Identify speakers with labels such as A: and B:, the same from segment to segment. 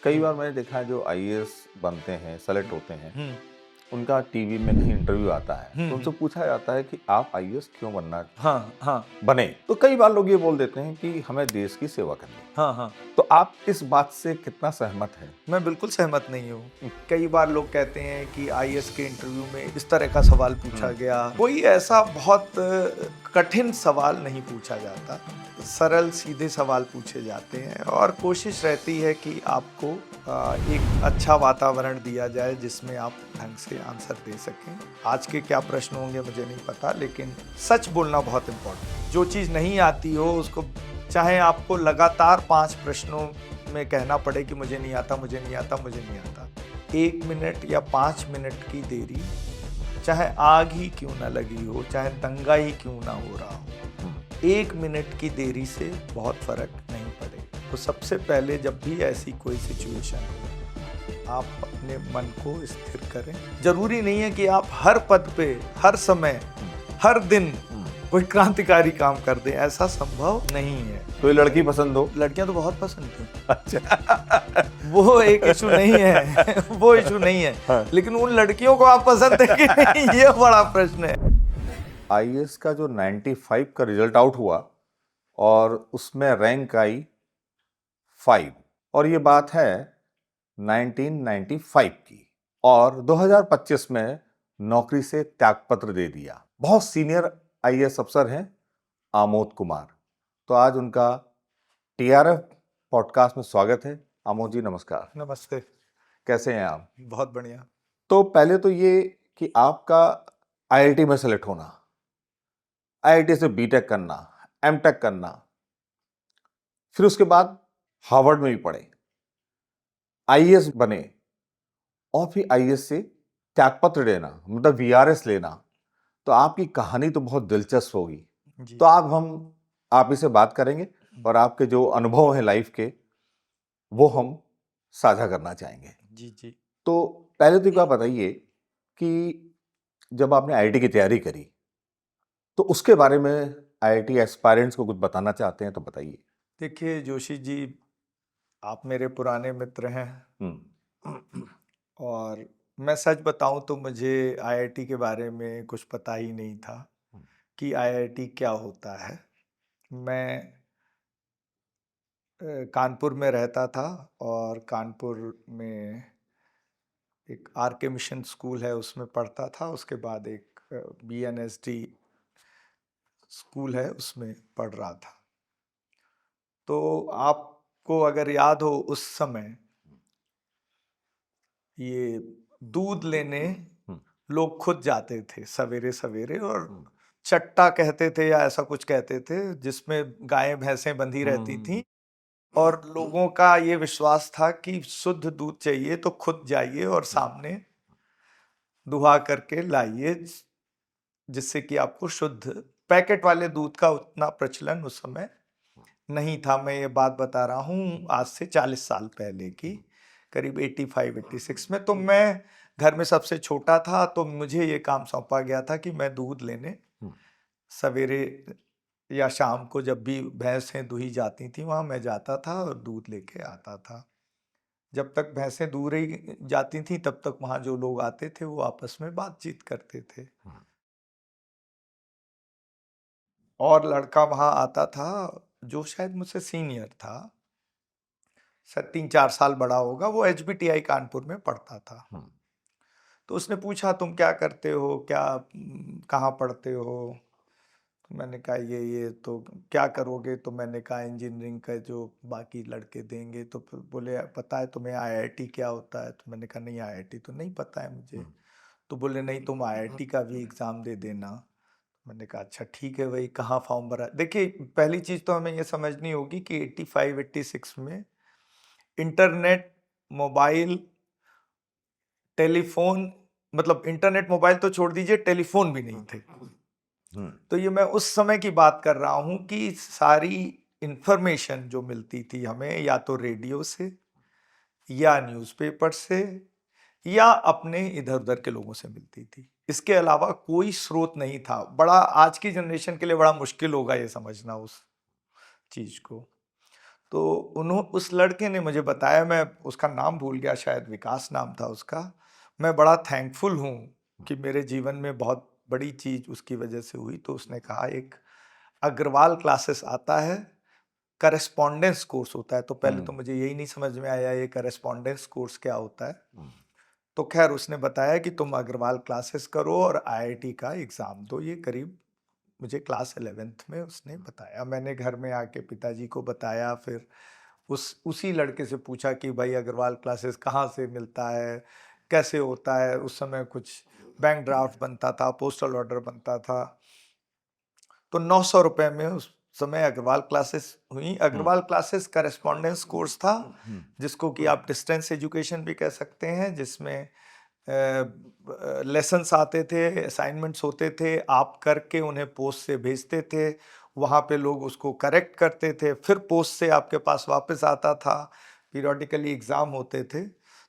A: कई बार मैंने देखा है जो आईएएस बनते हैं, सेलेक्ट होते हैं,
B: हुँ,
A: उनका टीवी में कहीं इंटरव्यू आता है
B: हुँ,
A: तो
B: हुँ।
A: उनसे पूछा जाता है कि आप आईएएस क्यों बनना
B: हाँ, हाँ,
A: बने। तो कई बार लोग ये बोल देते हैं कि हमें देश की सेवा करनी है।
B: हाँ, हाँ।
A: तो आप इस बात से कितना सहमत हैं?
B: मैं बिल्कुल सहमत नहीं हूँ। कई बार लोग कहते हैं कि आईएएस के इंटरव्यू में इस तरह का सवाल पूछा गया। कोई ऐसा बहुत कठिन सवाल नहीं पूछा जाता। सरल सीधे सवाल पूछे जाते हैं और कोशिश रहती है कि आपको एक अच्छा वातावरण दिया जाए जिसमें आप ढंग से आंसर दे सकें। आज के क्या प्रश्न होंगे मुझे नहीं पता, लेकिन सच बोलना बहुत इम्पोर्टेंट। जो चीज़ नहीं आती हो उसको, चाहे आपको लगातार 5 प्रश्नों में कहना पड़े कि मुझे नहीं आता, मुझे नहीं आता, मुझे नहीं आता। 1 मिनट या 5 मिनट की देरी, चाहे आग ही क्यों ना लगी हो, चाहे दंगा ही क्यों ना हो रहा हो, 1 मिनट की देरी से बहुत फ़र्क नहीं पड़ेगा। तो सबसे पहले जब भी ऐसी कोई सिचुएशन हो, आप अपने मन को स्थिर करें। ज़रूरी नहीं है कि आप हर पद पे, हर समय, हर दिन कोई क्रांतिकारी काम कर दें, ऐसा संभव नहीं है।
A: कोई लड़की पसंद हो?
B: लड़कियां तो बहुत पसंद थी।
A: अच्छा।
B: वो एक इशू नहीं है। वो इशू नहीं है।
A: हाँ।
B: लेकिन उन लड़कियों को आप पसंद है कि नहीं, ये बड़ा प्रश्न है।
A: आईएएस का जो 95 का रिजल्ट आउट हुआ और उसमें रैंक आई 5, और ये बात है 1995 की, और 2025 में नौकरी से त्यागपत्र दे दिया। बहुत सीनियर आईएएस अफसर हैं आमोद कुमार। तो आज उनका टीआरएफ पॉडकास्ट में स्वागत है। आमोद जी नमस्कार।
B: नमस्ते।
A: कैसे हैं आप?
B: बहुत बढ़िया।
A: तो पहले तो ये कि आपका आईआईटी में सेलेक्ट होना, आईआईटी से बीटेक करना, एमटेक करना, फिर उसके बाद हार्वर्ड में भी पढ़े, आईएएस बने, और फिर आईएएस से त्यागपत्र लेना, मतलब वीआरएस लेना, तो आपकी कहानी तो बहुत दिलचस्प होगी।
B: जी।
A: तो आज हम आप इसे बात करेंगे और आपके जो अनुभव हैं लाइफ के, वो हम साझा करना चाहेंगे।
B: जी, जी।
A: तो पहले तो एक बात बताइए कि जब आपने आईआईटी की तैयारी करी, तो उसके बारे में आईआईटी एस्पायरेंट्स को कुछ बताना चाहते हैं तो बताइए।
B: देखिए जोशी जी, आप मेरे पुराने मित्र हैं।
A: हम्म।
B: और मैं सच बताऊं तो मुझे आईआईटी के बारे में कुछ पता ही नहीं था कि आईआईटी क्या होता है। मैं कानपुर में रहता था और कानपुर में एक आर के मिशन स्कूल है, उसमें पढ़ता था। उसके बाद एक बीएनएसडी स्कूल है, उसमें पढ़ रहा था। तो आपको अगर याद हो, उस समय ये दूध लेने
A: हम्म।
B: लोग खुद जाते थे सवेरे सवेरे, और चट्टा कहते थे या ऐसा कुछ कहते थे, जिसमें गायें भैंसें बंधी रहती थीं। और लोगों का ये विश्वास था कि शुद्ध दूध चाहिए तो खुद जाइए और सामने दुहा करके लाइए, जिससे कि आपको शुद्ध। पैकेट वाले दूध का उतना प्रचलन उस समय नहीं था। मैं ये बात बता रहा हूँ आज से 40 साल पहले की, करीब 85-86 में। तो मैं घर में सबसे छोटा था, तो मुझे ये काम सौंपा गया था कि मैं दूध लेने सवेरे या शाम को, जब भी भैंसें दुही जाती थी, वहाँ मैं जाता था और दूध लेके आता था। जब तक भैंसें दूह रही जाती थी तब तक वहाँ जो लोग आते थे वो आपस में बातचीत करते थे। और लड़का वहाँ आता था जो शायद मुझसे सीनियर था, शायद 3-4 साल बड़ा होगा। वो HBTI कानपुर में पढ़ता था। तो उसने पूछा, तुम क्या करते हो, क्या कहाँ पढ़ते हो? तो मैंने कहा ये तो क्या करोगे? तो मैंने कहा इंजीनियरिंग का जो बाकी लड़के देंगे। तो फिर बोले, पता है तुम्हें आईआईटी क्या होता है? तो मैंने कहा नहीं, आईआईटी तो नहीं पता है मुझे। तो बोले नहीं, तुम आईआईटी का भी एग्ज़ाम दे देना। मैंने कहा अच्छा ठीक है भाई, कहाँ फॉर्म भरा? देखिए, पहली चीज़ तो हमें ये समझनी होगी कि 85-86 में इंटरनेट, मोबाइल, टेलीफोन, मतलब इंटरनेट मोबाइल तो छोड़ दीजिए, टेलीफोन भी नहीं थे। तो ये मैं उस समय की बात कर रहा हूँ कि सारी इंफॉर्मेशन जो मिलती थी हमें, या तो रेडियो से या न्यूज़पेपर से या अपने इधर उधर के लोगों से मिलती थी। इसके अलावा कोई स्रोत नहीं था। बड़ा, आज की जनरेशन के लिए बड़ा मुश्किल होगा ये समझना उस चीज़ को। तो उस लड़के ने मुझे बताया, मैं उसका नाम भूल गया, शायद विकास नाम था उसका। मैं बड़ा थैंकफुल हूँ कि मेरे जीवन में बहुत बड़ी चीज़ उसकी वजह से हुई। तो उसने कहा एक अग्रवाल क्लासेस आता है, करेस्पॉन्डेंस कोर्स होता है। तो पहले तो मुझे यही नहीं समझ में आया ये करेस्पॉन्डेंस कोर्स क्या होता है। तो खैर उसने बताया कि तुम अग्रवाल क्लासेस करो और आईआईटी का एग्ज़ाम दो। ये करीब मुझे क्लास 11th में उसने बताया। मैंने घर में आके पिताजी को बताया, फिर उसी लड़के से पूछा कि भाई अग्रवाल क्लासेस कहाँ से मिलता है, कैसे होता है। उस समय कुछ बैंक ड्राफ्ट बनता था, पोस्टल ऑर्डर बनता था। तो 900 रुपये में उस समय अग्रवाल क्लासेस हुई। अग्रवाल क्लासेस करेस्पॉन्डेंस कोर्स था, जिसको कि आप डिस्टेंस एजुकेशन भी कह सकते हैं, जिसमें लेसन्स आते थे, असाइनमेंट्स होते थे, आप करके उन्हें पोस्ट से भेजते थे। वहाँ पे लोग उसको करेक्ट करते थे, फिर पोस्ट से आपके पास वापस आता था। पीरियडिकली एग्ज़ाम होते थे।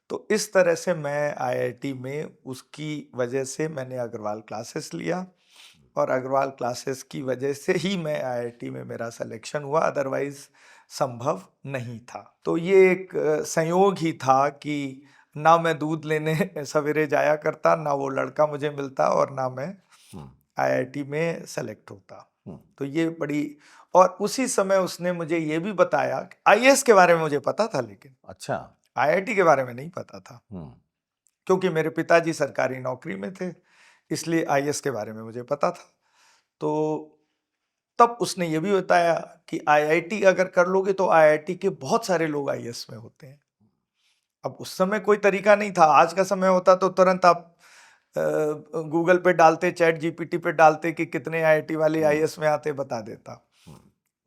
B: तो इस तरह से मैं आईआईटी में, उसकी वजह से मैंने अग्रवाल क्लासेस लिया, और अग्रवाल क्लासेस की वजह से ही मैं आईआईटी में मेरा सिलेक्शन हुआ, अदरवाइज संभव नहीं था। तो ये एक संयोग ही था कि ना मैं दूध लेने सवेरे जाया करता, ना वो लड़का मुझे मिलता, और ना मैं आईआईटी में सेलेक्ट होता। तो ये बड़ी, और उसी समय उसने मुझे ये भी बताया, आईएएस के बारे में मुझे पता था, लेकिन
A: अच्छा।
B: आईआईटी के बारे में नहीं पता था, क्योंकि मेरे पिताजी सरकारी नौकरी में थे, इसलिए आईएएस के बारे में मुझे पता था। तो तब उसने ये भी बताया कि आईआईटी अगर कर लोगे तो आईआईटी के बहुत सारे लोग आईएएस में होते हैं। अब उस समय कोई तरीका नहीं था, आज का समय होता तो तुरंत आप गूगल पे डालते, चैट जीपीटी पे डालते कि कितने आईआईटी वाले आईएएस में आते, बता देता।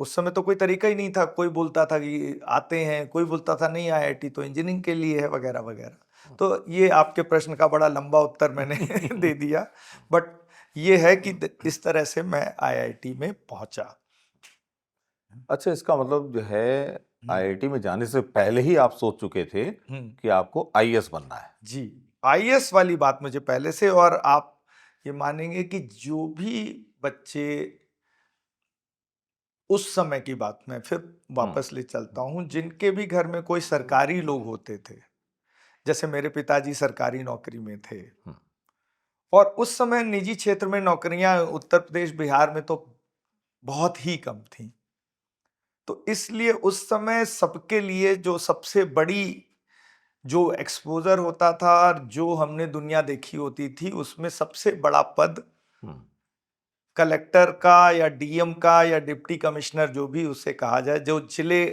B: उस समय तो कोई तरीका ही नहीं था। कोई बोलता था कि आते हैं, कोई बोलता था नहीं आईआईटी तो इंजीनियरिंग के लिए है, वगैरह वगैरह। तो ये आपके प्रश्न का बड़ा लंबा उत्तर मैंने दे दिया, बट ये है कि इस तरह से मैं आईआईटी में पहुंचा।
A: अच्छा, इसका मतलब जो है आईआईटी में जाने से पहले ही आप सोच चुके थे कि आपको आईएएस बनना है?
B: जी, आईएएस वाली बात मुझे पहले से, और आप ये मानेंगे कि जो भी बच्चे, उस समय की बात मैं फिर वापस ले चलता हूँ, जिनके भी घर में कोई सरकारी लोग होते थे, जैसे मेरे पिताजी सरकारी नौकरी में थे, और उस समय निजी क्षेत्र में नौकरियां उत्तर प्रदेश बिहार में तो बहुत ही कम थी। तो इसलिए उस समय सबके लिए जो सबसे बड़ी जो एक्सपोजर होता था, जो हमने दुनिया देखी होती थी, उसमें सबसे बड़ा पद कलेक्टर का या डीएम का या डिप्टी कमिश्नर, जो भी उसे कहा जाए, जो जिले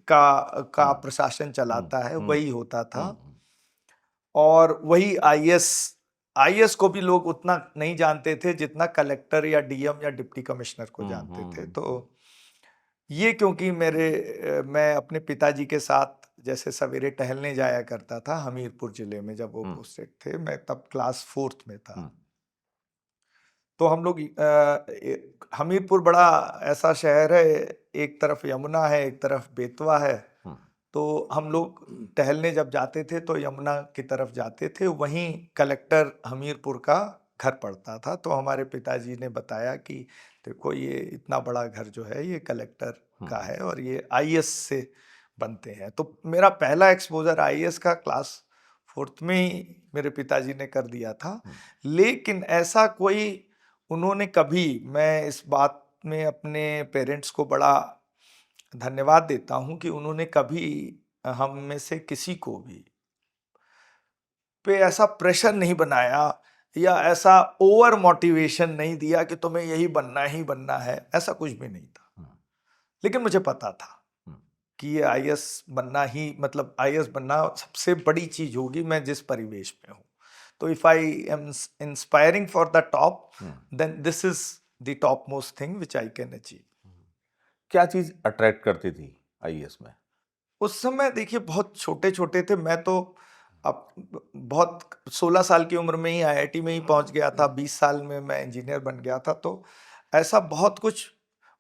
B: का प्रशासन चलाता है, वही होता था। और वही आईएएस को भी लोग उतना नहीं जानते थे जितना कलेक्टर या डीएम या डिप्टी कमिश्नर को जानते थे। तो ये क्योंकि मैं अपने पिताजी के साथ जैसे सवेरे टहलने जाया करता था हमीरपुर जिले में, जब वो पोस्टेड थे, मैं तब क्लास 4th में था। तो हम लोग हमीरपुर बड़ा ऐसा शहर है, एक तरफ यमुना है, एक तरफ बेतवा है। तो हम लोग टहलने जब जाते थे तो यमुना की तरफ जाते थे, वहीं कलेक्टर हमीरपुर का घर पड़ता था। तो हमारे पिताजी ने बताया कि देखो ये इतना बड़ा घर जो है ये कलेक्टर का है, और ये आईएएस से बनते हैं। तो मेरा पहला एक्सपोजर आईएएस का क्लास 4th में ही मेरे पिताजी ने कर दिया था। लेकिन ऐसा कोई, उन्होंने कभी, मैं इस बात में अपने पेरेंट्स को बड़ा धन्यवाद देता हूं कि उन्होंने कभी हम में से किसी को भी पे ऐसा प्रेशर नहीं बनाया, या ऐसा ओवर मोटिवेशन नहीं दिया कि तुम्हें यही बनना ही बनना है, ऐसा कुछ भी नहीं था। लेकिन मुझे पता था कि ये आईएएस बनना ही, मतलब आईएएस बनना सबसे बड़ी चीज होगी, मैं जिस परिवेश में हूँ। तो if I am inspiring for the top, then this is the top most thing which I can achieve.
A: क्या चीज अट्रैक्ट करती थी आईएएस में?
B: उस समय देखिए बहुत छोटे छोटे थे, मैं तो अब बहुत 16 साल की उम्र में ही आईआईटी में ही पहुंच गया था, 20 साल में मैं इंजीनियर बन गया था। तो ऐसा बहुत कुछ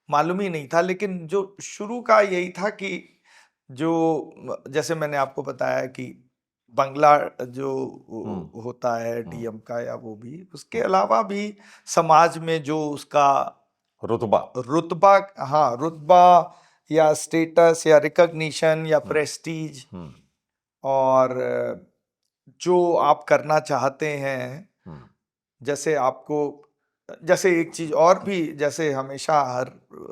B: मालूम ही नहीं था। लेकिन जो शुरू का यही था कि जो, जैसे मैंने आपको बताया कि बंगला जो होता है डीएम का, या वो भी, उसके अलावा भी समाज में जो उसका
A: रुतबा।
B: रुतबा, हाँ रुतबा, या स्टेटस या रिकॉग्निशन या प्रेस्टीज, और जो आप करना चाहते हैं, जैसे आपको, जैसे एक चीज और भी जैसे हमेशा हर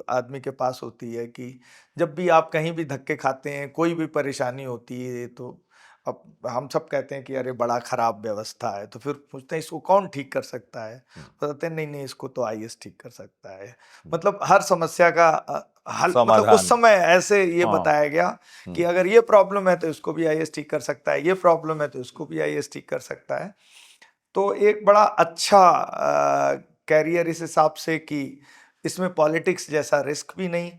B: आदमी के पास होती है कि जब भी आप कहीं भी धक्के खाते हैं, कोई भी परेशानी होती है, तो अब हम सब कहते हैं कि अरे बड़ा खराब व्यवस्था है, तो फिर पूछते हैं इसको कौन ठीक कर सकता है, बताते हैं नहीं नहीं इसको तो आईएएस ठीक कर सकता है। मतलब हर समस्या का हल, मतलब उस
A: समाधान।
B: समय ऐसे ये
A: हाँ।
B: बताया गया कि अगर ये प्रॉब्लम है तो इसको भी आईएएस ठीक कर सकता है, ये प्रॉब्लम है तो इसको भी आईएएस ठीक कर सकता है। तो एक बड़ा अच्छा कैरियर इस हिसाब से कि इसमें पॉलिटिक्स जैसा रिस्क भी नहीं,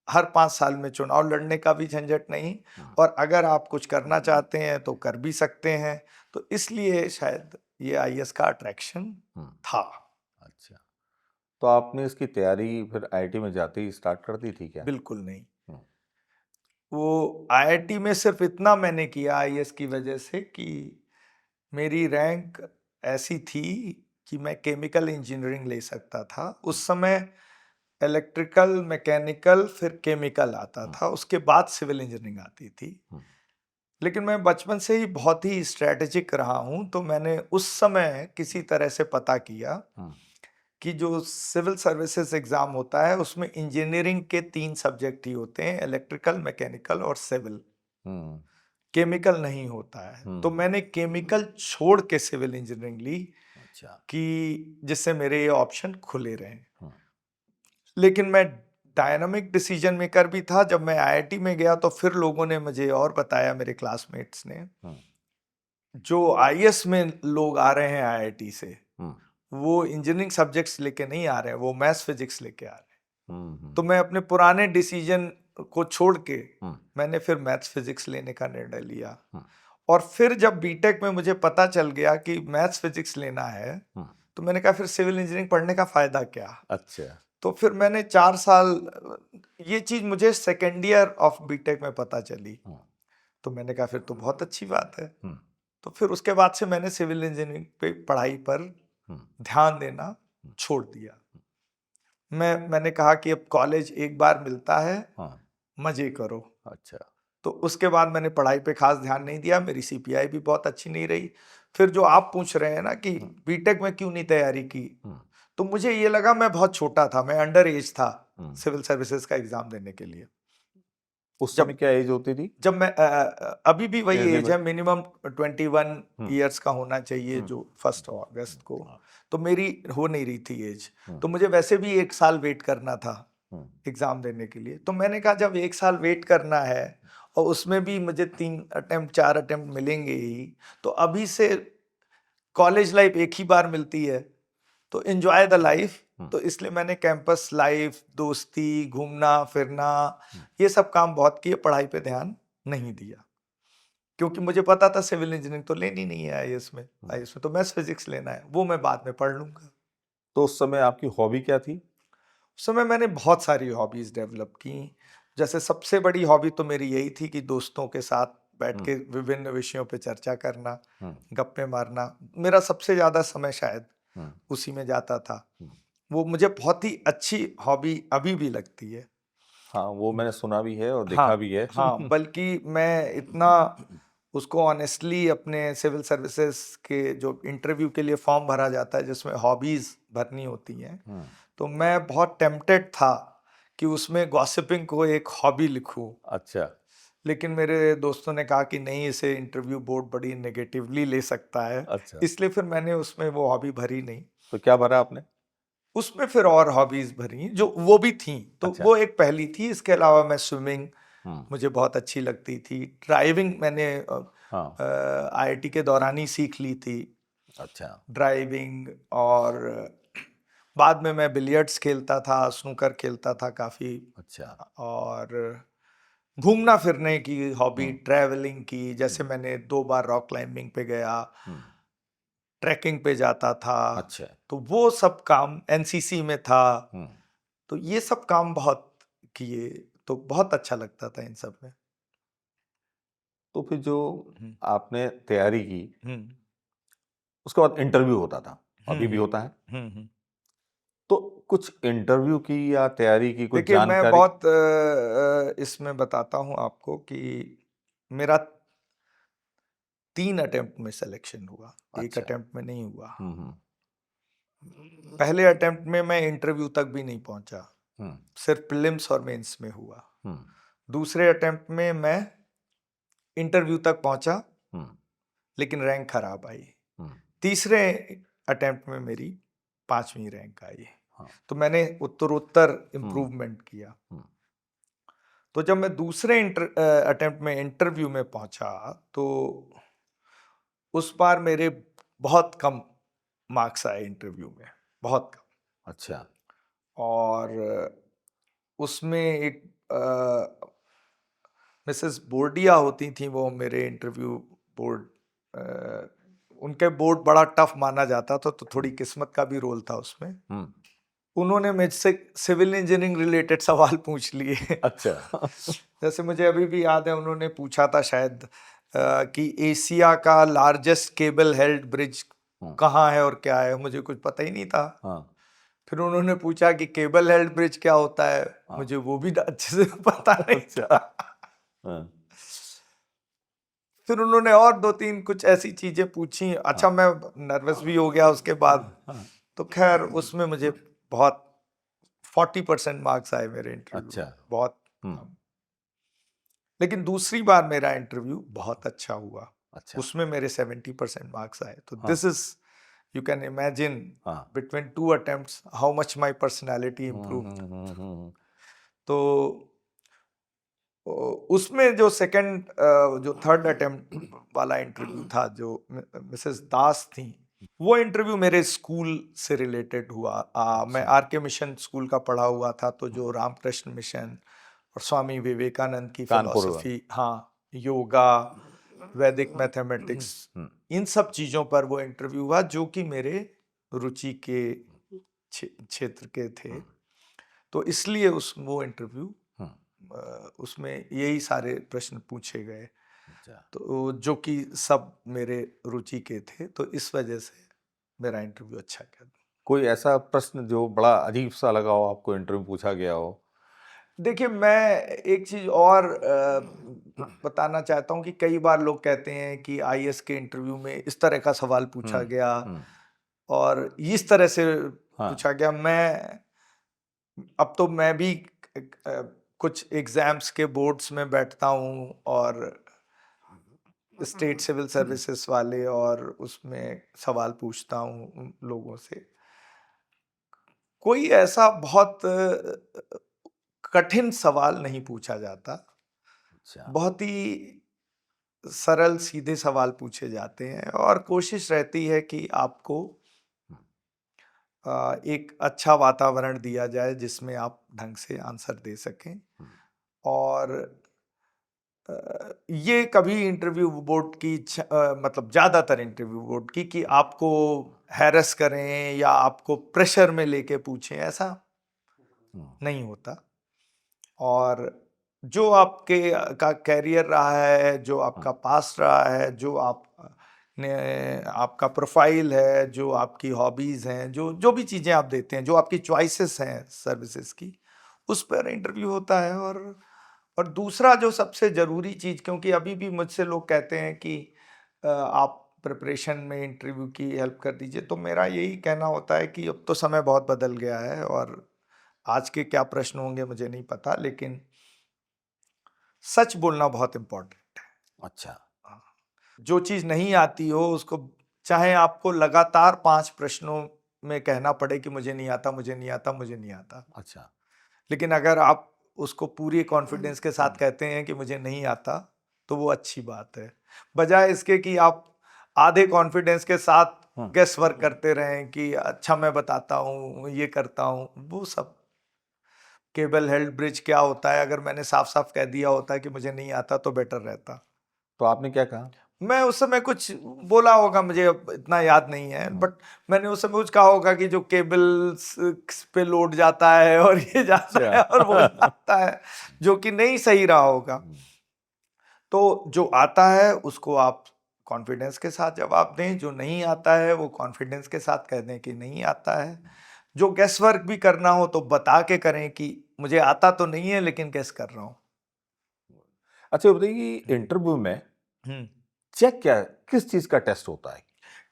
B: हर 5 साल में चुनाव लड़ने का भी झंझट नहीं, और अगर आप कुछ करना चाहते हैं तो कर भी सकते हैं। तो इसलिए शायद ये आईएएस का अट्रैक्शन था।
A: अच्छा, तो आपने इसकी तैयारी फिर आईआईटी में जाते ही स्टार्ट कर दी थी क्या?
B: बिल्कुल नहीं, वो आईआईटी में सिर्फ इतना मैंने किया आईएएस की वजह से कि मेरी रैंक ऐसी थी कि मैं केमिकल इंजीनियरिंग ले सकता था। उस समय इलेक्ट्रिकल, मैकेनिकल, फिर केमिकल आता था, उसके बाद सिविल इंजीनियरिंग आती थी। लेकिन मैं बचपन से ही बहुत ही स्ट्रेटेजिक रहा हूं, तो मैंने उस समय किसी तरह से पता किया कि जो सिविल सर्विसेज एग्जाम होता है उसमें इंजीनियरिंग के 3 सब्जेक्ट ही होते हैं, इलेक्ट्रिकल, मैकेनिकल और सिविल। केमिकल नहीं होता है। तो मैंने केमिकल छोड़ के सिविल इंजीनियरिंग ली।
A: अच्छा।
B: कि जिससे मेरे ये ऑप्शन खुले रहे। लेकिन मैं डायनामिक डिसीजन मेकर भी था। जब मैं आईआईटी में गया तो फिर लोगों ने मुझे और बताया, मेरे क्लासमेट्स ने, जो आईएएस में लोग आ रहे हैं आईआईटी से, वो इंजीनियरिंग सब्जेक्ट्स लेके नहीं आ रहे हैं, वो मैथ्स फिजिक्स लेके आ रहे हैं। तो मैं अपने पुराने डिसीजन को छोड़ के मैंने फिर मैथ्स फिजिक्स लेने का निर्णय लिया। और फिर जब बीटेक में मुझे पता चल गया कि मैथ्स फिजिक्स लेना है, तो मैंने कहा फिर सिविल इंजीनियरिंग पढ़ने का फायदा क्या।
A: अच्छा।
B: तो फिर मैंने 4 साल, ये चीज मुझे सेकेंड ईयर ऑफ बीटेक में पता चली, तो मैंने कहा फिर तो बहुत अच्छी बात है। तो फिर उसके बाद से मैंने सिविल इंजीनियरिंग पे पढ़ाई पर ध्यान देना छोड़ दिया। मैंने कहा कि अब कॉलेज एक बार मिलता है, मजे करो।
A: अच्छा।
B: तो उसके बाद मैंने पढ़ाई पे खास ध्यान नहीं दिया, मेरी सीपीआई भी बहुत अच्छी नहीं रही। फिर जो आप पूछ रहे हैं ना कि बीटेक में क्यों नहीं तैयारी की, तो मुझे ये लगा मैं बहुत छोटा था, मैं अंडर एज था सिविल सर्विसेज का एग्जाम देने के लिए।
A: उस समय क्या एज होती थी?
B: जब मैं अभी भी वही एज है, मिनिमम 21 ईयर्स का होना चाहिए, जो 1 अगस्त को। तो मेरी हो नहीं रही थी एज, तो मुझे वैसे भी 1 साल वेट करना था एग्जाम देने के लिए। तो मैंने कहा जब 1 साल वेट करना है और उसमें भी मुझे 3 अटेम्प्ट 4 अटेम्प्ट मिलेंगे ही, तो अभी से कॉलेज लाइफ एक ही बार मिलती है, तो एंजॉय द लाइफ। तो इसलिए मैंने कैंपस लाइफ, दोस्ती, घूमना फिरना, ये सब काम बहुत किए, पढ़ाई पे ध्यान नहीं दिया, क्योंकि मुझे पता था सिविल इंजीनियरिंग तो लेनी नहीं है आईएएस में। आईएएस में तो मैथ्स फिजिक्स लेना है, वो मैं बाद में पढ़ लूंगा।
A: तो उस समय आपकी हॉबी क्या थी?
B: उस समय मैंने बहुत सारी हॉबीज डेवलप की। जैसे सबसे बड़ी हॉबी तो मेरी यही थी कि दोस्तों के साथ बैठ के विभिन्न विषयों पे चर्चा करना, गप्पे मारना। मेरा सबसे ज्यादा समय शायद उसी में जाता था। वो मुझे बहुत ही अच्छी हॉबी अभी भी लगती है।
A: हाँ, वो मैंने सुना भी है और देखा
B: हाँ
A: भी है।
B: हाँ, बल्कि मैं इतना उसको ऑनेस्टली, अपने सिविल सर्विसेज के जो इंटरव्यू के लिए फॉर्म भरा जाता है जिसमें हॉबीज भरनी होती हैं, तो मैं बहुत टेम्पटेड था कि उसमें गॉसिपिंग को एक हॉबी लिखूं।
A: अच्छा।
B: लेकिन मेरे दोस्तों ने कहा कि नहीं, इसे इंटरव्यू बोर्ड बड़ी नेगेटिवली ले सकता है।
A: अच्छा।
B: इसलिए फिर मैंने उसमें वो हॉबी भरी नहीं।
A: तो क्या भरा आपने?
B: उसमें फिर और हॉबीज भरी जो वो भी थी, तो
A: अच्छा।
B: वो एक पहली थी। इसके अलावा मैं स्विमिंग मुझे बहुत अच्छी लगती थी। ड्राइविंग मैंने
A: हाँ।
B: आईआईटी के दौरान ही सीख ली थी,
A: अच्छा।
B: ड्राइविंग। और बाद में मैं बिलियर्ड्स खेलता था, स्नूकर खेलता था काफ़ी।
A: अच्छा।
B: और घूमना फिरने की हॉबी, ट्रैवलिंग की, जैसे मैंने 2 बार रॉक क्लाइंबिंग पे गया, ट्रैकिंग पे जाता था।
A: अच्छा।
B: तो वो सब काम, एनसीसी में था, तो ये सब काम बहुत किए, तो बहुत अच्छा लगता था इन सब में।
A: तो फिर जो आपने तैयारी की,
B: हम्म
A: उसके बाद इंटरव्यू होता था, अभी भी
B: हम्म
A: होता है।
B: हम्म
A: तो कुछ इंटरव्यू की या तैयारी की कुछ
B: देखिए मैं
A: जानकारी?
B: बहुत इसमें बताता हूँ आपको कि मेरा 3 अटेम्प्ट में सिलेक्शन हुआ, एक
A: अच्छा।
B: अटेम्प्ट में नहीं हुआ।
A: हम्म।
B: पहले अटेम्प्ट में मैं इंटरव्यू तक भी नहीं पहुंचा,
A: हम्म।
B: सिर्फ प्रीलिम्स और मेंस में हुआ।
A: हम्म।
B: दूसरे अटेम्प्ट में मैं इंटरव्यू तक पहुंचा,
A: हम्म।
B: लेकिन रैंक खराब आई।
A: हम्म।
B: तीसरे अटेम्प्ट में मेरी 5वीं रैंक आई।
A: हाँ।
B: तो मैंने उत्तरोत्तर
A: हम्म।
B: इम्प्रूवमेंट किया।
A: हम्म।
B: तो जब मैं दूसरे अटेम्प्ट में इंटरव्यू में पहुंचा, तो उस बार मेरे बहुत कम मार्क्स आए इंटरव्यू में, बहुत कम।
A: अच्छा।
B: और उसमें एक मिसेस बोर्डिया होती थी, वो मेरे इंटरव्यू बोर्ड, उनके बोर्ड बड़ा टफ माना जाता था, तो थोड़ी किस्मत का भी रोल था उसमें।
A: हम्म।
B: उन्होंने मुझसे सिविल इंजीनियरिंग रिलेटेड सवाल पूछ लिए।
A: अच्छा।
B: जैसे मुझे अभी भी याद है, उन्होंने पूछा था शायद कि एशिया का लार्जेस्ट केबल हेल्ड ब्रिज
A: हम्म।
B: कहाँ है और क्या है, मुझे कुछ पता ही नहीं था।
A: हाँ।
B: फिर उन्होंने पूछा कि केबल हेल्ड ब्रिज क्या होता है,
A: हाँ।
B: मुझे वो भी अच्छे से पता नहीं
A: अच्छा।
B: था।
A: हाँ।
B: फिर उन्होंने और 2-3 कुछ ऐसी चीजें पूछी। अच्छा,
A: हाँ।
B: मैं नर्वस भी हो गया उसके बाद।
A: हाँ।
B: तो खैर उसमें मुझे बहुत 40% मार्क्स आए मेरे इंटरव्यू
A: अच्छा।
B: में, बहुत
A: हम्म।
B: कम। लेकिन दूसरी बार मेरा इंटरव्यू बहुत अच्छा हुआ,
A: अच्छा।
B: उसमें मेरे 70% मार्क्स आए। तो
A: हाँ।
B: This is, you can imagine,
A: हाँ।
B: Between 2 attempts how much my personality improved.
A: Hmm.
B: तो उसमें जो जो थर्ड अटेम्प्ट वाला इंटरव्यू था, जो मिसेस दास थी, वो इंटरव्यू मेरे स्कूल से रिलेटेड हुआ। मैं
A: अच्छा।
B: आर के मिशन स्कूल का पढ़ा हुआ था, तो जो रामकृष्ण मिशन और स्वामी विवेकानंद की
A: कानपुर हुआ।
B: फिलॉसफी, हाँ, योगा, वैदिक मैथमेटिक्स,
A: हम्म।
B: इन सब चीज़ों पर वो इंटरव्यू हुआ, जो कि मेरे रुचि के क्षेत्र के थे। तो इसलिए उस वो इंटरव्यू,
A: हम्म।
B: उसमें यही सारे प्रश्न पूछे गए,
A: अच्छा।
B: तो जो कि सब मेरे रुचि के थे। तो इस वजह से मेरा इंटरव्यू अच्छा गया।
A: कोई ऐसा प्रश्न जो बड़ा अजीब सा लगा हो आपको, इंटरव्यू पूछा गया हो?
B: देखिए मैं एक चीज और बताना चाहता हूँ कि कई बार लोग कहते हैं कि आईएएस के इंटरव्यू में इस तरह का सवाल पूछा गया
A: हम्म।
B: और इस तरह से
A: हाँ।
B: पूछा गया। अब तो मैं भी कुछ एग्जाम्स के बोर्ड्स में बैठता हूँ, और स्टेट सिविल सर्विसेज वाले, और उसमें सवाल पूछता हूँ उन लोगों से। कोई ऐसा बहुत कठिन सवाल नहीं पूछा जाता,
A: अच्छा।
B: बहुत ही सरल सीधे सवाल पूछे जाते हैं, और कोशिश रहती है कि आपको एक अच्छा वातावरण दिया जाए जिसमें आप ढंग से आंसर दे सकें। और ये कभी इंटरव्यू बोर्ड की मतलब ज़्यादातर इंटरव्यू बोर्ड की, कि आपको हैरेस करें या आपको प्रेशर में लेके पूछें, ऐसा नहीं होता। और जो आपके का कैरियर रहा है, जो आपका पास्ट रहा है, जो आप ने आपका प्रोफाइल है, जो आपकी हॉबीज़ हैं, जो जो भी चीज़ें आप देते हैं, जो आपकी चॉइसेस हैं सर्विसेज की, उस पर इंटरव्यू होता है। और दूसरा जो सबसे ज़रूरी चीज़, क्योंकि अभी भी मुझसे लोग कहते हैं कि आप प्रिपरेशन में इंटरव्यू की हेल्प कर दीजिए, तो मेरा यही कहना होता है कि अब तो समय बहुत बदल गया है, और आज के क्या प्रश्न होंगे मुझे नहीं पता, लेकिन सच बोलना बहुत इम्पोर्टेंट है।
A: अच्छा।
B: हाँ। जो चीज़ नहीं आती हो उसको, चाहे आपको लगातार 5 प्रश्नों में कहना पड़े कि मुझे नहीं आता, मुझे नहीं आता, मुझे नहीं आता,
A: अच्छा।
B: लेकिन अगर आप उसको पूरी कॉन्फिडेंस के साथ कहते हैं कि मुझे नहीं आता, तो वो अच्छी बात है। बजाय इसके कि आप आधे कॉन्फिडेंस के साथ गेस वर्क करते रहें कि अच्छा मैं बताता हूँ, ये करता हूँ, वो सब। केबल हेल्ड ब्रिज क्या होता है, अगर मैंने साफ साफ कह दिया होता कि मुझे नहीं आता तो बेटर रहता।
A: तो आपने क्या कहा?
B: मैं उस समय कुछ बोला होगा, मुझे अब इतना याद नहीं है, बट मैंने उस समय कुछ कहा होगा कि जो केबल्स पे लोड जाता है और ये जाता है और वो जाता है, जो कि नहीं सही रहा होगा। तो जो आता है उसको आप कॉन्फिडेंस के साथ जवाब दें, जो नहीं आता है वो कॉन्फिडेंस के साथ कह दें कि नहीं आता है। जो गेस वर्क भी करना हो तो बता के करें कि मुझे आता तो नहीं है लेकिन गेस कर रहा हूँ।
A: अच्छा बताइए इंटरव्यू में
B: हम्म
A: चेक क्या किस चीज का टेस्ट होता है?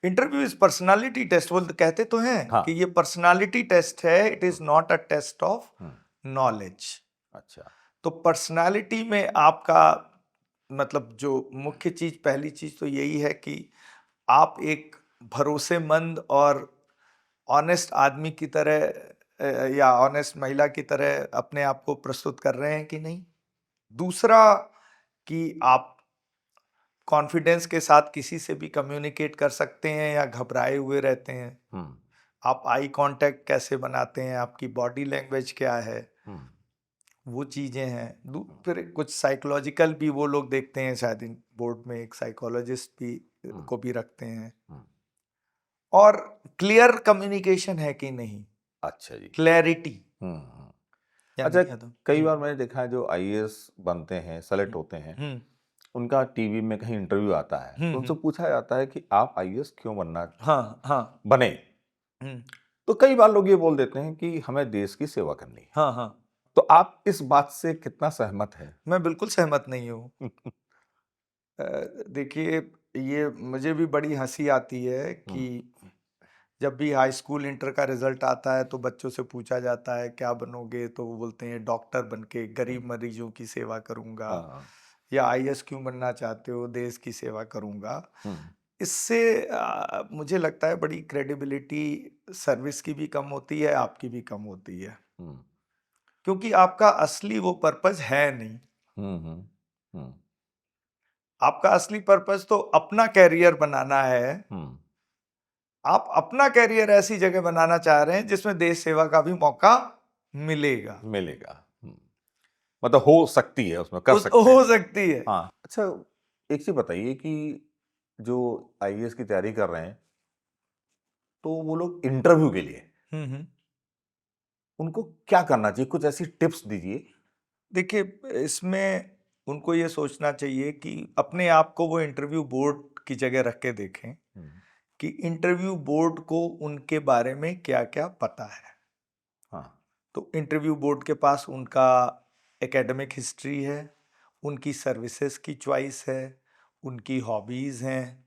B: इंटरव्यू इज पर्सनालिटी टेस्ट, वो कहते तो हैं
A: हाँ।
B: कि ये पर्सनालिटी टेस्ट है, it is not a test of knowledge.
A: अच्छा।
B: तो पर्सनालिटी में आपका मतलब जो मुख्य चीज, पहली चीज तो यही है कि आप एक भरोसेमंद और ऑनेस्ट आदमी की तरह या ऑनेस्ट महिला की तरह अपने आप को प्रस्तुत कर रहे हैं कि नहीं। दूसरा कि आप कॉन्फिडेंस के साथ किसी से भी कम्युनिकेट कर सकते हैं या घबराए हुए रहते हैं। आप आई कांटेक्ट कैसे बनाते हैं, आपकी बॉडी लैंग्वेज क्या है, वो चीजें हैं। फिर कुछ साइकोलॉजिकल भी वो लोग देखते हैं, शायद इन बोर्ड में एक साइकोलॉजिस्ट भी को भी रखते हैं। और क्लियर कम्युनिकेशन है कि नहीं,
A: अच्छा जी।
B: क्लैरिटी।
A: अच्छा, कई बार मैंने देखा है जो आईएएस बनते हैं, सेलेक्ट होते हैं, उनका टीवी में कहीं इंटरव्यू आता है तो उनसे पूछा जाता है कि आप आईएएस क्यों बनना बने। तो कई बार लोग ये बोल देते हैं कि हमें देश की सेवा करनी है।
B: हाँ,
A: तो आप इस बात से कितना सहमत हैं?
B: मैं बिल्कुल सहमत नहीं हूँ। देखिए, ये मुझे भी बड़ी हंसी आती है कि जब भी हाई स्कूल इंटर का रिजल्ट आता है तो बच्चों से पूछा जाता है क्या बनोगे, तो वो बोलते हैं डॉक्टर बन के गरीब मरीजों की सेवा करूंगा, या आईएएस क्यों बनना चाहते हो, देश की सेवा करूंगा। इससे मुझे लगता है बड़ी क्रेडिबिलिटी सर्विस की भी कम होती है, आपकी भी कम होती है, क्योंकि आपका असली वो पर्पस है नहीं। आपका असली पर्पस तो अपना कैरियर बनाना है। आप अपना कैरियर ऐसी जगह बनाना चाह रहे हैं जिसमें देश सेवा का भी मौका मिलेगा।
A: मतलब हो सकती है, उसमें कर सकते हैं।
B: हो सकती है।
A: हाँ। अच्छा, एक चीज बताइए कि जो आईएएस की तैयारी कर रहे हैं तो वो लोग इंटरव्यू के लिए उनको क्या करना चाहिए, कुछ ऐसी टिप्स दीजिए।
B: देखिए, इसमें उनको ये सोचना चाहिए कि अपने आप को वो इंटरव्यू बोर्ड की जगह रख के देखें कि इंटरव्यू बोर्ड को उनके बारे में क्या क्या पता है। तो इंटरव्यू बोर्ड के पास उनका एकेडमिक हिस्ट्री है, उनकी सर्विसेज की चॉइस है, उनकी हॉबीज़ हैं,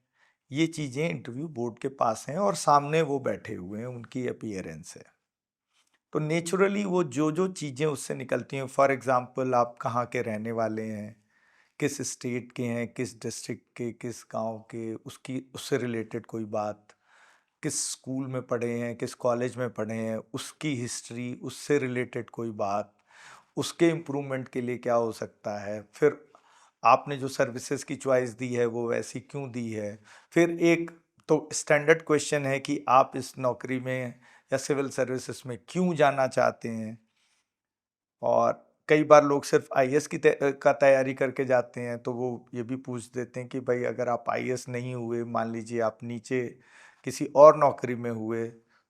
B: ये चीज़ें इंटरव्यू बोर्ड के पास हैं और सामने वो बैठे हुए हैं, उनकी अपीयरेंस है। तो नेचुरली वो जो जो चीज़ें उससे निकलती हैं, फॉर एग्जांपल आप कहाँ के रहने वाले हैं, किस स्टेट के हैं, किस डिस्ट्रिक्ट के, किस गांव के, उसकी उससे रिलेटेड कोई बात, किस स्कूल में पढ़े हैं, किस कॉलेज में पढ़े हैं, उसकी हिस्ट्री, उससे रिलेटेड कोई बात, उसके इम्प्रूवमेंट के लिए क्या हो सकता है, फिर आपने जो सर्विसेज की चॉइस दी है वो वैसी क्यों दी है। फिर एक तो स्टैंडर्ड क्वेश्चन है कि आप इस नौकरी में या सिविल सर्विसेज में क्यों जाना चाहते हैं। और कई बार लोग सिर्फ आईएएस की का तैयारी करके जाते हैं, तो वो ये भी पूछ देते हैं कि भाई अगर आप आईएएस नहीं हुए, मान लीजिए आप नीचे किसी और नौकरी में हुए,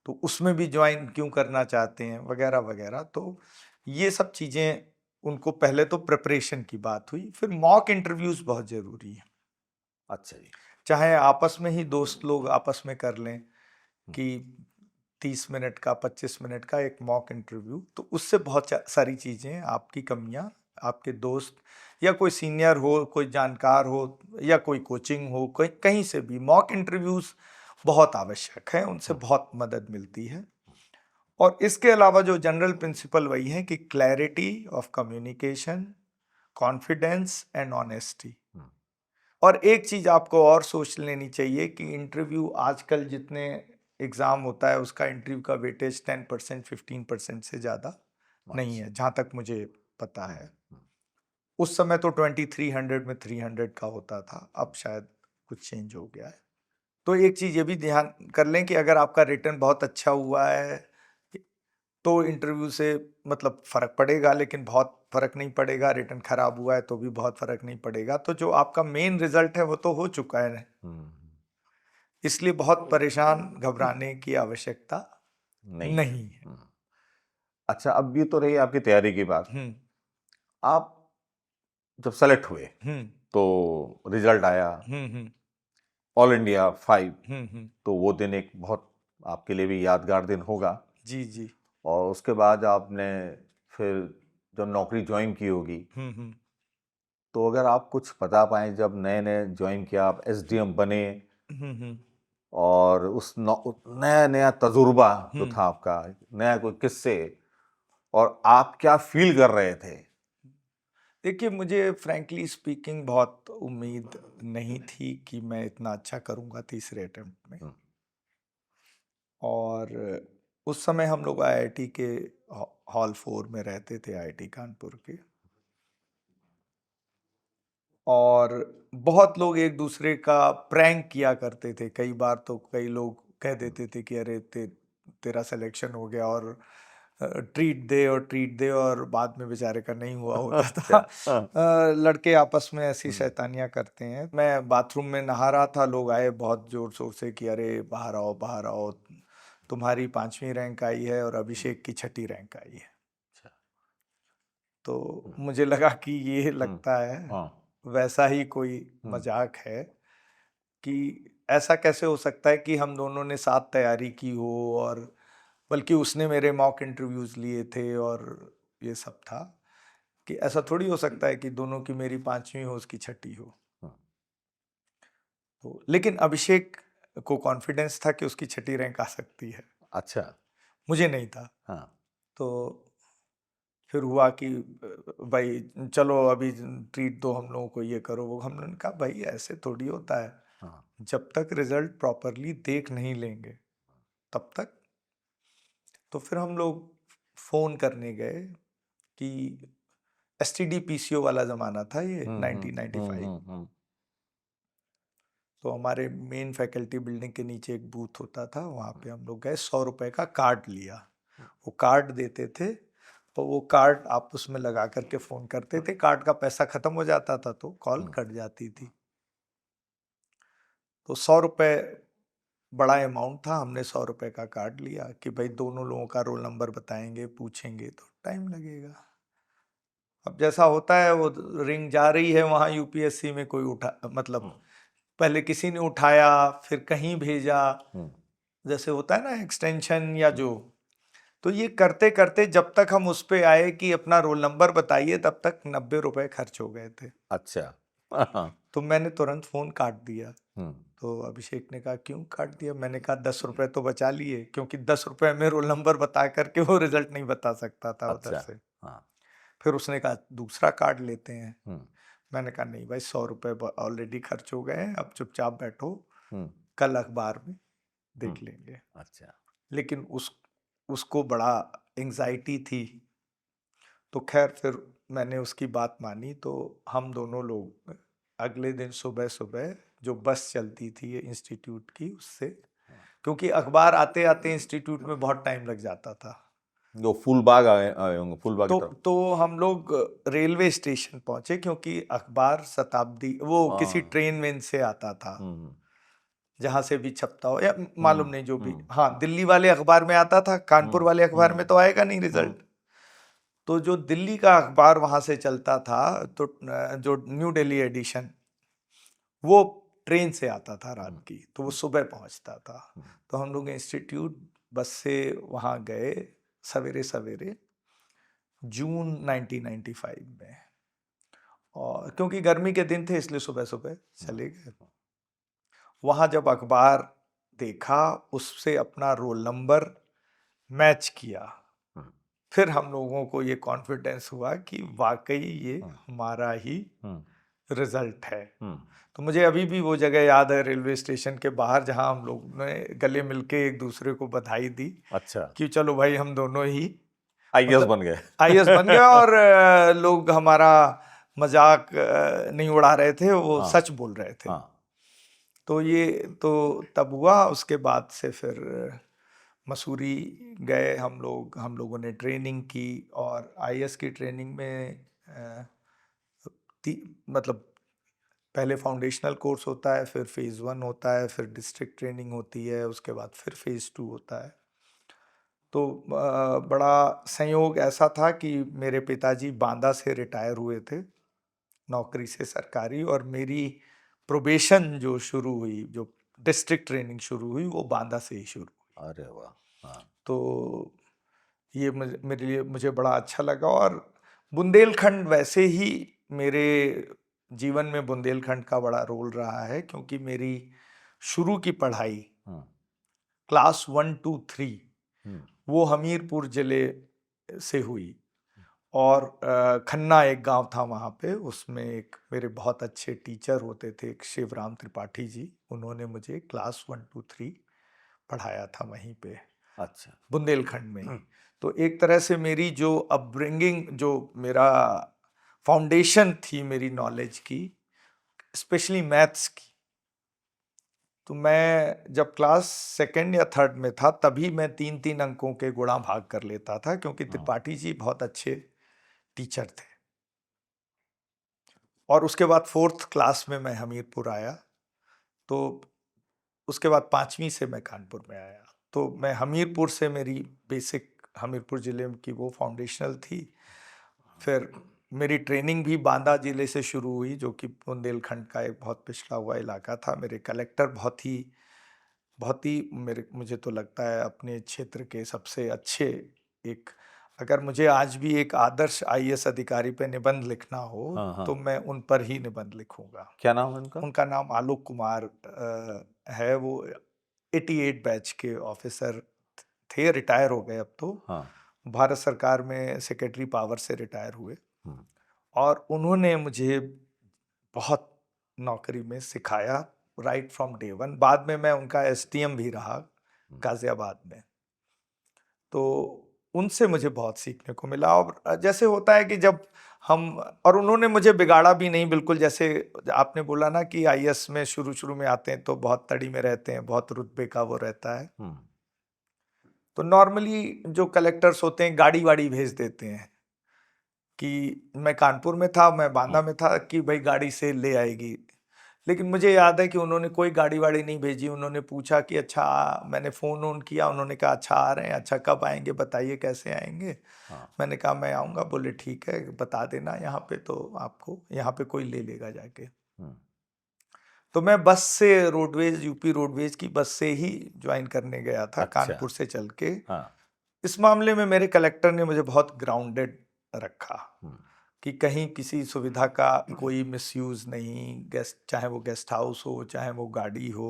B: तो उसमें भी ज्वाइन क्यों करना चाहते हैं, वगैरह वगैरह। तो ये सब चीज़ें उनको, पहले तो प्रिपरेशन की बात हुई, फिर मॉक इंटरव्यूज बहुत ज़रूरी है।
A: अच्छा जी।
B: चाहे आपस में ही दोस्त लोग आपस में कर लें कि 30 मिनट का, 25 मिनट का एक मॉक इंटरव्यू, तो उससे बहुत सारी चीज़ें, आपकी कमियां, आपके दोस्त या कोई सीनियर हो, कोई जानकार हो, या कोई कोचिंग हो, कोई कहीं से भी मॉक इंटरव्यूज बहुत आवश्यक है, उनसे बहुत मदद मिलती है। और इसके अलावा जो जनरल प्रिंसिपल वही है कि clarity of communication, confidence and honesty. और एक चीज़ आपको और सोच लेनी चाहिए कि इंटरव्यू आजकल जितने एग्ज़ाम होता है उसका इंटरव्यू का वेटेज 10% 15% से ज़्यादा नहीं है, जहाँ तक मुझे पता है। उस समय तो 2300 में 300 का होता था, अब शायद कुछ चेंज हो गया है। तो एक चीज़ ये भी ध्यान कर लें कि अगर आपका रिटर्न बहुत अच्छा हुआ है तो इंटरव्यू से मतलब फ़र्क पड़ेगा, लेकिन बहुत फ़र्क नहीं पड़ेगा। रिटर्न ख़राब हुआ है तो भी बहुत फ़र्क नहीं पड़ेगा। तो जो आपका मेन रिजल्ट है वो तो हो चुका है, इसलिए बहुत परेशान घबराने की आवश्यकता नहीं है।
A: अच्छा, अब ये तो रही आपकी तैयारी की बात। आप जब सेलेक्ट हुए तो रिजल्ट आया, ऑल इंडिया 5, तो वो दिन एक बहुत आपके लिए भी यादगार दिन होगा।
B: जी जी।
A: और उसके बाद आपने फिर जब नौकरी ज्वाइन की होगी,
B: हम्म।
A: तो अगर आप कुछ बता पाएं, जब नए नए ज्वाइन किया, आप एसडीएम बने,
B: हम्म।
A: और उस नया नया तजुर्बा जो
B: हम्म।
A: था आपका, नया कोई किस्से, और आप क्या फील कर रहे थे?
B: देखिए, मुझे फ्रैंकली स्पीकिंग बहुत उम्मीद नहीं थी कि मैं इतना अच्छा करूंगा तीसरे अटेम्प्ट में।
A: हम्म,
B: और उस समय हम लोग आईआईटी के हॉल 4 में रहते थे, आईआईटी कानपुर के। और बहुत लोग एक दूसरे का प्रैंक किया करते थे। कई बार तो कई लोग कह देते थे कि अरे तेरा सिलेक्शन हो गया और ट्रीट दे और ट्रीट दे, और बाद में बेचारे का नहीं हुआ होता था।
A: अच्छा। हाँ।
B: लड़के आपस में ऐसी
A: हम्म,
B: शैतानियां करते हैं। मैं बाथरूम में नहा रहा था, लोग आए बहुत जोर शोर से कि अरे बाहर आओ बाहर आओ, तुम्हारी 5वीं रैंक आई है और अभिषेक की 6ठी रैंक आई है।
A: अच्छा।
B: तो
A: हम्म,
B: मुझे लगा कि ये
A: हम्म,
B: लगता है
A: हाँ।
B: वैसा ही कोई
A: हम्म,
B: मजाक है, कि ऐसा कैसे हो सकता है कि हम दोनों ने साथ तैयारी की हो, और बल्कि उसने मेरे मॉक इंटरव्यूज लिए थे और ये सब था, कि ऐसा थोड़ी हो सकता है कि दोनों की मेरी 5वीं हो उसकी 6ठी हो।
A: हम्म,
B: तो लेकिन अभिषेक को कॉन्फिडेंस था कि उसकी 6ठी रैंक आ सकती है,
A: अच्छा।
B: मुझे नहीं था।
A: हाँ।
B: तो फिर हुआ कि भाई चलो अभी ट्रीट दो हम लोगों को, ये करो वो। हम लोगों ने कहा भाई ऐसे थोड़ी होता है,
A: हाँ।
B: जब तक रिजल्ट प्रॉपरली देख नहीं लेंगे तब तक। तो फिर हम लोग फोन करने गए कि एसटीडी पीसीओ वाला ज़माना था ये, 1995।
A: हम्म।
B: तो हमारे मेन फैकल्टी बिल्डिंग के नीचे एक बूथ होता था, वहाँ पे हम लोग गए, 100 रुपए का कार्ड लिया। वो कार्ड देते थे, तो वो कार्ड आप उसमें लगा करके फ़ोन करते थे। कार्ड का पैसा ख़त्म हो जाता था तो कॉल
A: हम्म,
B: कट जाती थी। तो 100 रुपये बड़ा अमाउंट था। हमने 100 रुपये का कार्ड लिया कि भाई दोनों लोगों का रोल नंबर बताएंगे, पूछेंगे तो टाइम लगेगा। अब जैसा होता है वो रिंग जा रही है वहाँ यूपीएससी में, कोई उठा, मतलब
A: हम्म,
B: पहले किसी ने उठाया फिर कहीं भेजा,
A: हम्म,
B: जैसे होता है ना एक्सटेंशन या जो। तो ये करते करते जब तक हम उस पे आए कि अपना रोल नंबर बताइए, तब तक 90 रुपए खर्च हो गए थे।
A: अच्छा। हाँ।
B: तो मैंने तुरंत फोन काट दिया।
A: हम्म,
B: तो अभिषेक ने कहा क्यों काट दिया? मैंने कहा 10 रुपए तो बचा लिए, क्योंकि 10 रुपए में रोल नंबर बता करके वो रिजल्ट नहीं बता सकता था उधर
A: अच्छा।
B: से।
A: हाँ।
B: फिर उसने कहा दूसरा कार्ड लेते हैं।
A: हम्म,
B: मैंने कहा नहीं भाई, 100 रुपए ऑलरेडी खर्च हो गए हैं, अब चुपचाप बैठो,
A: हम्म,
B: कल अखबार में
A: हम्म,
B: देख लेंगे।
A: अच्छा।
B: लेकिन उसको बड़ा एंजाइटी थी। तो खैर फिर मैंने उसकी बात मानी। तो हम दोनों लोग अगले दिन सुबह सुबह जो बस चलती थी इंस्टीट्यूट की, उससे, क्योंकि अखबार आते आते इंस्टीट्यूट में बहुत टाइम लग जाता था।
A: जो फूलबाग आए आए होंगे, फूलबाग की
B: तो
A: तरफ।
B: तो हम लोग रेलवे स्टेशन पहुंचे, क्योंकि अखबार शताब्दी वो किसी
A: हाँ।
B: ट्रेन में से आता था,
A: हम्म,
B: जहां से भी छपता हो या
A: हम्म,
B: मालूम नहीं, जो भी।
A: हम्म,
B: हाँ, दिल्ली वाले अखबार में आता था, कानपुर
A: हम्म,
B: वाले अखबार में तो आएगा नहीं
A: हम्म,
B: रिजल्ट। तो जो दिल्ली का अखबार वहां से चलता था, तो जो न्यू दिल्ली एडिशन, वो ट्रेन से आता था रात
A: हम्म,
B: की, तो वो सुबह पहुंचता था।
A: हम्म,
B: तो हम लोग इंस्टीट्यूट बस से वहां गए सवेरे सवेरे, जून 1995 में। और क्योंकि गर्मी के दिन थे इसलिए सुबह सुबह
A: हम्म,
B: चले गए। वहां जब अखबार देखा, उससे अपना रोल नंबर मैच किया,
A: हम्म,
B: फिर हम लोगों को ये कॉन्फिडेंस हुआ कि वाकई ये
A: हम्म,
B: हमारा ही
A: हम्म,
B: रिजल्ट है।
A: हम्म,
B: तो मुझे अभी भी वो जगह याद है, रेलवे स्टेशन के बाहर, जहां हम लोग ने गले मिलके एक दूसरे को बधाई दी
A: अच्छा।
B: कि चलो भाई हम दोनों ही
A: आईएएस
B: मतलब
A: बन गए।
B: आईएएस बन गए। और लोग हमारा मजाक नहीं उड़ा रहे थे, वो
A: हाँ।
B: सच बोल रहे थे।
A: हाँ।
B: तो ये तो तब हुआ। उसके बाद से फिर मसूरी गए हम लोगों ने ट्रेनिंग की। और आईएएस की ट्रेनिंग में मतलब पहले फाउंडेशनल कोर्स होता है, फिर फेज़ 1 होता है, फिर डिस्ट्रिक्ट ट्रेनिंग होती है, उसके बाद फिर फेज़ 2 होता है। तो बड़ा संयोग ऐसा था कि मेरे पिताजी बांदा से रिटायर हुए थे नौकरी से सरकारी, और मेरी प्रोबेशन जो शुरू हुई, जो डिस्ट्रिक्ट ट्रेनिंग शुरू हुई, वो बांदा से ही शुरू हुई।
A: अरे वाह। हाँ।
B: तो ये मेरे लिए मुझे बड़ा अच्छा लगा। और बुंदेलखंड वैसे ही मेरे जीवन में बुंदेलखंड का बड़ा रोल रहा है, क्योंकि मेरी शुरू की पढ़ाई क्लास 1 2 3 वो हमीरपुर जिले से हुई। और खन्ना एक गांव था वहाँ पे, उसमें एक मेरे बहुत अच्छे टीचर होते थे, एक शिवराम त्रिपाठी जी, उन्होंने मुझे क्लास 1 2 3 पढ़ाया था वहीं पे,
A: अच्छा।
B: बुंदेलखंड में। तो एक तरह से मेरी जो अपब्रिंगिंग, जो मेरा फाउंडेशन थी मेरी नॉलेज की, स्पेशली मैथ्स की, तो मैं जब क्लास सेकंड या थर्ड में था तभी मैं 3 3 अंकों के गुणा भाग कर लेता था, क्योंकि त्रिपाठी जी बहुत अच्छे टीचर थे। और उसके बाद फोर्थ क्लास में मैं हमीरपुर आया, तो उसके बाद 5वीं से मैं कानपुर में आया। तो मैं हमीरपुर से, मेरी बेसिक हमीरपुर ज़िले की वो फाउंडेशनल थी। फिर मेरी ट्रेनिंग भी बांदा ज़िले से शुरू हुई, जो कि बुंदेलखंड का एक बहुत पिछड़ा हुआ इलाका था। मेरे कलेक्टर बहुत ही मुझे तो लगता है अपने क्षेत्र के सबसे अच्छे, एक, अगर मुझे आज भी एक आदर्श आईएएस अधिकारी पे निबंध लिखना हो, तो मैं उन पर ही निबंध लिखूंगा।
A: क्या नाम है उनका?
B: उनका नाम आलोक कुमार है। वो 88 बैच के ऑफिसर थे, रिटायर हो गए अब तो। भारत सरकार में सेक्रेटरी पावर से रिटायर हुए। और उन्होंने मुझे बहुत नौकरी में सिखाया, राइट फ्रॉम डे वन। बाद में मैं उनका एसडीएम भी रहा गाजियाबाद में। तो उनसे मुझे बहुत सीखने को मिला। और जैसे होता है कि जब हम, और उन्होंने मुझे बिगाड़ा भी नहीं बिल्कुल। जैसे आपने बोला ना कि आईएएस में शुरू शुरू में आते हैं तो बहुत तड़ी में रहते हैं, बहुत रुतबे का वो रहता है। तो नॉर्मली जो कलेक्टर्स होते हैं गाड़ी वाड़ी भेज देते हैं, कि मैं कानपुर में था, मैं बांदा में था, कि भाई गाड़ी से ले आएगी। लेकिन मुझे याद है कि उन्होंने कोई गाड़ी वाड़ी नहीं भेजी। उन्होंने पूछा कि अच्छा, मैंने फ़ोन ऑन किया, उन्होंने कहा अच्छा आ रहे हैं, अच्छा कब आएंगे बताइए, कैसे आएंगे। मैंने कहा मैं आऊँगा। बोले ठीक है, बता देना यहाँ पे, तो आपको यहाँ पे कोई ले लेगा जाके। तो मैं बस से, रोडवेज, यूपी रोडवेज की बस से ही ज्वाइन करने गया था।
A: अच्छा।
B: कानपुर से चल के। इस मामले में मेरे कलेक्टर ने मुझे बहुत ग्राउंडेड रखा, कि कहीं किसी सुविधा का कोई मिसयूज नहीं, गेस्ट, चाहे वो गेस्ट हाउस हो, चाहे वो गाड़ी हो।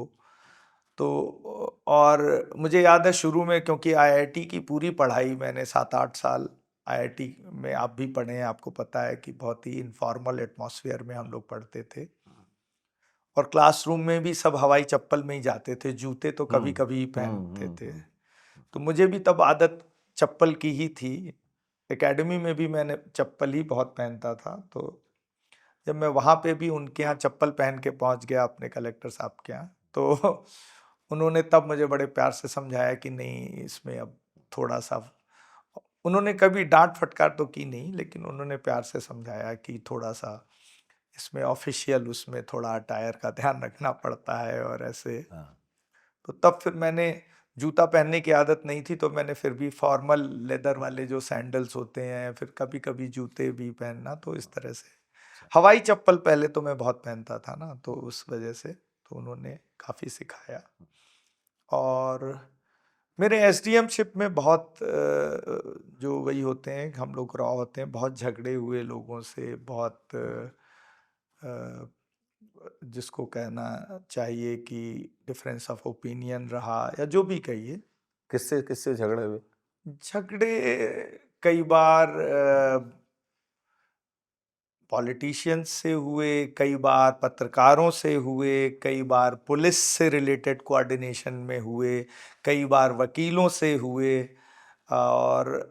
B: तो और मुझे याद है शुरू में, क्योंकि आईआईटी की पूरी पढ़ाई मैंने 7 8 साल आईआईटी में, आप भी पढ़े हैं, आपको पता है कि बहुत ही इनफॉर्मल एटमॉस्फेयर में हम लोग पढ़ते थे। और क्लासरूम में भी सब हवाई चप्पल में ही जाते थे, जूते तो कभी कभी पहनते थे। तो मुझे भी तब आदत चप्पल की ही थी। एकेडमी में भी मैंने चप्पल ही बहुत पहनता था। तो जब मैं वहाँ पे भी उनके यहाँ चप्पल पहन के पहुँच गया, अपने कलेक्टर साहब के यहाँ, तो उन्होंने तब मुझे बड़े प्यार से समझाया कि नहीं, इसमें अब थोड़ा सा, उन्होंने कभी डांट फटकार तो की नहीं, लेकिन उन्होंने प्यार से समझाया कि थोड़ा सा इसमें ऑफिशियल, उसमें थोड़ा अटायर का ध्यान रखना पड़ता है और ऐसे। तो तब फिर मैंने, जूता पहनने की आदत नहीं थी, तो मैंने फिर भी फॉर्मल लेदर वाले जो सैंडल्स होते हैं, फिर कभी कभी जूते भी पहनना। तो इस तरह से हवाई चप्पल पहले तो मैं बहुत पहनता था ना, तो उस वजह से तो उन्होंने काफ़ी सिखाया। और मेरे एसडीएमशिप में बहुत जो वही होते हैं, हम लोग रॉ होते हैं, बहुत झगड़े हुए लोगों से, बहुत जिसको कहना चाहिए कि डिफरेंस ऑफ ओपिनियन रहा, या जो भी कहिए।
A: किससे किससे झगड़े हुए?
B: झगड़े कई बार पॉलिटिशियंस से हुए, कई बार पत्रकारों से हुए, कई बार पुलिस से रिलेटेड कोऑर्डिनेशन में हुए, कई बार वकीलों से हुए। और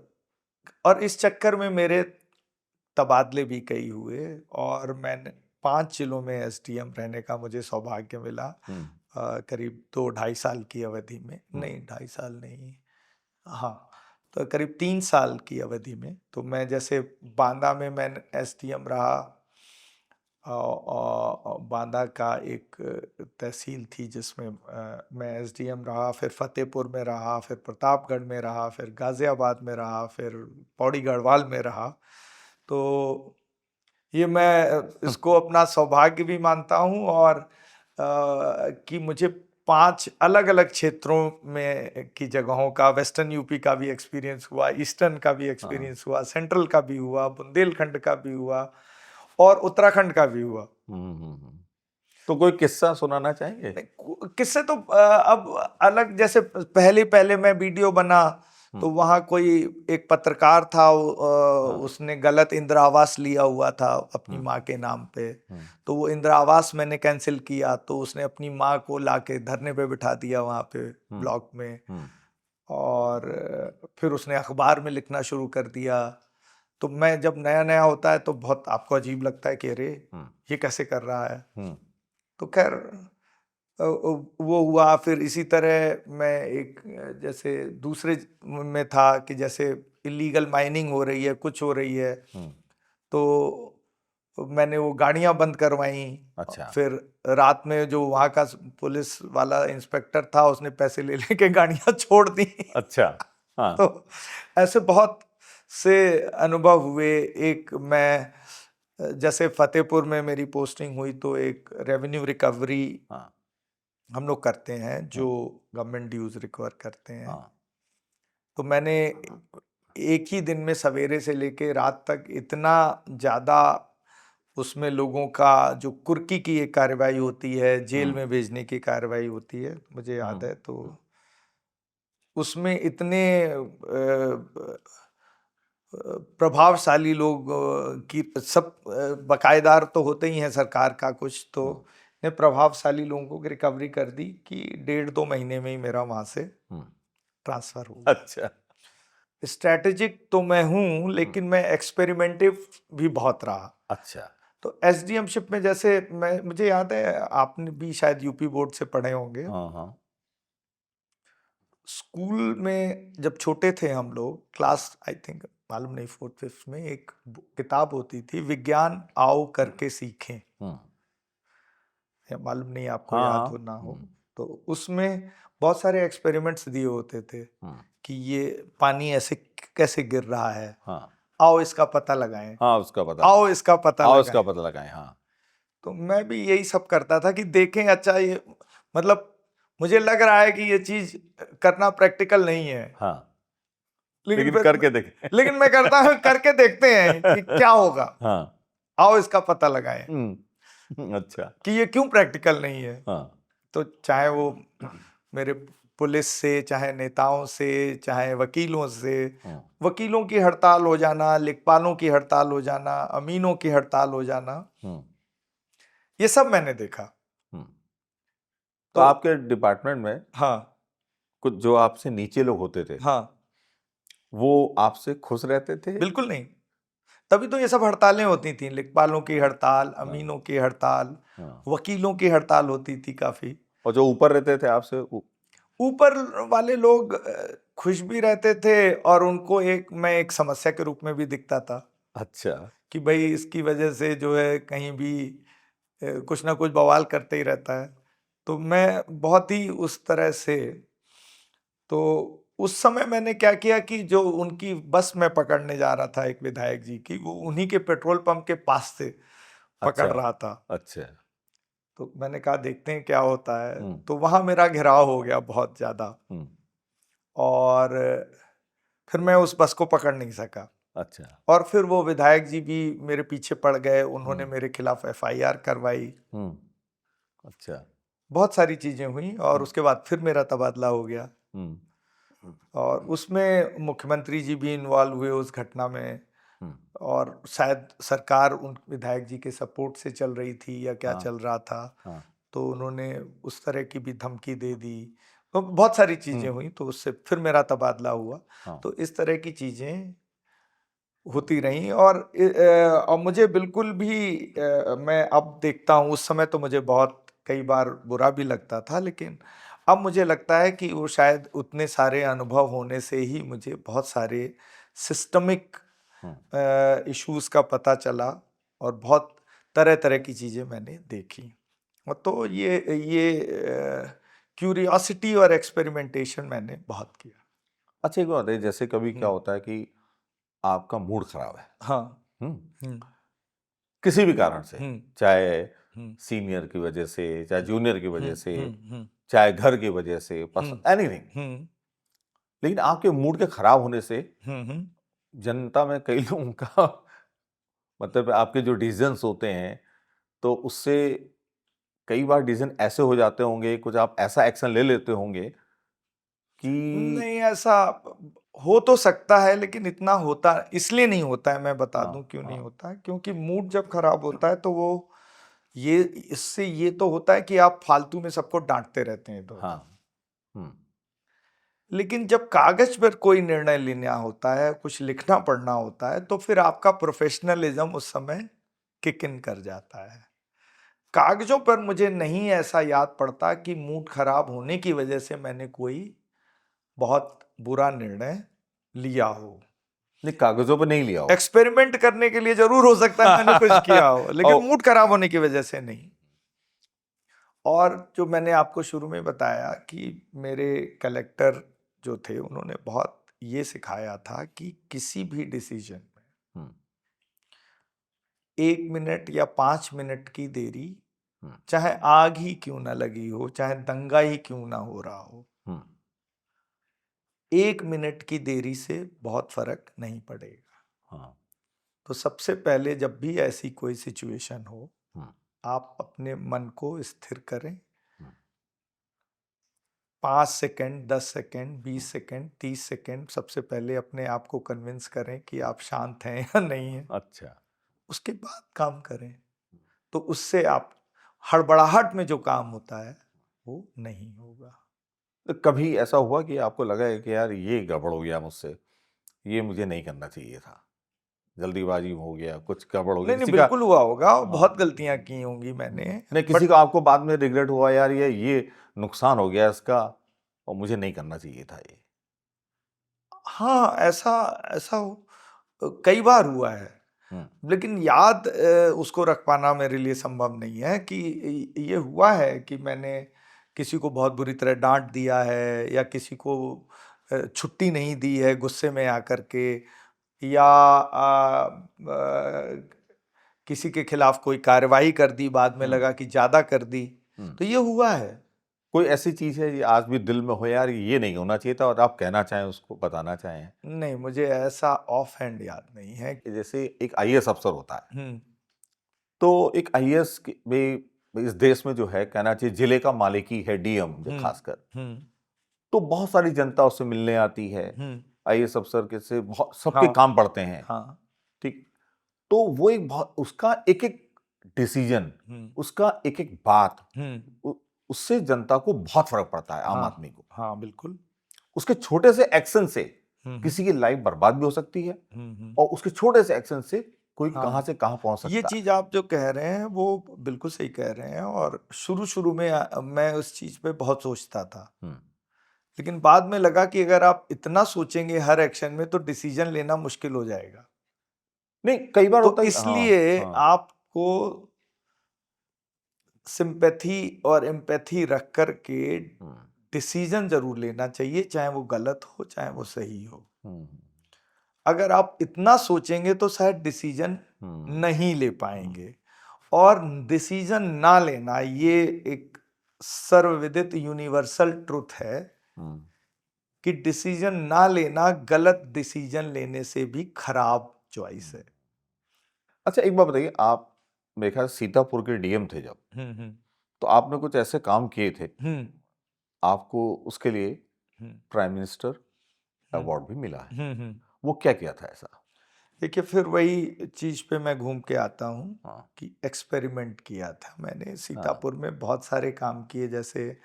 B: इस चक्कर में मेरे तबादले भी कई हुए। और मैंने 5 जिलों में एसडीएम रहने का मुझे सौभाग्य मिला, करीब 2 ढाई साल की अवधि में। नहीं, 2.5 साल नहीं, हाँ, तो करीब 3 साल की अवधि में। तो मैं जैसे बांदा में मैंने एसडीएम रहा, बांदा का एक तहसील थी जिसमें मैं एसडीएम रहा, फिर फतेहपुर में रहा, फिर प्रतापगढ़ में रहा, फिर गाज़ियाबाद में रहा, फिर पौड़ी गढ़वाल में रहा। तो ये मैं इसको अपना सौभाग्य भी मानता हूँ, और कि मुझे 5 अलग अलग क्षेत्रों में की जगहों का, वेस्टर्न यूपी का भी एक्सपीरियंस हुआ, ईस्टर्न का भी एक्सपीरियंस हुआ, सेंट्रल का भी हुआ, बुंदेलखंड का भी हुआ और उत्तराखंड का भी हुआ।
A: तो कोई किस्सा सुनाना चाहेंगे?
B: किससे तो अब अलग, जैसे पहले मैं वीडियो बना तो वहाँ कोई एक पत्रकार था, उसने गलत इंदिरा आवास लिया हुआ था अपनी माँ के नाम पे, तो वो इंदिरा आवास मैंने कैंसिल किया, तो उसने अपनी माँ को लाके धरने पे बिठा दिया वहाँ पे ब्लॉक में, और फिर उसने अखबार में लिखना शुरू कर दिया। तो मैं, जब नया नया होता है तो बहुत आपको अजीब लगता है कि अरे ये कैसे कर रहा है। तो खैर वो हुआ। फिर इसी तरह मैं एक, जैसे दूसरे में था कि जैसे इलीगल माइनिंग हो रही है, कुछ हो रही है, तो मैंने वो गाड़ियां बंद करवाई।
A: अच्छा।
B: फिर रात में जो वहाँ का पुलिस वाला इंस्पेक्टर था, उसने पैसे ले लेके गाड़ियां छोड़ दी।
A: अच्छा। हाँ।
B: तो ऐसे बहुत से अनुभव हुए। एक मैं, जैसे फतेहपुर में मेरी पोस्टिंग हुई, तो एक रेवेन्यू रिकवरी हम लोग करते हैं, जो गवर्नमेंट ड्यूज रिकवर करते हैं। तो मैंने एक ही दिन में सवेरे से लेके रात तक इतना ज़्यादा उसमें लोगों का, जो कुर्की की एक कार्रवाई होती है, जेल में भेजने की कार्रवाई होती है, मुझे याद है, तो उसमें इतने प्रभावशाली लोग की, सब बकायेदार तो होते ही हैं सरकार का, कुछ तो ने प्रभावशाली लोगों की रिकवरी कर दी कि 1.5-2 महीने में ही मेरा वहां से ट्रांसफर हो गया।
A: अच्छा।
B: स्ट्रैटेजिक तो मैं हूं, लेकिन मैं एक्सपेरिमेंटिव भी बहुत रहा।
A: अच्छा।
B: तो एसडीएमशिप में, जैसे मुझे याद है, आपने भी शायद यूपी बोर्ड से पढ़े होंगे। स्कूल में जब छोटे थे हम लोग, क्लास आई थिंक, मालूम नहीं, 4th-5th में, एक किताब होती थी, विज्ञान आओ करके सीखें, या मालूम नहीं आपको याद हो ना हो। तो उसमें बहुत सारे एक्सपेरिमेंट्स दिए होते थे कि ये पानी ऐसे कैसे गिर रहा है, आओ इसका पता लगाएं,
A: उसका पता,
B: आओ इसका पता
A: आओ
B: लगाएं,
A: इसका पता लगाएं।
B: तो मैं भी यही सब करता था कि देखें, अच्छा ये, मतलब मुझे लग रहा है कि ये चीज करना प्रैक्टिकल नहीं है,
A: लेकिन करके देखें।
B: लेकिन मैं करता हूँ, करके देखते हैं कि क्या होगा। आओ इसका पता लगाएं।
A: अच्छा।
B: कि ये क्यों प्रैक्टिकल नहीं है। तो चाहे वो मेरे पुलिस से, चाहे नेताओं से, चाहे वकीलों से, वकीलों की हड़ताल हो जाना, लेखपालों की हड़ताल हो जाना, अमीनों की हड़ताल हो जाना, ये सब मैंने देखा।
A: तो आपके डिपार्टमेंट में कुछ जो आपसे नीचे लोग होते थे, वो आपसे खुश रहते थे?
B: बिल्कुल नहीं, तभी तो ये सब हड़तालें होती थी, लेखपालों की हड़ताल, अमीनों की हड़ताल, वकीलों की हड़ताल होती थी काफी।
A: और जो ऊपर रहते थे आपसे,
B: ऊपर वाले लोग खुश भी रहते थे, और उनको मैं एक समस्या के रूप में भी दिखता था। अच्छा। कि भाई इसकी वजह से जो है कहीं भी कुछ ना कुछ बवाल करते ही रहता है। तो मैं बहुत ही उस तरह से, तो उस समय मैंने क्या किया कि जो उनकी बस में पकड़ने जा रहा था एक विधायक जी की, वो उन्हीं के पेट्रोल पंप के पास से पकड़ रहा था। अच्छा। तो मैंने कहा देखते हैं क्या होता है। तो वहां मेरा घेराव हो गया बहुत ज्यादा, और फिर मैं उस बस को पकड़ नहीं सका। अच्छा। और फिर वो विधायक जी भी मेरे पीछे पड़ गए, उन्होंने मेरे खिलाफ एफआईआर करवाई। अच्छा। बहुत सारी चीजें हुई, और उसके बाद फिर मेरा तबादला हो गया, और उसमें मुख्यमंत्री जी भी इन्वॉल्व हुए उस घटना में, और शायद सरकार उन विधायक जी के सपोर्ट से चल रही थी या क्या चल रहा था। तो उन्होंने उस तरह की भी धमकी दे दी, तो बहुत सारी चीजें हुई, तो उससे फिर मेरा तबादला हुआ। तो इस तरह की चीजें होती रहीं, और मुझे बिल्कुल भी, मैं अब देखता हूँ, उस समय तो मुझे बहुत कई बार बुरा भी लगता था, लेकिन अब मुझे लगता है कि वो शायद उतने सारे अनुभव होने से ही मुझे बहुत सारे सिस्टमिक इश्यूज का पता चला, और बहुत तरह तरह की चीजें मैंने देखी। और तो ये क्यूरियोसिटी और एक्सपेरिमेंटेशन मैंने बहुत किया।
A: अच्छा, एक बात है, जैसे कभी क्या होता है कि आपका मूड खराब है, किसी भी कारण से, चाहे सीनियर की वजह से, चाहे जूनियर की वजह से, चाहे घर की वजह से, एनीथिंग, लेकिन आपके मूड के खराब होने से जनता में कई लोगों का मतलब आपके जो डिसीजंस होते हैं, तो उससे कई बार डिसीजन ऐसे हो जाते होंगे, कुछ आप ऐसा एक्शन ले लेते होंगे कि
B: नहीं, ऐसा हो तो सकता है, लेकिन इतना होता इसलिए नहीं होता है। मैं बता दूं क्यों नहीं होता है। क्योंकि मूड जब खराब होता है तो वो ये इससे ये तो होता है कि आप फालतू में सबको डांटते रहते हैं। तो लेकिन जब कागज पर कोई निर्णय लेना होता है, कुछ लिखना पढ़ना होता है, तो फिर आपका प्रोफेशनलिज्म उस समय किक इन कर जाता है। कागजों पर मुझे नहीं ऐसा याद पड़ता कि मूड खराब होने की वजह से मैंने कोई बहुत बुरा निर्णय लिया हो।
A: नहीं, कागजों पर नहीं लिया हो।
B: एक्सपेरिमेंट करने के लिए जरूर हो सकता है मैंने कुछ किया हो, लेकिन मूड खराब होने की वजह से नहीं। और जो मैंने आपको शुरू में बताया कि मेरे कलेक्टर जो थे, उन्होंने बहुत ये सिखाया था कि किसी भी डिसीजन में 1 मिनट या 5 मिनट की देरी, चाहे आग ही क्यों ना लगी हो, चाहे दंगा ही क्यों ना हो रहा हो, 1 मिनट की देरी से बहुत फर्क नहीं पड़ेगा। तो सबसे पहले जब भी ऐसी कोई सिचुएशन हो, आप अपने मन को स्थिर करें। 5 सेकंड, 10 सेकंड, 20 सेकंड, 30 सेकंड सबसे पहले अपने आप को कन्विंस करें कि आप शांत हैं या नहीं हैं।
A: अच्छा।
B: उसके बाद काम करें, तो उससे आप हड़बड़ाहट में जो काम होता है वो नहीं होगा।
A: तो कभी ऐसा हुआ कि आपको लगा है कि यार ये गड़बड़ हो गया मुझसे, ये मुझे नहीं करना चाहिए था, जल्दीबाजी हो गया, कुछ गड़बड़ हो गया,
B: नहीं,
A: किसी का
B: बिल्कुल हुआ होगा, बहुत गलतियां की होंगी मैंने।
A: नहीं, किसी का आपको बाद में रिग्रेट हुआ, यार ये नुकसान हो गया इसका और मुझे नहीं करना चाहिए था ये?
B: हाँ, ऐसा ऐसा कई बार हुआ है, लेकिन याद उसको रख पाना मेरे लिए संभव नहीं है कि ये हुआ है कि मैंने किसी को बहुत बुरी तरह डांट दिया है, या किसी को छुट्टी नहीं दी है गुस्से में आकर के, या किसी के खिलाफ कोई कार्रवाई कर दी, बाद में लगा कि ज्यादा कर दी। तो ये हुआ है।
A: कोई ऐसी चीज है ये आज भी दिल में हो, यार ये नहीं होना चाहिए था, और आप कहना चाहें, उसको बताना चाहें?
B: नहीं, मुझे ऐसा ऑफ हैंड याद नहीं है।
A: जैसे एक आईएएस अफसर होता है, तो एक आईएएस में इस देश में जो है, कहना चाहिए जिले का मालिकी है, डीएम जो खासकर, तो बहुत सारी जनता उससे मिलने आती है। आईएएस अफसर के से बहुत सबके काम पड़ते हैं। ठीक, तो वो एक बहुत उसका एक एक डिसीजन, उसका एक एक बात, उससे जनता को बहुत फर्क पड़ता है, आम आदमी को।
B: हाँ, बिल्कुल।
A: उसके छोटे से एक्शन से किसी की लाइफ बर्बाद भी हो सकती है, और उसके छोटे से एक्शन से कोई कहां से कहां पहुंच सकता है।
B: ये चीज आप जो कह रहे हैं वो बिल्कुल सही कह रहे हैं, और शुरू में मैं उस चीज पे बहुत सोचता था, लेकिन बाद में लगा कि अगर आप इतना सोचेंगे हर एक्शन में, तो डिसीजन लेना मुश्किल हो जाएगा।
A: नहीं, कई बार
B: तो
A: होता है।
B: इसलिए आपको सिंपैथी और एम्पैथी रख कर के डिसीजन जरूर लेना चाहिए, चाहे वो गलत हो चाहे वो सही हो। अगर आप इतना सोचेंगे तो शायद डिसीजन नहीं ले पाएंगे। और डिसीजन ना लेना, ये एक सर्वविदित यूनिवर्सल ट्रुथ है कि डिसीजन ना लेना गलत डिसीजन लेने से भी खराब चॉइस है।
A: अच्छा, एक बात बताइए, आप मेरे ख्याल सीतापुर के डीएम थे जब, तो आपने कुछ ऐसे काम किए थे, आपको उसके लिए प्राइम मिनिस्टर अवार्ड भी मिला है। वो क्या किया था ऐसा?
B: देखिए, फिर वही चीज पे मैं घूम के आता हूँ कि एक्सपेरिमेंट किया था मैंने सीतापुर में। बहुत सारे काम किए, जैसे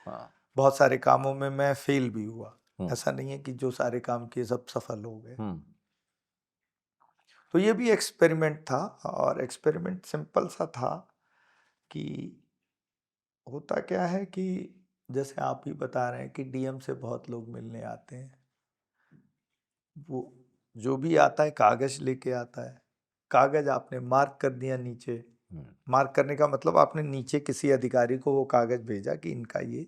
B: बहुत सारे कामों में मैं फेल भी हुआ। ऐसा नहीं है कि जो सारे काम किए सब सफल हो गए। तो ये भी एक्सपेरिमेंट था, और एक्सपेरिमेंट सिंपल सा था कि होता क्या है कि जैसे आप ही बता रहे हैं कि डीएम से बहुत लोग मिलने आते हैं। वो जो भी आता है कागज लेके आता है। कागज आपने मार्क कर दिया नीचे। मार्क करने का मतलब आपने नीचे किसी अधिकारी को वो कागज भेजा कि इनका ये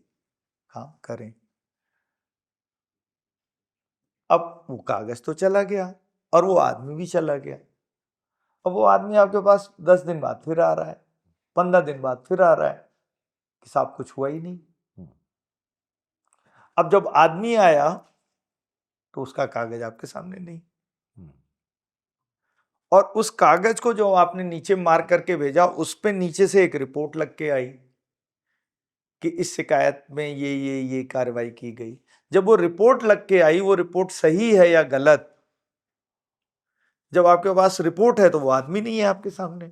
B: काम करें। अब वो कागज तो चला गया और वो आदमी भी चला गया। अब वो आदमी आपके पास 10 दिन बाद फिर आ रहा है, 15 दिन बाद फिर आ रहा है कि साहब कुछ हुआ ही नहीं। अब जब आदमी आया तो उसका कागज आपके सामने नहीं, और उस कागज को जो आपने नीचे मार्क करके भेजा उस पे नीचे से एक रिपोर्ट लग के आई कि इस शिकायत में ये कार्रवाई की गई। जब वो रिपोर्ट लग के आई, वो रिपोर्ट सही है या गलत, जब आपके पास रिपोर्ट है तो वो आदमी नहीं है आपके सामने।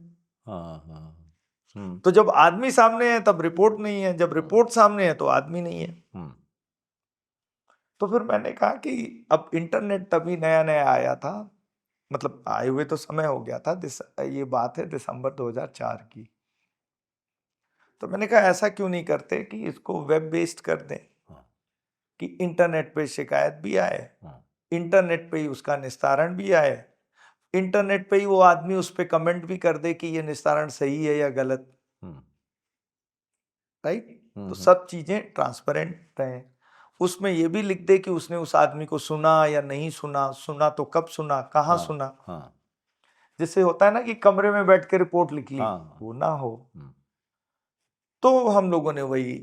B: तो जब आदमी सामने है तब रिपोर्ट नहीं है, जब रिपोर्ट सामने है तो आदमी नहीं है। तो फिर मैंने कहा कि अब इंटरनेट तभी नया नया आया था, मतलब आए हुए तो समय हो गया था, ये बात है दिसंबर 2004 की। तो मैंने कहा ऐसा क्यों नहीं करते कि इसको वेब बेस्ड कर दें, कि इंटरनेट पे शिकायत भी आए, इंटरनेट पे ही उसका निस्तारण भी आए, इंटरनेट पे ही वो आदमी उस पे कमेंट भी कर दे कि ये निस्तारण सही है या गलत, राइट। तो सब चीजें ट्रांसपेरेंट रहें। उसमें ये भी लिख दे कि उसने उस आदमी को सुना या नहीं सुना, सुना तो कब सुना, कहाँ सुना। जिससे होता है ना कि कमरे में बैठ के रिपोर्ट लिख ली, वो ना हो। तो हम लोगों ने वही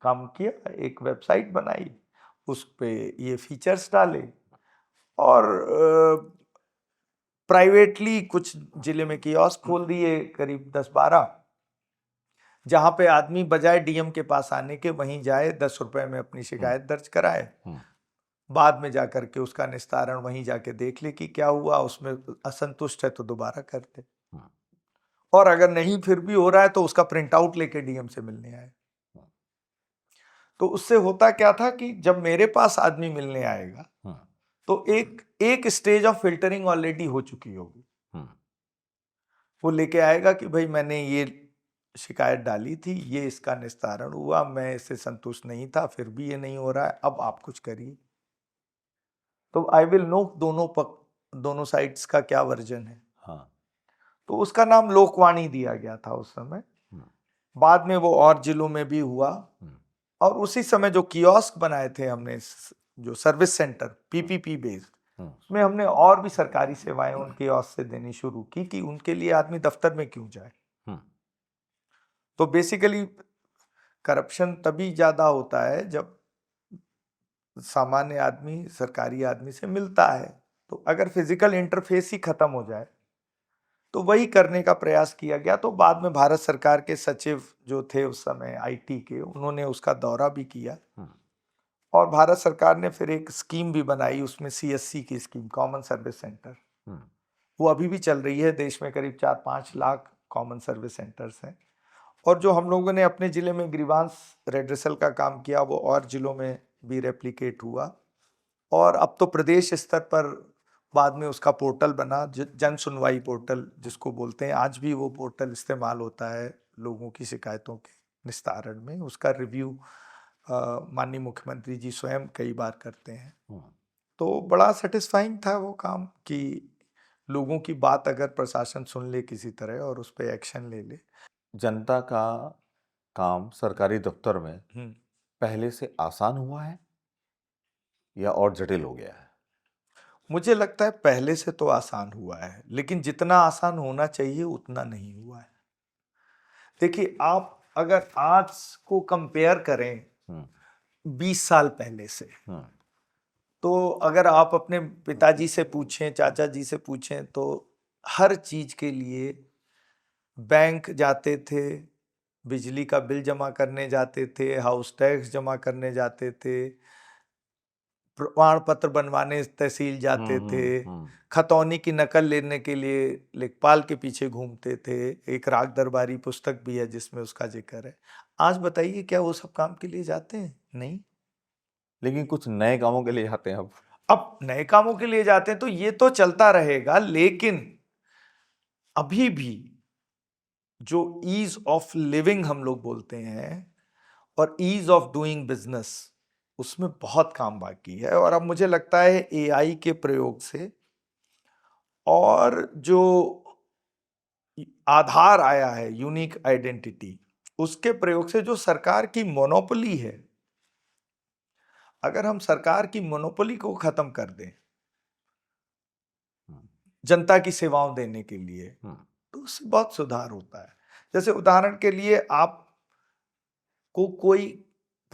B: काम किया, एक वेबसाइट बनाई, उस पे ये फीचर्स डाले, और प्राइवेटली कुछ जिले में कियोस्क खोल दिए, करीब 10-12, जहां पे आदमी बजाय डीएम के पास आने के वहीं जाए, 10 रुपए में अपनी शिकायत दर्ज कराए, बाद में जाकर के उसका निस्तारण वहीं जाके देख ले कि क्या हुआ, उसमें असंतुष्ट है तो दोबारा कर दे, और अगर नहीं फिर भी हो रहा है तो उसका प्रिंट आउट लेके डीएम से मिलने आए। तो उससे होता क्या था कि जब मेरे पास आदमी मिलने आएगा तो एक स्टेज ऑफ फिल्टरिंग ऑलरेडी हो चुकी होगी। वो लेके आएगा कि भाई मैंने ये शिकायत डाली थी, ये इसका निस्तारण हुआ, मैं इससे संतुष्ट नहीं था, फिर भी ये नहीं हो रहा है, अब आप कुछ करिए। तो आई विल नो दोनों साइड्स का क्या वर्जन है। तो उसका नाम लोकवाणी दिया गया था उस समय। बाद में वो और जिलों में भी हुआ, और उसी समय जो कियोस्क बनाए थे हमने, जो सर्विस सेंटर पीपीपी बेस्ड, उसमें हमने और भी सरकारी सेवाएं उन कियोस्क से देनी शुरू की कि उनके लिए आदमी दफ्तर में क्यों जाए। तो बेसिकली करप्शन तभी ज्यादा होता है जब सामान्य आदमी सरकारी आदमी से मिलता है। तो अगर फिजिकल इंटरफेस ही खत्म हो जाए तो वही करने का प्रयास किया गया। तो बाद में भारत सरकार के सचिव जो थे उस समय आईटी के, उन्होंने उसका दौरा भी किया, और भारत सरकार ने फिर एक स्कीम भी बनाई, उसमें सीएससी की स्कीम, कॉमन सर्विस सेंटर, वो अभी भी चल रही है। देश में करीब 4-5 लाख कॉमन सर्विस सेंटर्स हैं, और जो हम लोगों ने अपने जिले में ग्रीवांस रेड्रेसल का काम किया वो और जिलों में भी रेप्लिकेट हुआ, और अब तो प्रदेश स्तर पर बाद में उसका पोर्टल बना, जन सुनवाई पोर्टल जिसको बोलते हैं। आज भी वो पोर्टल इस्तेमाल होता है लोगों की शिकायतों के निस्तारण में। उसका रिव्यू माननीय मुख्यमंत्री जी स्वयं कई बार करते हैं। तो बड़ा सेटिस्फाइंग था वो काम कि लोगों की बात अगर प्रशासन सुन ले किसी तरह और उस पर एक्शन ले ले।
A: जनता का काम सरकारी दफ्तर में पहले से आसान हुआ है या और जटिल हो गया है?
B: मुझे लगता है पहले से तो आसान हुआ है, लेकिन जितना आसान होना चाहिए उतना नहीं हुआ है। देखिए, आप अगर आज को कंपेयर करें 20 साल पहले से, तो अगर आप अपने पिताजी से पूछें, चाचा जी से पूछें, तो हर चीज के लिए बैंक जाते थे, बिजली का बिल जमा करने जाते थे, हाउस टैक्स जमा करने जाते थे, प्रमाण पत्र बनवाने तहसील जाते थे, खतौनी की नकल लेने के लिए लेखपाल के पीछे घूमते थे। एक राग दरबारी पुस्तक भी है जिसमें उसका जिक्र है। आज बताइए क्या वो सब काम के लिए जाते हैं? नहीं।
A: लेकिन कुछ नए कामों के लिए जाते हैं
B: अब नए कामों के लिए जाते हैं तो ये तो चलता रहेगा, लेकिन अभी भी जो ईज ऑफ लिविंग हम लोग बोलते हैं और ईज ऑफ डूइंग बिजनेस, उसमें बहुत काम बाकी है। और अब मुझे लगता है एआई के प्रयोग से और जो आधार आया है, यूनिक आइडेंटिटी, उसके प्रयोग से जो सरकार की मोनोपोली है, अगर हम सरकार की मोनोपोली को खत्म कर दें जनता की सेवाओं देने के लिए, तो उससे बहुत सुधार होता है। जैसे उदाहरण के लिए, आप को कोई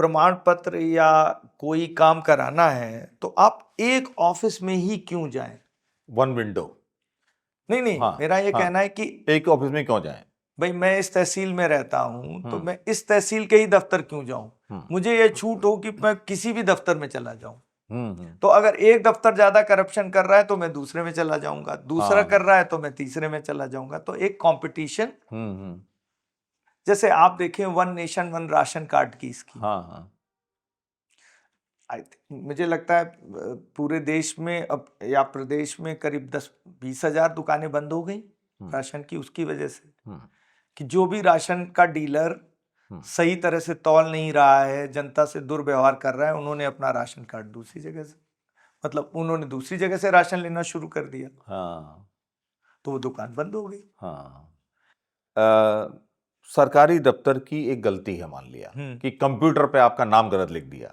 B: प्रमाण पत्र या कोई काम कराना है तो आप एक ऑफिस में ही क्यों जाएं?
A: One window.
B: नहीं,
A: हाँ,
B: मेरा ये
A: हाँ।
B: कहना है कि
A: एक ऑफिस में क्यों जाएं?
B: भाई मैं इस तहसील में रहता हूं तो
A: हम्म,
B: मैं इस तहसील के ही दफ्तर क्यों जाऊं?
A: हम्म,
B: मुझे ये छूट हो कि मैं किसी भी दफ्तर में चला जाऊं।
A: हम्म।
B: तो अगर एक दफ्तर ज्यादा करप्शन कर रहा है तो मैं दूसरे में चला जाऊंगा, दूसरा कर
A: हाँ।
B: रहा है तो मैं तीसरे में चला जाऊंगा। तो एक कंपटीशन,
A: हम्म।
B: जैसे आप देखें one nation one ration card की स्कीम,
A: हाँ, हाँ।
B: मुझे लगता है पूरे देश में अब या प्रदेश में करीब 10-20 हजार दुकानें बंद हो गई राशन की, उसकी वजह से
A: हम्म,
B: कि जो भी राशन का डीलर
A: हम्म।
B: सही तरह से तौल नहीं रहा है, जनता से दुर्व्यवहार कर रहा है, उन्होंने अपना राशन कार्ड दूसरी जगह से, मतलब उन्होंने दूसरी जगह से राशन लेना शुरू कर दिया,
A: हाँ,
B: तो वो दुकान बंद हो गई।
A: हाँ। सरकारी दफ्तर की एक गलती है, मान लिया कि कंप्यूटर पे आपका नाम गलत लिख दिया,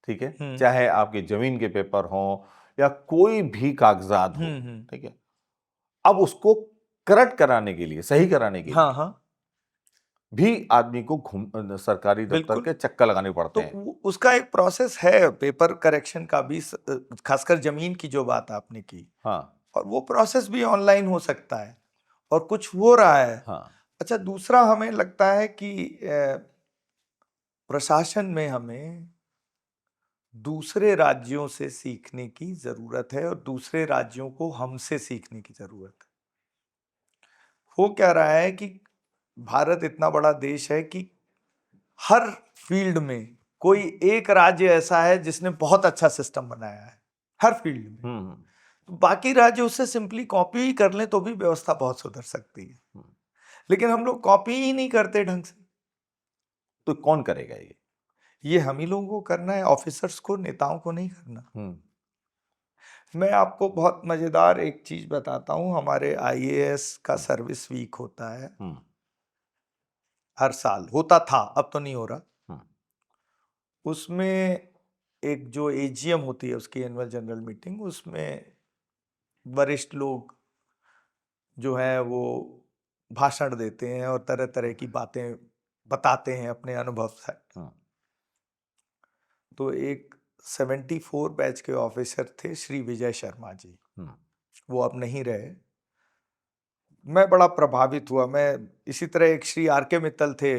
A: ठीक है, चाहे आपकी जमीन के पेपर हों या कोई भी कागजात हो, ठीक है। अब उसको करेक्ट कराने के लिए, सही कराने के
B: हाँ,
A: लिए
B: हाँ,
A: भी आदमी को सरकारी दफ्तर
B: बिल्कुल।
A: के चक्कर लगाने पड़ते
B: तो
A: हैं।
B: उसका एक प्रोसेस है पेपर करेक्शन का भी, खासकर जमीन की जो बात आपने की,
A: हाँ,
B: और वो प्रोसेस भी ऑनलाइन हो सकता है और कुछ हो रहा है।
A: हाँ।
B: अच्छा, दूसरा हमें लगता है कि प्रशासन में हमें दूसरे राज्यों से सीखने की जरूरत है और दूसरे राज्यों को हमसे सीखने की जरूरत है। हो क्या रहा है कि भारत इतना बड़ा देश है कि हर फील्ड में कोई एक राज्य ऐसा है जिसने बहुत अच्छा सिस्टम बनाया है, हर फील्ड में। तो बाकी राज्य उससे सिंपली कॉपी ही कर लें तो भी व्यवस्था बहुत सुधर सकती है, लेकिन हम लोग कॉपी ही नहीं करते ढंग से।
A: तो कौन करेगा
B: ये हम ही लोगों को करना है, ऑफिसर्स को, नेताओं को नहीं करना। मैं आपको बहुत मजेदार एक चीज बताता हूँ। हमारे आईएएस का सर्विस वीक होता है, हर साल होता था, अब तो नहीं हो रहा। उसमें एक जो एजीएम होती है, उसकी एनुअल जनरल मीटिंग, उसमें वरिष्ठ लोग जो है वो भाषण देते हैं और तरह तरह की बातें बताते हैं अपने अनुभव से। तो एक 74 बैच के ऑफिसर थे, श्री विजय शर्मा जी, वो अब नहीं रहे। मैं बड़ा प्रभावित हुआ। मैं इसी तरह एक श्री आर के मित्तल थे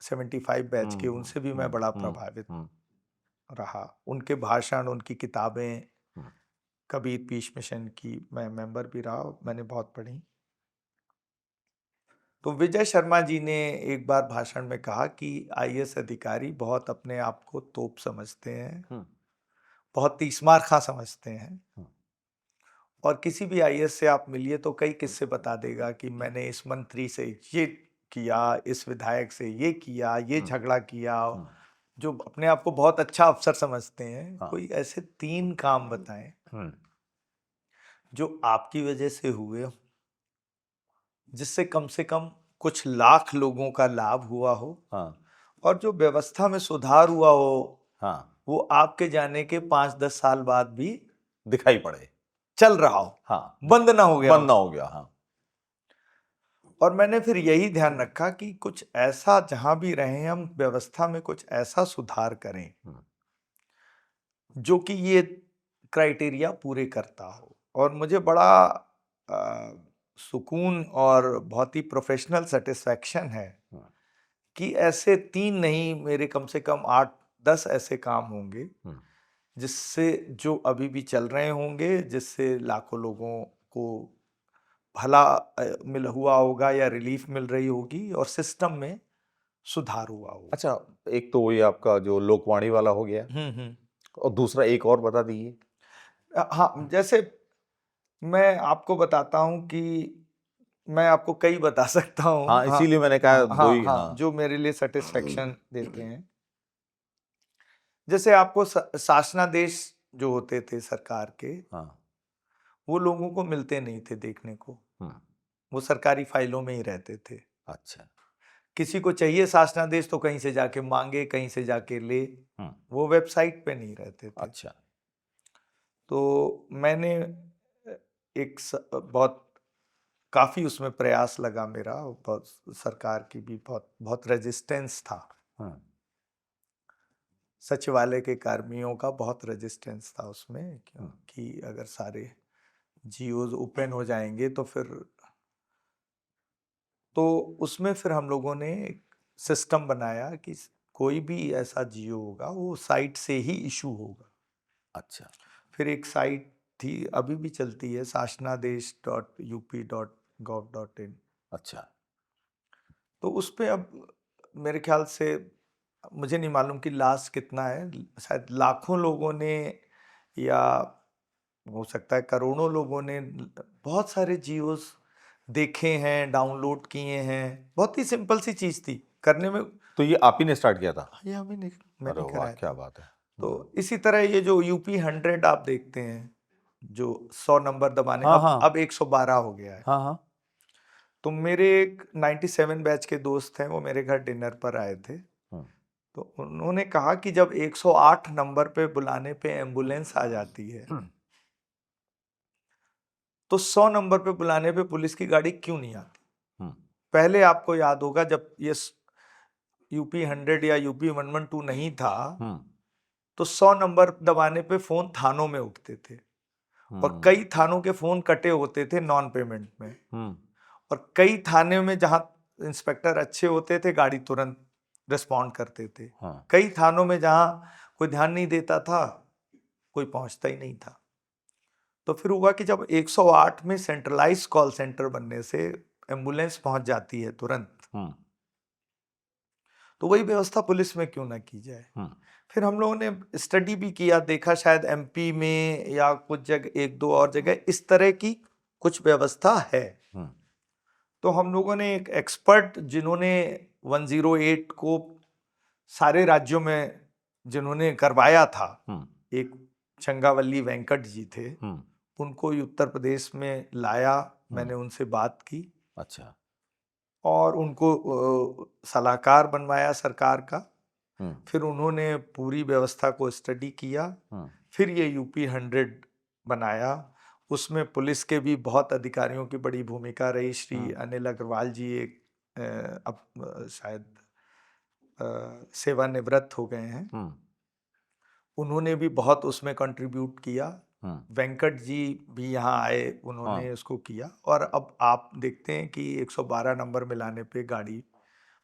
B: 75 बैच के, उनसे भी मैं बड़ा प्रभावित रहा। उनके भाषण, उनकी किताबें, कबीर पीस मिशन की मैं मेंबर भी रहा, मैंने बहुत पढ़ी। तो विजय शर्मा जी ने एक बार भाषण में कहा कि आईएएस अधिकारी बहुत अपने आप को तोप समझते हैं, बहुत तीसमार खा समझते हैं, और किसी भी आईएएस से आप मिलिए तो कई किस्से बता देगा कि मैंने इस मंत्री से ये किया, इस विधायक से ये किया, ये झगड़ा किया। जो अपने आप को बहुत अच्छा अफसर समझते हैं, कोई ऐसे 3 काम बताएं जो आपकी वजह से हुए हो, जिससे कम से कम कुछ लाख लोगों का लाभ हुआ हो, और जो व्यवस्था में सुधार हुआ हो, वो आपके जाने के 5-10 साल बाद भी
A: दिखाई पड़े,
B: चल रहा हो, बंद ना हो गया। और मैंने फिर यही ध्यान रखा कि कुछ ऐसा, जहां भी रहे हम, व्यवस्था में कुछ ऐसा सुधार करें जो कि ये क्राइटेरिया पूरे करता हो। और मुझे बड़ा सुकून और बहुत ही प्रोफेशनल सेटिस्फैक्शन है कि ऐसे 3 नहीं, मेरे कम से कम 8-10 ऐसे काम होंगे जिससे, जो अभी भी चल रहे होंगे, जिससे लाखों लोगों को भला मिल हुआ होगा या रिलीफ मिल रही होगी और सिस्टम में सुधार हुआ होगा।
A: अच्छा, एक तो ये आपका जो लोकवाणी वाला हो गया, और दूसरा एक और बता दीजिए।
B: हाँ, जैसे मैं आपको बताता हूँ कि मैं आपको कई बता सकता हूँ।
A: हाँ, इसीलिए मैंने कहा दो ही।
B: हाँ, जो मेरे लिए सेटिस्फेक्शन देते हैं। जैसे आपको शासनादेश जो होते थे सरकार के, वो लोगों को मिलते नहीं थे देखने को, वो सरकारी फाइलों में ही रहते थे।
A: अच्छा।
B: किसी को चाहिए शासनादेश तो कहीं से जाके मांगे, कहीं से जाके ले, वो वेबसाइट पे नहीं रहते थे।
A: अच्छा।
B: तो मैंने एक बहुत काफी उसमें प्रयास लगा मेरा, बहुत सरकार की भी बहुत रेजिस्टेंस था। सचिवालय के कर्मियों का बहुत रेजिस्टेंस था उसमें, क्योंकि अगर सारे जियोज ओपन हो जाएंगे तो उसमें फिर हम लोगों ने एक सिस्टम बनाया कि कोई भी ऐसा जियो होगा वो साइट से ही इशू होगा।
A: अच्छा।
B: फिर एक साइट थी, अभी भी चलती है, sashnadesh.up.gov.in।
A: अच्छा।
B: तो उस पे अब मेरे ख्याल से, मुझे नहीं मालूम कि लास्ट कितना है, शायद लाखों लोगों ने या हो सकता है करोड़ों लोगों ने बहुत सारे जियोस देखे हैं, डाउनलोड किए हैं। बहुत ही सिंपल सी चीज थी करने में।
A: तो ये आप ही ने स्टार्ट किया था?
B: ये मैंने
A: अरे वाह,
B: कराया
A: क्या
B: था।
A: बात है।
B: तो इसी तरह ये जो यूपी 100 आप देखते हैं, जो 100 नंबर दबाने,
A: हाँ हाँ
B: अब 112 हो गया है।
A: हाँ हाँ।
B: तो मेरे एक 97 बैच के दोस्त हैं, वो मेरे घर डिनर पर आए थे। तो उन्होंने कहा कि जब 108 नंबर पे बुलाने पे एम्बुलेंस आ जाती है, तो 100 नंबर पे बुलाने पे पुलिस की गाड़ी क्यों नहीं आती? पहले आपको याद होगा जब ये यूपी 100 या यूपी 112 नहीं था, तो 100 नंबर दबाने पे फोन थानों में उठते थे, और कई थानों के फोन कटे होते थे नॉन पेमेंट में। और कई थाने में जहां इंस्पेक्टर अच्छे होते थे, गाड़ी तुरंत रिस्पॉन्ड करते थे। कई थानों में जहां कोई ध्यान नहीं देता था, कोई पहुंचता ही नहीं था। तो फिर हुआ कि जब 108 में सेंट्रलाइज कॉल सेंटर बनने से एम्बुलेंस पहुंच जाती है तुरंत, तो वही व्यवस्था पुलिस में क्यों ना की जाए। फिर हम लोगों ने स्टडी भी किया, देखा शायद एमपी में या कुछ जगह, एक दो और जगह इस तरह की कुछ व्यवस्था है। तो हम लोगों ने एक एक्सपर्ट, जिन्होंने 108 को सारे राज्यों में जिन्होंने करवाया था, एक चंगावल्ली वेंकट जी थे, उनको उत्तर प्रदेश में लाया, मैंने उनसे बात की।
A: अच्छा।
B: और उनको सलाहकार बनवाया सरकार का। फिर उन्होंने पूरी व्यवस्था को स्टडी किया, फिर ये यूपी 100 बनाया। उसमें पुलिस के भी बहुत अधिकारियों की बड़ी भूमिका रही। श्री अनिल अग्रवाल जी एक अब शायद सेवानिवृत्त हो गए हैं, उन्होंने भी बहुत उसमें कंट्रीब्यूट किया। वेंकट जी भी यहाँ आए, उन्होंने उसको किया। और अब आप देखते हैं कि 112 नंबर मिलाने पे गाड़ी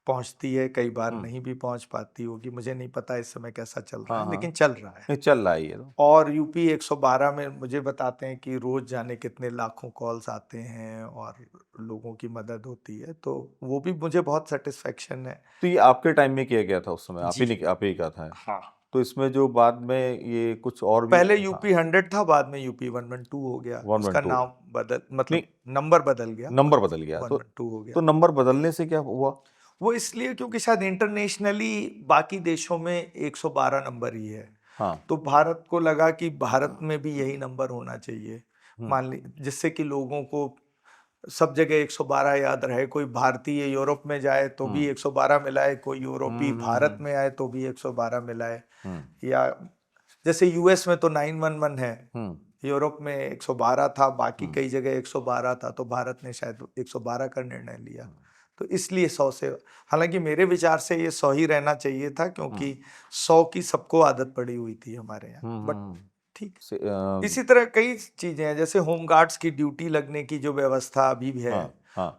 B: पहुंचती है, कई बार नहीं भी पहुंच पाती होगी, मुझे नहीं पता इस समय कैसा चल रहा है, लेकिन चल रहा है।
A: चल रहा है ये तो।
B: और यूपी 112 में मुझे बताते हैं कि रोज जाने कितने लाखों कॉल्स आते हैं और लोगों की मदद होती है, तो वो भी मुझे बहुत सेटिस्फेक्शन है।
A: तो ये आपके टाइम में किया गया था उस समय? आप ही कहा था?
B: हाँ।
A: तो इसमें जो बाद में ये कुछ और भी,
B: पहले यूपी 100 था, बाद में यूपी 112 हो गया। उसका नाम बदल, मतलब नंबर बदल गया।
A: नंबर बदल गया
B: 112 हो गया।
A: तो नंबर बदलने से क्या हुआ?
B: वो इसलिए क्योंकि शायद इंटरनेशनली बाकी देशों में 112 नंबर ही है। तो भारत को लगा कि भारत में भी यही नंबर होना चाहिए, मान ली, जिससे कि लोगों को सब जगह 112 याद रहे। कोई भारतीय यूरोप में जाए तो भी 112 मिलाए, कोई यूरोपी भारत में आए तो भी 112 मिलाए। या जैसे यूएस में तो 911 है, यूरोप में 112 था, बाकी कई जगह 112 था, तो भारत ने शायद 112 का निर्णय लिया। तो इसलिए 100 से, हालांकि मेरे विचार से ये 100 ही रहना चाहिए था, क्योंकि 100 की सबको आदत पड़ी हुई थी हमारे यहाँ। बट ठीक, इसी तरह कई चीजें हैं, जैसे होमगार्ड्स की ड्यूटी लगने की जो व्यवस्था अभी भी है,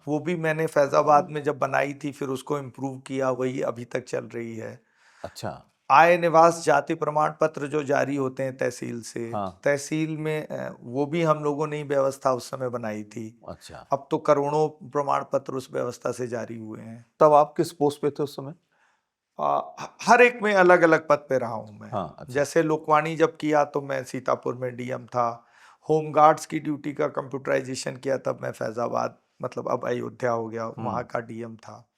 B: वो भी मैंने फैजाबाद में जब बनाई थी, फिर उसको इम्प्रूव किया, वही अभी तक चल रही है।
A: अच्छा।
B: आय निवास जाति प्रमाण पत्र जो जारी होते हैं तहसील से, तहसील में वो भी हम लोगों ने ही व्यवस्था उस समय बनाई थी।
A: अच्छा।
B: अब तो करोड़ों प्रमाण पत्र उस व्यवस्था से जारी हुए हैं।
A: तब आप किस पोस्ट पे थे उस समय?
B: हर एक में अलग अलग पद पे रहा हूं मैं।
A: अच्छा।
B: जैसे लोकवाणी जब किया तो मैं सीतापुर में डीएम था। होमगार्ड्स की ड्यूटी का कंप्यूटराइजेशन किया तब मैं फैजाबाद, मतलब अब अयोध्या हो गया, वहां का डीएम था।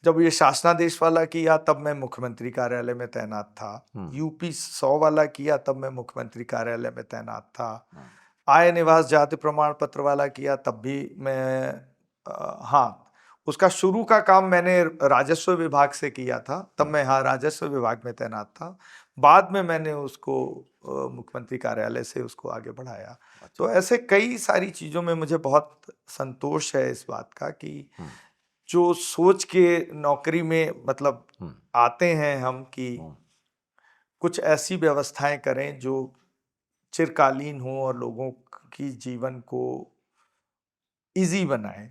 B: जब ये शासनादेश वाला किया तब मैं मुख्यमंत्री कार्यालय में तैनात था। यूपी 100 वाला किया तब मैं मुख्यमंत्री कार्यालय में तैनात था। आय निवास जाति प्रमाण पत्र वाला किया तब भी मैं, हाँ, उसका शुरू का काम मैंने राजस्व विभाग से किया था, तब मैं राजस्व विभाग में तैनात था। बाद में मैंने उसको मुख्यमंत्री कार्यालय से उसको आगे बढ़ाया। तो ऐसे कई सारी चीजों में मुझे बहुत संतोष है इस बात का कि जो सोच के नौकरी में मतलब आते हैं हम, कि कुछ ऐसी व्यवस्थाएं करें जो चिरकालीन हो और लोगों की जीवन को इजी बनाए,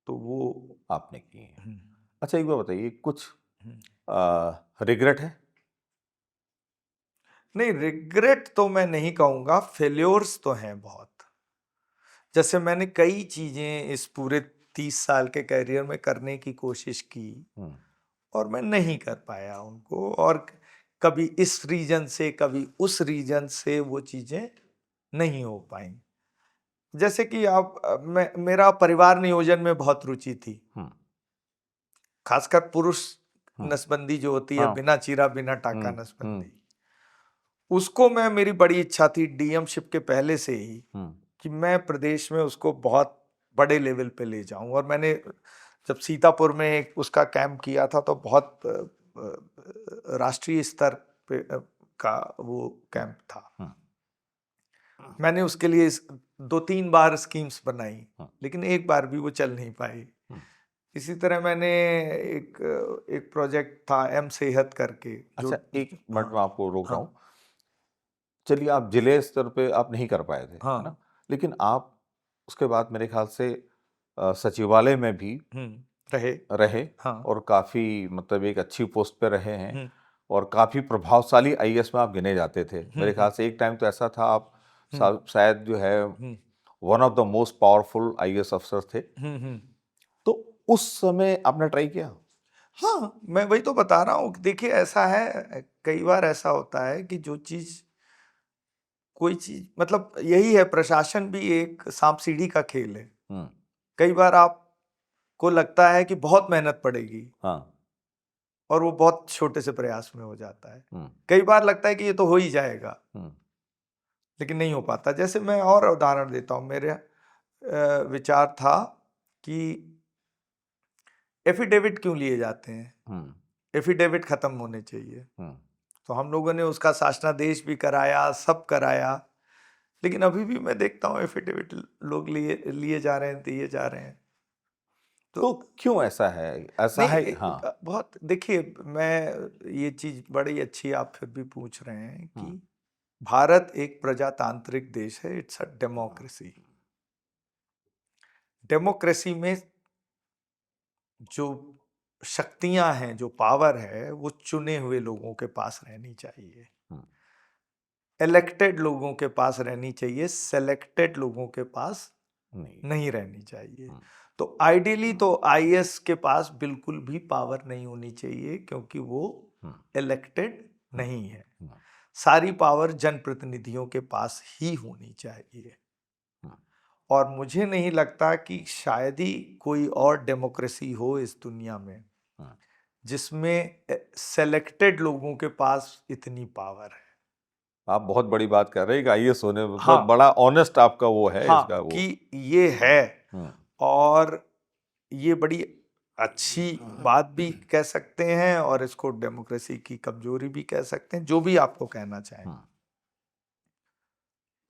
B: तो वो
A: आपने की है।
B: हम्म,
A: अच्छा एक बार बताइए, कुछ
B: हम्म।
A: रिग्रेट है?
B: नहीं, रिग्रेट तो मैं नहीं कहूँगा, फेल्योर्स तो हैं बहुत। जैसे मैंने कई चीज़ें इस पूरे 30 साल के करियर में करने की कोशिश की
A: हम्म,
B: और मैं नहीं कर पाया उनको, और कभी इस रीजन से कभी उस रीजन से वो चीज़ें नहीं हो पाई। जैसे कि मेरा परिवार नियोजन में बहुत रुचि थी,
A: हम्म,
B: खासकर पुरुष
A: हम्म,
B: नसबंदी जो होती है,
A: हाँ,
B: बिना चीरा बिना टाका
A: हम्म,
B: नसबंदी, उसको मेरी बड़ी इच्छा थी डीएमशिप के पहले से ही
A: हम्म,
B: कि मैं प्रदेश में उसको बहुत बड़े लेवल पे ले जाऊं। और मैंने जब सीतापुर में उसका कैंप किया था तो बहुत राष्ट्रीय स्तर पे का वो कैंप था।
A: हम्म,
B: मैंने उसके लिए 2-3 बार स्कीम्स बनाई,
A: हम्म,
B: लेकिन एक बार भी वो चल नहीं पाई।
A: हम्म।
B: इसी तरह मैंने एक एक प्रोजेक्ट था एम सेहत करके, जो
A: अच्छा एक मिनट में
B: हाँ
A: आपको रोक रहा हूँ।
B: हाँ
A: चलिए, आप जिले स्तर पे आप नहीं कर पाए थे, है ना?
B: हाँ
A: लेकिन आप उसके बाद मेरे ख्याल से सचिवालय में भी
B: रहे।
A: रहे
B: हाँ
A: और काफ़ी मतलब एक अच्छी पोस्ट पे रहे हैं
B: हम्म
A: और काफ़ी प्रभावशाली आईएएस में आप गिने जाते थे। मेरे ख्याल से एक टाइम तो ऐसा था, आप
B: हम्म
A: शायद जो है
B: hmm
A: one of the most powerful IAS अफसर थे।
B: हम्म।
A: तो उस समय आपने ट्राई किया?
B: हाँ, मैं वही तो बता रहा हूँ कि देखिए ऐसा है, कई बार ऐसा होता है कि जो चीज, कोई चीज, मतलब यही है, प्रशासन भी एक सांप सीढ़ी का खेल है।
A: हम्म,
B: कई बार आपको लगता है कि बहुत मेहनत पड़ेगी
A: हाँ,
B: और वो बहुत छोटे से प्रयास में हो जाता है।
A: हम्म,
B: कई बार लगता है कि ये तो हो ही जाएगा,
A: हम्म,
B: लेकिन नहीं हो पाता। जैसे मैं और उदाहरण देता हूँ, मेरे विचार था कि एफिडेविट क्यों लिए जाते हैं,
A: हम्म,
B: एफिडेविट खत्म होने चाहिए।
A: हम्म,
B: तो हम लोगों ने उसका शासनादेश भी कराया, सब कराया, लेकिन अभी भी मैं देखता हूँ एफिडेविट लोग लिए लिए जा रहे हैं, दिए जा रहे हैं।
A: तो
B: तो
A: क्यों ऐसा है? ऐसा
B: नहीं,
A: है, हाँ।
B: बहुत देखिए, मैं ये चीज बड़ी अच्छी आप फिर भी पूछ रहे हैं
A: हम्म,
B: कि भारत एक प्रजातांत्रिक देश है, इट्स अ डेमोक्रेसी। डेमोक्रेसी में जो शक्तियां हैं, जो पावर है, वो चुने हुए लोगों के पास रहनी चाहिए,
A: हम्म,
B: इलेक्टेड लोगों के पास रहनी चाहिए, सेलेक्टेड लोगों के पास
A: नहीं,
B: नहीं रहनी चाहिए।
A: हम्म,
B: तो आइडियली तो आईएएस के पास बिल्कुल भी पावर नहीं होनी चाहिए, क्योंकि वो
A: हम्म,
B: इलेक्टेड
A: हम्म,
B: नहीं है।
A: हम्म,
B: सारी पावर जनप्रतिनिधियों के पास ही होनी चाहिए।
A: हम्म,
B: और मुझे नहीं लगता कि शायद ही कोई और डेमोक्रेसी हो इस दुनिया में
A: हम्म।
B: जिसमें सेलेक्टेड लोगों के पास इतनी पावर है।
A: आप बहुत बड़ी बात कर रहे हैं कि आईएएस होने,
B: हाँ
A: मतलब बड़ा ऑनेस्ट आपका वो है
B: हाँ,
A: इसका वो।
B: कि ये है,
A: हम्म,
B: और ये बड़ी अच्छी बात भी कह सकते हैं और इसको डेमोक्रेसी की कमजोरी भी कह सकते हैं, जो भी आपको कहना चाहें।
A: हम्म।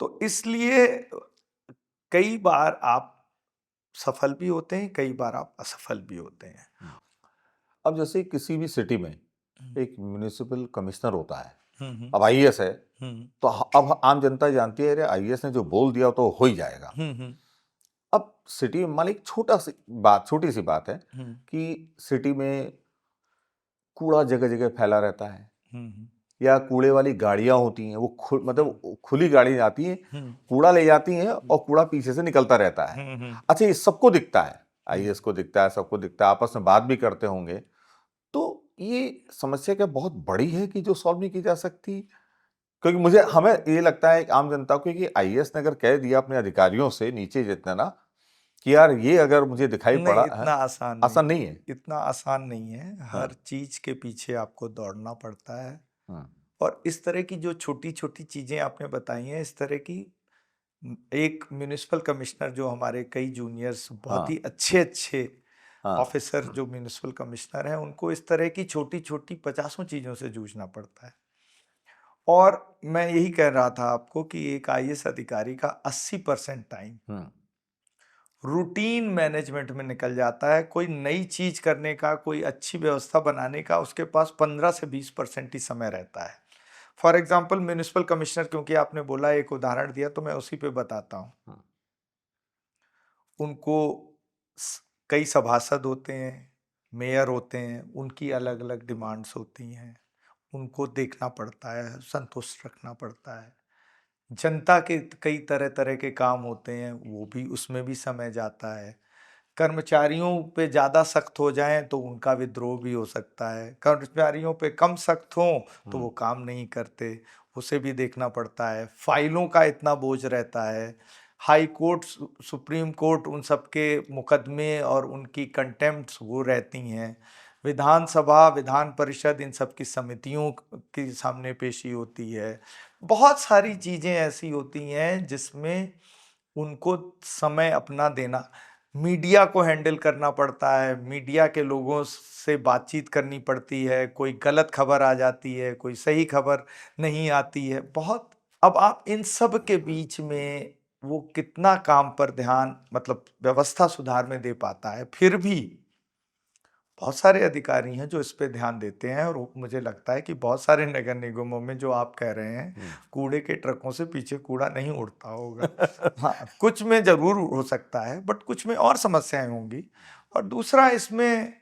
B: तो इसलिए कई बार आप सफल भी होते हैं, कई बार आप असफल भी होते हैं।
A: अब जैसे किसी भी सिटी में
B: हम्म
A: एक म्युनिसिपल कमिश्नर होता है,
B: हम्म
A: अब आईएएस है,
B: हम्म
A: तो अब आम जनता जानती है, अरे आईएएस ने जो बोल दिया तो हो ही जाएगा।
B: हम्म
A: अब सिटी में मान लीजिए छोटी सी बात है
B: हम्म
A: कि सिटी में कूड़ा जगह जगह फैला रहता है,
B: हम्म
A: या कूड़े वाली गाड़ियां होती हैं, वो मतलब खुली गाड़ी आती हैं,
B: हम्म
A: कूड़ा ले जाती हैं और कूड़ा पीछे से निकलता रहता है।
B: हम्म
A: अच्छा, ये सबको दिखता है,
B: हम्म
A: आईएएस को दिखता है, सबको दिखता है, आपस में बात भी करते होंगे। तो ये समस्या क्या बहुत बड़ी है कि जो सॉल्व नहीं की जा सकती? क्योंकि मुझे हमें ये लगता है, एक आम जनता को, कि आईएएस ने अगर कह दिया अपने अधिकारियों से नीचे जितना ना, कि यार ये अगर मुझे दिखाई
B: नहीं,
A: पड़ा है,
B: इतना आसान नहीं,
A: आसान नहीं है।
B: इतना आसान नहीं है।
A: हाँ,
B: हर चीज के पीछे आपको दौड़ना पड़ता है।
A: हाँ,
B: और इस तरह की जो छोटी छोटी चीजें आपने बताई हैं, इस तरह की, एक म्यूनिसिपल कमिश्नर जो हमारे कई जूनियर्स बहुत ही
A: हाँ,
B: अच्छे अच्छे
A: हाँ,
B: ऑफिसर जो म्यूनिसिपल कमिश्नर हैं, उनको इस तरह की छोटी छोटी पचासों चीजों से जूझना पड़ता है। और मैं यही कह रहा था आपको कि एक आईएएस अधिकारी का 80% टाइम
A: हम्म,
B: रूटीन मैनेजमेंट में निकल जाता है। कोई नई चीज करने का, कोई अच्छी व्यवस्था बनाने का उसके पास 15 से 20% ही समय रहता है। फॉर एग्जाम्पल म्यूनिसिपल कमिश्नर, क्योंकि आपने बोला एक उदाहरण दिया तो मैं उसी पे बताता हूँ। उनको कई सभासद होते हैं, मेयर होते हैं, उनकी अलग अलग डिमांड्स होती हैं, उनको देखना पड़ता है, संतुष्ट रखना पड़ता है। जनता के कई तरह तरह के काम होते हैं, वो भी उसमें भी समय जाता है। कर्मचारियों पे ज़्यादा सख्त हो जाएं तो उनका विद्रोह भी हो सकता है, कर्मचारियों पे कम सख्त हों तो वो काम नहीं करते, उसे भी देखना पड़ता है। फाइलों का इतना बोझ रहता है, हाई कोर्ट, सुप्रीम कोर्ट, उन सब के मुकदमे और उनकी कंटेम्प्ट्स वो रहती हैं। विधानसभा, विधान परिषद, इन सब की समितियों के सामने पेशी होती है। बहुत सारी चीज़ें ऐसी होती हैं जिसमें उनको समय अपना देना, मीडिया को हैंडल करना पड़ता है, मीडिया के लोगों से बातचीत करनी पड़ती है, कोई गलत खबर आ जाती है, कोई सही खबर नहीं आती है, बहुत। अब आप इन सब के बीच में वो कितना काम पर ध्यान, मतलब व्यवस्था सुधार में दे पाता है। फिर भी बहुत सारे अधिकारी हैं जो इस पे ध्यान देते हैं, और मुझे लगता है कि बहुत सारे नगर निगमों में जो आप कह रहे हैं, कूड़े के ट्रकों से पीछे कूड़ा नहीं उड़ता होगा। हाँ, कुछ में जरूर हो सकता है, बट कुछ में और समस्याएं होंगी। और दूसरा, इसमें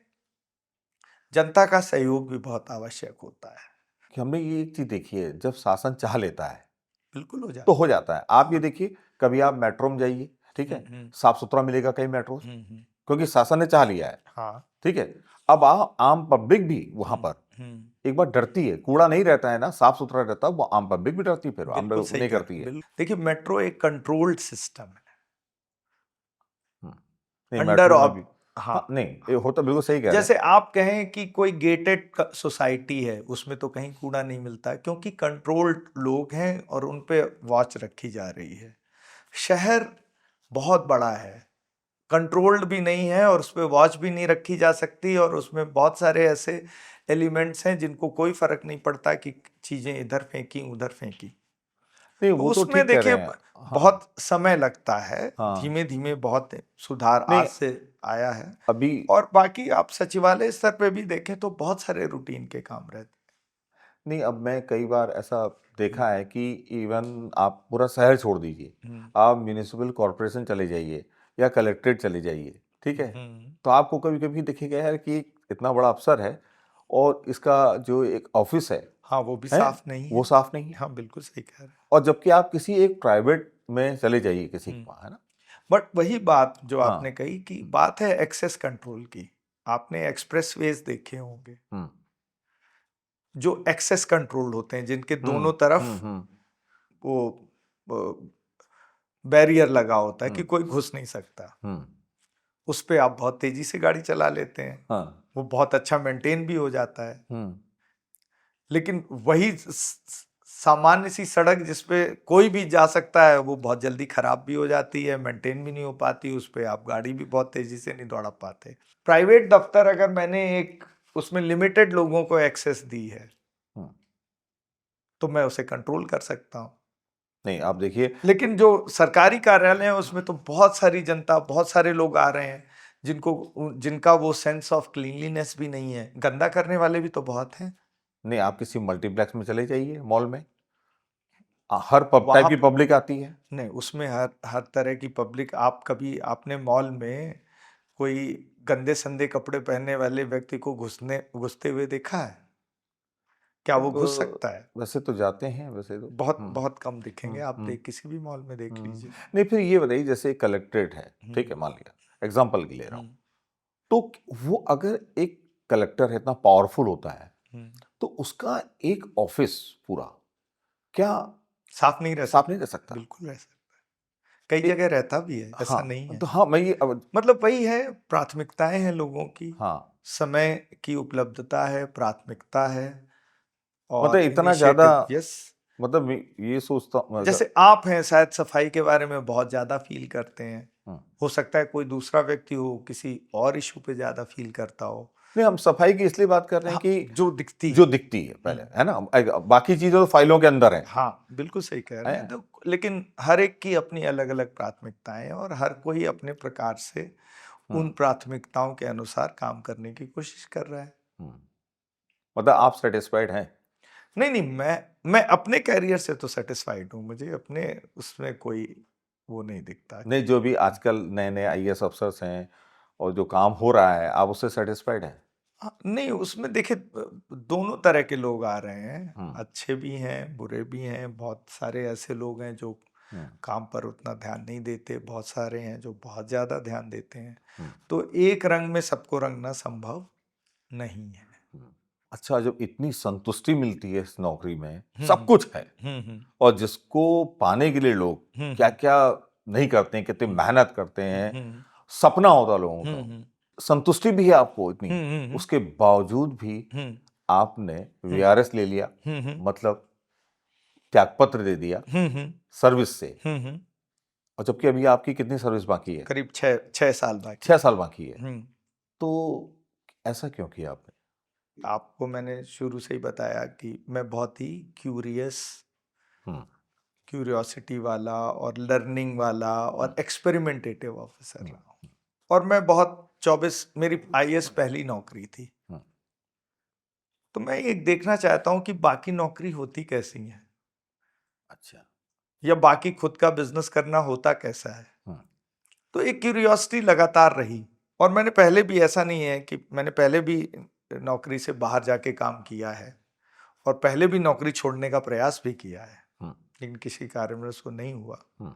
B: जनता का सहयोग भी बहुत आवश्यक होता है।
A: कि हमने ये एक चीज देखी है, जब शासन चाह लेता है
B: बिल्कुल हो
A: तो
B: जाता
A: हो जाता है। आप ये देखिए, कभी आप मेट्रो में जाइए, ठीक है, साफ सुथरा मिलेगा कई मेट्रो, क्योंकि शासन ने चाह लिया है,
B: हाँ।
A: ठीक है। अब आम पब्लिक भी वहां पर एक बार डरती है, कूड़ा नहीं रहता है ना, साफ सुथरा रहता है, वो आम पब्लिक भी डरती है, फिर आम
B: बिल्कुल सही
A: नहीं
B: कह
A: करती
B: रहे
A: है।
B: हैं। देखिए, मेट्रो एक कंट्रोल्ड सिस्टम है,
A: नहीं,
B: अंडर
A: मेट्रो में
B: ऑफ।
A: भी,
B: हाँ,
A: हाँ, नहीं, ये होता बिल्कुल सही कह रहे हैं।
B: जैसे आप कहें कि कोई गेटेड सोसाइटी है, उसमें तो कहीं कूड़ा नहीं मिलता, क्योंकि कंट्रोल्ड लोग हैं और उन पे वॉच रखी जा रही है। शहर बहुत बड़ा है, कंट्रोल्ड भी नहीं है, और उस पर वॉच भी नहीं रखी जा सकती, और उसमें बहुत सारे ऐसे एलिमेंट्स हैं जिनको कोई फर्क नहीं पड़ता कि चीजें इधर फेंकी उधर फेंकी।
A: नहीं,
B: तो
A: वो तो
B: उसमें
A: ठीक कह
B: देखिए
A: रहे हैं। हाँ,
B: बहुत समय लगता है,
A: हाँ,
B: धीमे धीमे बहुत सुधार
A: नहीं,
B: आज से आया है।
A: अभी,
B: और बाकी आप सचिवालय स्तर पे भी देखें तो बहुत सारे रूटीन के काम रहते
A: नहीं, अब मैं कई बार ऐसा देखा है कि इवन आप पूरा शहर छोड़ दीजिए,
B: हैं।
A: आप म्यूनिसिपल कॉरपोरेशन चले जाइए या कलेक्ट्रेट चले जाइए, ठीक है, तो आपको कभी कभी दिखेगा यार कि इतना बड़ा अफसर है और इसका जो एक ऑफिस
B: हाँ, वो भी
A: है
B: साफ नहीं
A: वो
B: है।
A: साफ नहीं है।
B: हाँ, बिल्कुल सही कह रहे
A: और जबकि आप किसी एक प्राइवेट में चले जाइए किसी के
B: हैं।
A: पास, है ना।
B: बट वही बात जो आपने
A: हाँ।
B: कही कि बात है एक्सेस कंट्रोल की। आपने एक्सप्रेसवेज देखे होंगे
A: हम्म,
B: जो एक्सेस कंट्रोल होते हैं, जिनके
A: हम्म,
B: दोनों तरफ
A: हम्म,
B: वो बैरियर लगा होता है कि
A: हम्म,
B: कोई घुस नहीं सकता।
A: हम्म,
B: उस पे आप बहुत तेजी से गाड़ी चला लेते हैं,
A: हाँ,
B: वो बहुत अच्छा मेंटेन भी हो जाता है।
A: हम्म,
B: लेकिन वही सामान्य सी सड़क जिसपे कोई भी जा सकता है, वो बहुत जल्दी खराब भी हो जाती है, मेंटेन भी नहीं हो पाती, उस पे आप गाड़ी भी बहुत तेजी से नहीं दौड़ा पाते। प्राइवेट दफ्तर अगर मैंने एक उसमें लिमिटेड लोगों को एक्सेस दी है
A: हम्म।
B: तो मैं उसे कंट्रोल कर सकता हूँ।
A: नहीं, आप देखिए,
B: लेकिन जो सरकारी कार्यालय है उसमें तो बहुत सारी जनता, बहुत सारे लोग आ रहे हैं जिनका वो सेंस ऑफ क्लीनलीनेस भी नहीं है, गंदा करने वाले भी तो बहुत हैं।
A: नहीं, आप किसी मल्टीप्लेक्स में चले जाइए, मॉल में, हर टाइप
B: वहां
A: की पब्लिक आती है।
B: नहीं, उसमें हर हर तरह की पब्लिक। आप कभी आपने मॉल में कोई गंदे संदे कपड़े पहनने वाले व्यक्ति को घुसते हुए देखा है? क्या वो
A: अब
B: घुस सकता है?
A: वैसे तो जाते हैं, वैसे तो।
B: बहुत बहुत कम दिखेंगे, आप
A: हम्म,
B: देख किसी भी मॉल में देख लीजिए।
A: नहीं, फिर ये बताइए, जैसे कलेक्ट्रेट है, ठीक है,
B: हम्म,
A: मान लिया, एग्जाम्पल के ले रहा हूँ,
B: हम्म,
A: तो वो अगर एक कलेक्टर है, इतना पावरफुल होता है,
B: हम्म।
A: तो उसका एक ऑफिस पूरा क्या
B: साफ नहीं रह
A: साफ नहीं रह
B: सकता,
A: सकता?
B: बिल्कुल रह सकता। कई
A: एक,
B: जगह रहता भी है,
A: हाँ,
B: ऐसा नहीं है।
A: तो हाँ, मैं ये अब,
B: मतलब वही है, प्राथमिकताएं हैं लोगों की,
A: हाँ,
B: समय की उपलब्धता है, प्राथमिकता है,
A: मतलब
B: और
A: इतना ज्यादा,
B: इनिशिएटिव। यस।
A: मतलब ये सोचता हूँ
B: जैसे आप हैं, शायद सफाई के बारे में बहुत ज्यादा फील करते हैं।
A: हम्म।
B: हो सकता है कोई दूसरा व्यक्ति हो किसी और इशू पे ज्यादा फील करता हो।
A: नहीं, हम सफाई की इसलिए बात कर रहे हैं
B: हाँ,
A: कि
B: जो दिखती
A: जो
B: है।
A: दिखती है पहले, है ना, बाकी चीजें तो फाइलों के अंदर हैं,
B: हाँ, बिल्कुल सही कह रहे हैं।
A: है?
B: तो लेकिन हर एक की अपनी अलग अलग प्राथमिकताएं हैं, और हर कोई अपने प्रकार से
A: हम्म,
B: उन प्राथमिकताओं के अनुसार काम करने की कोशिश कर रहा है।
A: हम्म। मतलब आप सेटिस्फाइड हैं?
B: नहीं नहीं, मैं अपने कैरियर से तो सेटिस्फाइड हूँ, मुझे अपने उसमें कोई वो नहीं दिखता।
A: नहीं, जो भी आजकल नए नए आईएएस अफसर्स हैं और जो काम हो रहा है, आप उससे सेटिस्फाइड हैं?
B: हाँ, नहीं उसमें देखिए दोनों तरह के लोग आ रहे हैं,
A: हम्म,
B: अच्छे भी हैं बुरे भी हैं। बहुत सारे ऐसे लोग हैं जो
A: हम्म,
B: काम पर उतना ध्यान नहीं देते, बहुत सारे हैं जो बहुत ज़्यादा ध्यान देते हैं।
A: हम्म,
B: तो एक रंग में सबको रंगना संभव नहीं है।
A: हम्म। अच्छा, जब इतनी संतुष्टि मिलती है इस नौकरी में, सब
B: हम्म
A: कुछ है,
B: हम्म
A: और जिसको पाने के लिए लोग क्या
B: हम्म
A: क्या नहीं करते हैं, कितनी मेहनत करते हैं,
B: हम्म
A: सपना होता लोगों का,
B: हम्म
A: संतुष्टि भी है आपको इतनी,
B: हम्म
A: उसके बावजूद भी
B: हम्म
A: आपने वीआरएस ले लिया,
B: हम्म
A: मतलब त्यागपत्र दे दिया
B: हम्म
A: सर्विस से।
B: हम्म
A: और जबकि अभी आपकी कितनी सर्विस बाकी है?
B: करीब 6 साल बाकी
A: 6 साल बाकी है।
B: हम्म
A: तो ऐसा क्यों किया आपने?
B: आपको मैंने शुरू से ही बताया कि मैं बहुत ही
A: हम्म,
B: क्यूरियोसिटी वाला और लर्निंग वाला
A: हम्म,
B: और एक्सपेरिमेंटेटिव ऑफिसर
A: हम्म,
B: रहा हूँ। और मैं बहुत 24 मेरी आईएएस पहली नौकरी थी,
A: हम्म,
B: तो मैं ये देखना चाहता हूँ कि बाकी नौकरी होती कैसी है,
A: अच्छा,
B: या बाकी खुद का बिजनेस करना होता कैसा है।
A: हम्म,
B: तो एक क्यूरियोसिटी लगातार रही। और मैंने पहले भी, ऐसा नहीं है कि मैंने पहले भी नौकरी से बाहर जाके काम किया है, और पहले भी नौकरी छोड़ने का प्रयास भी किया है,
A: हम्म,
B: लेकिन किसी कारणवश वो नहीं हुआ।
A: हम्म,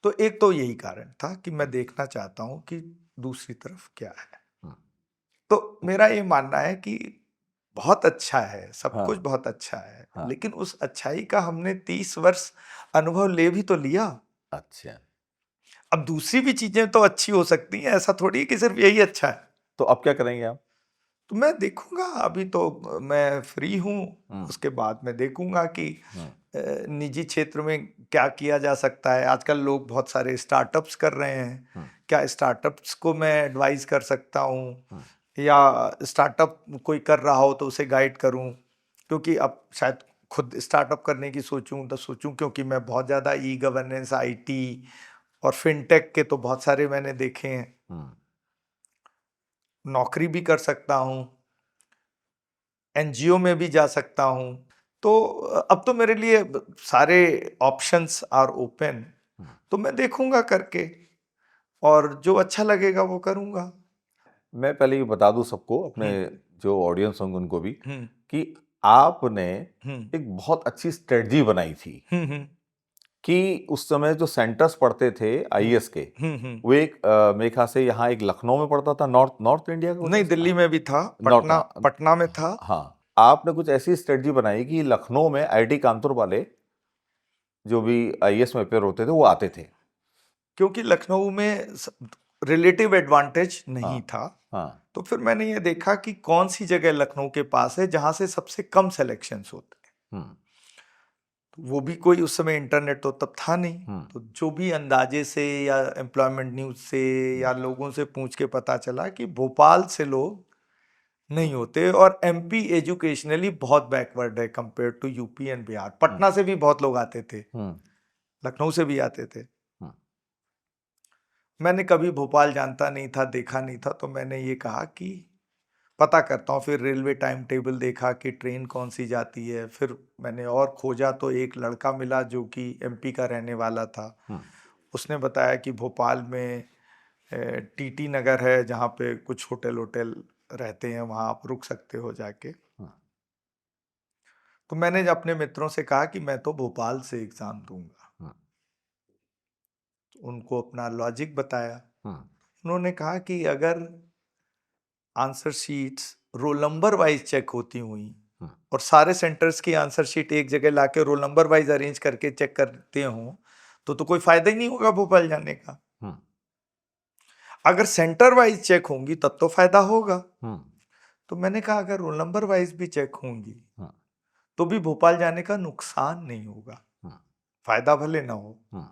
B: तो एक तो यही कारण था कि मैं देखना चाहता हूं कि दूसरी तरफ क्या है।
A: हम्म,
B: तो मेरा ये मानना है कि बहुत अच्छा है, सब कुछ
A: हाँ,
B: बहुत अच्छा है,
A: हाँ,
B: लेकिन उस अच्छाई का हमने 30 वर्ष अनुभव ले भी तो लिया।
A: अच्छा।
B: अब दूसरी भी चीजें तो अच्छी हो सकती हैं, ऐसा थोड़ी है कि सिर्फ यही अच्छा है।
A: तो अब क्या करेंगे आप?
B: तो मैं देखूंगा, अभी तो मैं फ्री हूँ।
A: हम्म,
B: उसके बाद मैं देखूंगा कि
A: हम्म,
B: निजी क्षेत्र में क्या किया जा सकता है। आजकल लोग बहुत सारे स्टार्टअप्स कर रहे हैं,
A: हम्म,
B: क्या स्टार्टअप्स को मैं एडवाइस कर सकता हूँ,
A: हम्म,
B: या स्टार्टअप कोई कर रहा हो तो उसे गाइड करूँ। क्योंकि अब शायद खुद स्टार्टअप करने की सोचूं तो सोचूं, क्योंकि मैं बहुत ज़्यादा ई गवर्नेंस, आईटी और फिनटेक के तो बहुत सारे मैंने देखे हैं।
A: हम्म।
B: नौकरी भी कर सकता हूँ, एनजीओ में भी जा सकता हूँ। तो अब तो मेरे लिए सारे ऑप्शंस आर ओपन।
A: हम्म।
B: तो मैं देखूंगा करके, और जो अच्छा लगेगा वो करूंगा।
A: मैं पहले ये बता दूं सबको, अपने
B: हम्म
A: जो ऑडियंस होंगे उनको भी,
B: हम्म
A: कि आपने
B: हम्म
A: एक बहुत अच्छी स्ट्रेटजी बनाई थी
B: हम्म
A: कि उस समय जो सेंटर्स पड़ते थे आईएएस के,
B: हम्म।
A: वो एक मेरे ख्याल से यहाँ एक लखनऊ में पड़ता था, नॉर्थ नॉर्थ इंडिया का कुछ
B: नहीं,
A: ऐसा,
B: दिल्ली में भी था,
A: नॉर्थ,
B: पटना पटना में था।
A: हाँ। आपने कुछ ऐसी स्ट्रेटजी बनाई कि लखनऊ में आईआईटी कानपुर वाले जो भी आईएएस में अपेयर होते थे वो आते थे।
B: क्योंकि लखनऊ में रिलेटिव एडवांटेज
A: हाँ,
B: नहीं था।
A: हाँ,
B: तो फिर मैंने ये देखा कि कौन सी जगह लखनऊ के पास है जहां से सबसे कम सिलेक्शंस होते हैं।
A: हम्म,
B: तो वो भी कोई, उस समय इंटरनेट तो तब था नहीं।
A: हम्म,
B: तो जो भी अंदाजे से या एम्प्लॉयमेंट न्यूज से
A: हम्म,
B: या लोगों से पूछ के पता चला कि भोपाल से लोग नहीं होते, और एमपी एजुकेशनली बहुत बैकवर्ड है compare to UP and Bihar.
A: Hmm,
B: Patna से भी बहुत लोग आते थे,
A: हम्म,
B: लखनऊ से भी आते थे।
A: हम्म,
B: मैंने कभी भोपाल जानता नहीं था, देखा नहीं था, तो मैंने ये कहा कि पता करता हूँ। फिर रेलवे टाइम टेबल देखा कि ट्रेन कौन सी जाती है। फिर मैंने और खोजा तो एक लड़का मिला जो कि एमपी का रहने वाला था।
A: हम्म,
B: उसने बताया कि भोपाल में टीटी नगर है जहाँ पे कुछ होटल होटल रहते हैं, वहाँ आप रुक सकते हो जाके।
A: हम्म,
B: तो मैंने अपने मित्रों से कहा कि मैं तो भोपाल से एग्ज़ाम दूंगा।
A: हम्म,
B: तो उनको अपना लॉजिक बताया।
A: हम्म,
B: उन्होंने कहा कि अगर answer sheets roll number wise check होती हुई,
A: हम्म,
B: और सारे सेंटर्स की आंसर शीट एक जगह लाके रोल नंबर वाइज अरेंज करके चेक करते हो, तो कोई फायदा ही नहीं होगा भोपाल जाने का।
A: हम्म,
B: अगर सेंटर वाइज चेक होंगी तब तो फायदा होगा।
A: हम्म,
B: तो मैंने कहा अगर रोल नंबर वाइज भी चेक होंगी
A: हम्म,
B: तो भी भोपाल जाने का नुकसान नहीं होगा,
A: हम्म,
B: फायदा भले ना हो।
A: हम्म,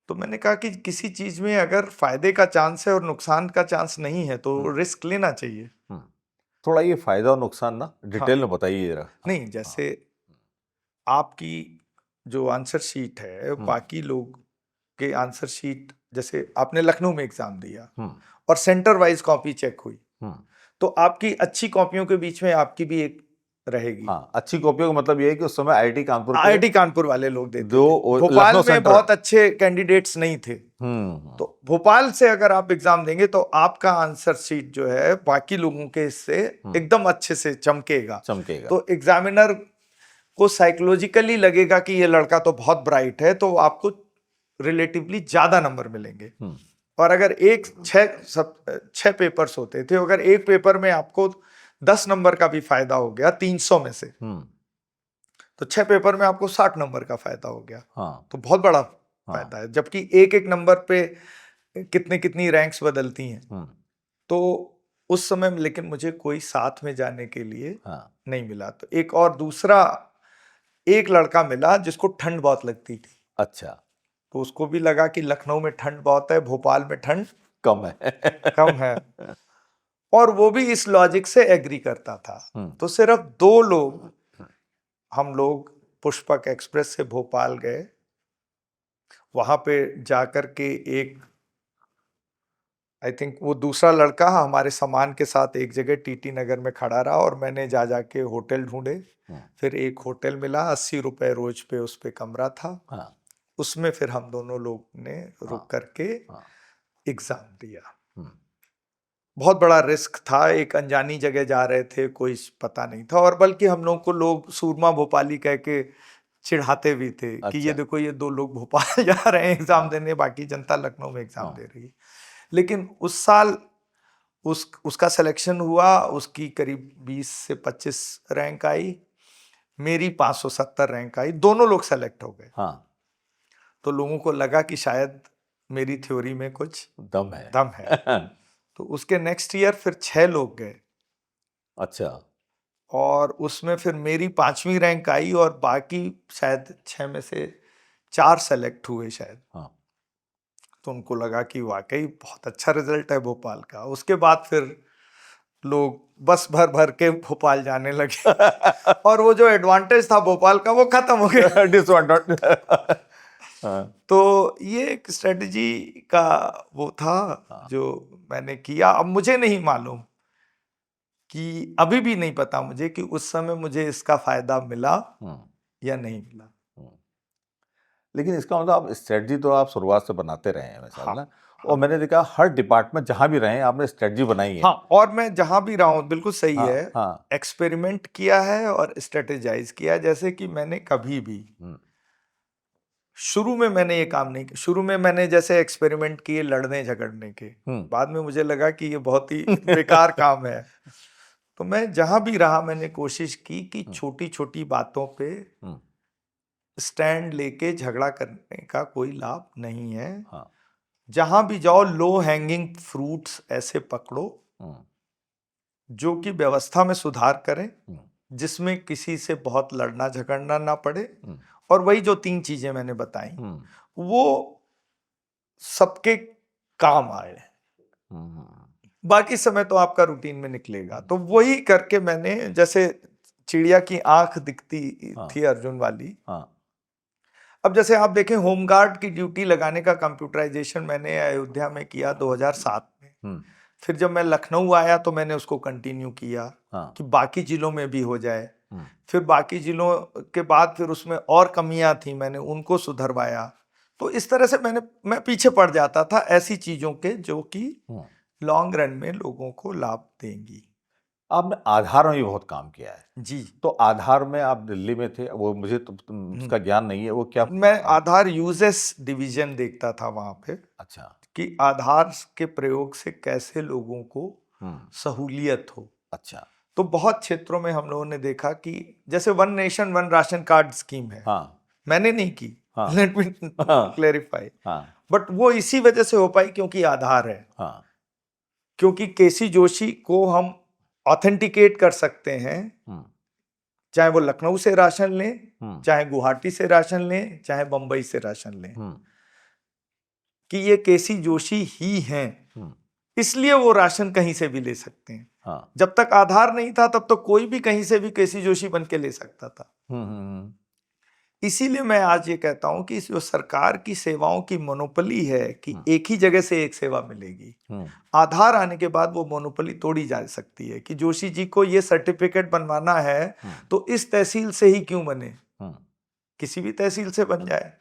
B: तो मैंने कहा कि किसी चीज में अगर फायदे का चांस है और नुकसान का चांस नहीं है तो
A: हम्म,
B: रिस्क लेना चाहिए।
A: हम्म। थोड़ा ये फायदा और नुकसान ना
B: हाँ,
A: डिटेल में बताइए जरा। हाँ,
B: नहीं
A: हाँ,
B: जैसे आपकी जो आंसर शीट है,
A: हम्म,
B: बाकी लोग के आंसर शीट, जैसे आपने लखनऊ में एग्जाम दिया
A: हम्म,
B: और सेंटर वाइज कॉपी चेक हुई,
A: हम्म,
B: तो आपकी अच्छी कॉपियों के बीच में आपकी भी एक रहेगी।
A: हाँ, अच्छी कॉपियों का मतलब ये है कि उस समय आईआईटी कानपुर के
B: आईआईटी कानपुर वाले लोग देते
A: जो
B: थे। भोपाल
A: लखनऊ
B: में
A: सेंटर
B: बहुत अच्छे कैंडिडेट्स नहीं थे।
A: हम्म
B: तो भोपाल से अगर आप एग्जाम देंगे तो आपका आंसर शीट जो है बाकी लोगों के इससे एकदम अच्छे से चमकेगा।
A: चमकेगा।
B: तो एग्जामिनर को साइकोलॉजिकली लगेगा कि ये लड़का तो बहुत ब्राइट है, तो आपको रिलेटिवली ज्यादा नंबर मिलेंगे। और अगर छह पेपर्स होते थे, अगर एक पेपर में आपको 10 नंबर का भी फायदा हो गया 300 में से, तो 6 पेपर में आपको 60 नंबर का फायदा हो गया।
A: हाँ,
B: तो बहुत बड़ा फायदा है। जबकि एक एक नंबर पे कितनी रैंक्स बदलती हैं। तो उस समय लेकिन मुझे कोई साथ में जाने के लिए नहीं मिला। तो एक और दूसरा एक लड़का मिला जिसको ठंड बहुत लगती थी।
A: अच्छा।
B: तो उसको भी लगा कि लखनऊ में ठंड बहुत है, भोपाल में ठंड
A: कम है।
B: और वो भी इस लॉजिक से एग्री करता था। तो सिर्फ 2 लोग, हम लोग पुष्पक एक्सप्रेस से भोपाल गए। वहां पे जाकर के एक, आई थिंक वो दूसरा लड़का हमारे सामान के साथ एक जगह टीटी नगर में खड़ा रहा और मैंने जाके होटल ढूंढे। फिर एक होटल मिला, 80 रुपए रोज पे उस पे कमरा था। उसमें फिर हम दोनों लोग ने रुक करके एग्जाम दिया। बहुत बड़ा रिस्क था, एक अनजानी जगह जा रहे थे, कोई पता नहीं था। और बल्कि हम लोग को लोग सूरमा भोपाली कह के चिढ़ाते भी थे कि ये देखो ये 2 लोग भोपाल जा रहे हैं एग्जाम देने, बाकी जनता लखनऊ में एग्जाम दे रही है। लेकिन उस साल उसका सिलेक्शन हुआ, उसकी करीब 20 से 25 रैंक आई, मेरी 570 रैंक आई, दोनों लोग सेलेक्ट हो गए। तो लोगों को लगा कि शायद मेरी थ्योरी में कुछ
A: दम है।
B: तो उसके नेक्स्ट ईयर फिर 6 लोग गए।
A: अच्छा।
B: और उसमें फिर मेरी 5वीं रैंक आई और बाकी शायद 6 में से 4 सेलेक्ट हुए शायद। तो उनको लगा कि वाकई बहुत अच्छा रिजल्ट है भोपाल का। उसके बाद फिर लोग बस भर के भोपाल जाने लगे और वो जो एडवांटेज था भोपाल का वो खत्म हो गया।
A: डिसएडवांटेज।
B: तो ये एक स्ट्रेटजी का वो था जो मैंने किया। अब मुझे नहीं मालूम कि, अभी भी नहीं पता मुझे कि उस समय मुझे इसका फायदा मिला या नहीं मिला।
A: लेकिन इसका मतलब आप स्ट्रेटजी तो आप शुरुआत से बनाते रहे हैं वैसा ना। और मैंने देखा हर डिपार्टमेंट जहां भी रहे आपने स्ट्रेटजी बनाई है।
B: और मैं जहां भी रहा हूं बिल्कुल सही है। एक्सपेरिमेंट किया है और स्ट्रेटेजाइज किया है। जैसे कि मैंने कभी भी शुरू में मैंने ये काम नहीं किया। शुरू में मैंने जैसे एक्सपेरिमेंट किए लड़ने झगड़ने के, बाद में मुझे लगा कि ये बहुत ही बेकार काम है। तो मैं जहां भी रहा मैंने कोशिश की कि छोटी छोटी बातों पे स्टैंड लेके झगड़ा करने का कोई लाभ नहीं है। जहां भी जाओ लो हैंगिंग फ्रूट्स ऐसे पकड़ो जो कि व्यवस्था में सुधार करें, जिसमें किसी से बहुत लड़ना झगड़ना ना पड़े। और वही जो 3 चीजें मैंने बताई वो सबके काम आए। बाकी समय तो आपका रूटीन में निकलेगा। तो वही करके मैंने, जैसे चिड़िया की आंख दिखती थी अर्जुन वाली। अब जैसे आप देखें होमगार्ड की ड्यूटी लगाने का कंप्यूटराइजेशन मैंने अयोध्या में किया 2007 में। फिर जब मैं लखनऊ आया तो मैंने उसको कंटिन्यू किया कि बाकी जिलों में भी हो जाए। फिर बाकी जिलों के बाद फिर उसमें और कमियां थी, मैंने उनको सुधरवाया। तो इस तरह से मैं पीछे पड़ जाता था ऐसी चीजों के जो कि लॉन्ग रन में लोगों को लाभ देंगी।
A: आपने आधार में भी बहुत काम किया है
B: जी।
A: तो आधार में आप दिल्ली में थे, वो मुझे तो उसका ज्ञान नहीं है, वो क्या?
B: मैं आधार यूजेस डिवीजन देखता था वहां पे। अच्छा। कि आधार के प्रयोग से कैसे लोगों को सहूलियत हो। अच्छा। तो बहुत क्षेत्रों में हम लोगों ने देखा कि जैसे one nation one ration card scheme है। मैंने नहीं की, लेट मी क्लेरिफाई। बट वो इसी वजह से हो पाई क्योंकि आधार है। क्योंकि केसी जोशी को हम ऑथेंटिकेट कर सकते हैं, चाहे वो लखनऊ से राशन लें, चाहे गुवाहाटी से राशन लें, चाहे बंबई से राशन लें, कि ये केसी जोशी ही हैं। इसलिए वो राशन कहीं से भी ले सकते हैं। जब तक आधार नहीं था तब तो कोई भी कहीं से भी केसी जोशी बन के ले सकता था। इसीलिए मैं आज ये कहता हूं कि जो सरकार की सेवाओं की मोनोपोली है कि एक ही जगह से एक सेवा मिलेगी, आधार आने के बाद वो मोनोपोली तोड़ी जा सकती है कि जोशी जी को ये सर्टिफिकेट बनवाना है तो इस तहसील से ही क्यों बने, किसी भी तहसील से बन जाए।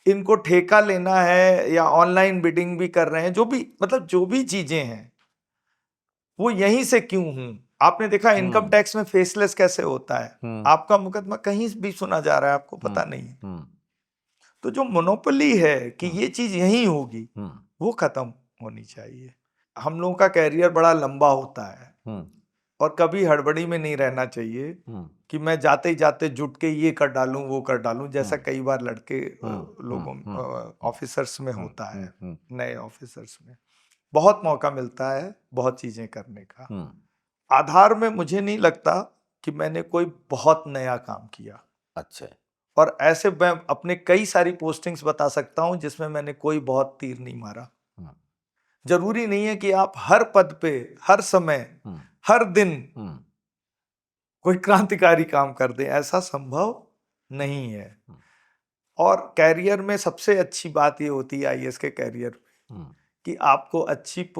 B: इनको ठेका लेना है या ऑनलाइन बिडिंग भी कर रहे हैं, जो भी मतलब जो भी चीजें हैं वो यहीं से क्यों हूं। आपने देखा इनकम टैक्स में फेसलेस कैसे होता है, आपका मुकदमा कहीं भी सुना जा रहा है, आपको पता नहीं है। तो जो मोनोपोली है कि ये चीज यहीं होगी, वो खत्म होनी चाहिए। हम लोगों का कैरियर बड़ा लंबा होता है और कभी हड़बड़ी में नहीं रहना चाहिए कि मैं जाते ही जाते जुट के ये कर डालूं वो कर डालूं, जैसा कई बार लड़के लोगों ऑफिसर्स में होता है। नए ऑफिसर्स में बहुत मौका मिलता है बहुत चीजें करने का। आधार में मुझे नहीं लगता कि मैंने कोई बहुत नया काम किया।
A: अच्छा।
B: और ऐसे मैं अपने कई सारी पोस्टिंग्स बता सकता हूं जिसमें मैंने कोई बहुत तीर नहीं मारा। जरूरी नहीं है कि आप हर पद पे हर समय हर दिन कोई क्रांतिकारी काम कर दें, ऐसा संभव नहीं है। और कैरियर में सबसे अच्छी बात ये होती है आईएएस के कैरियर में कि आपको अच्छी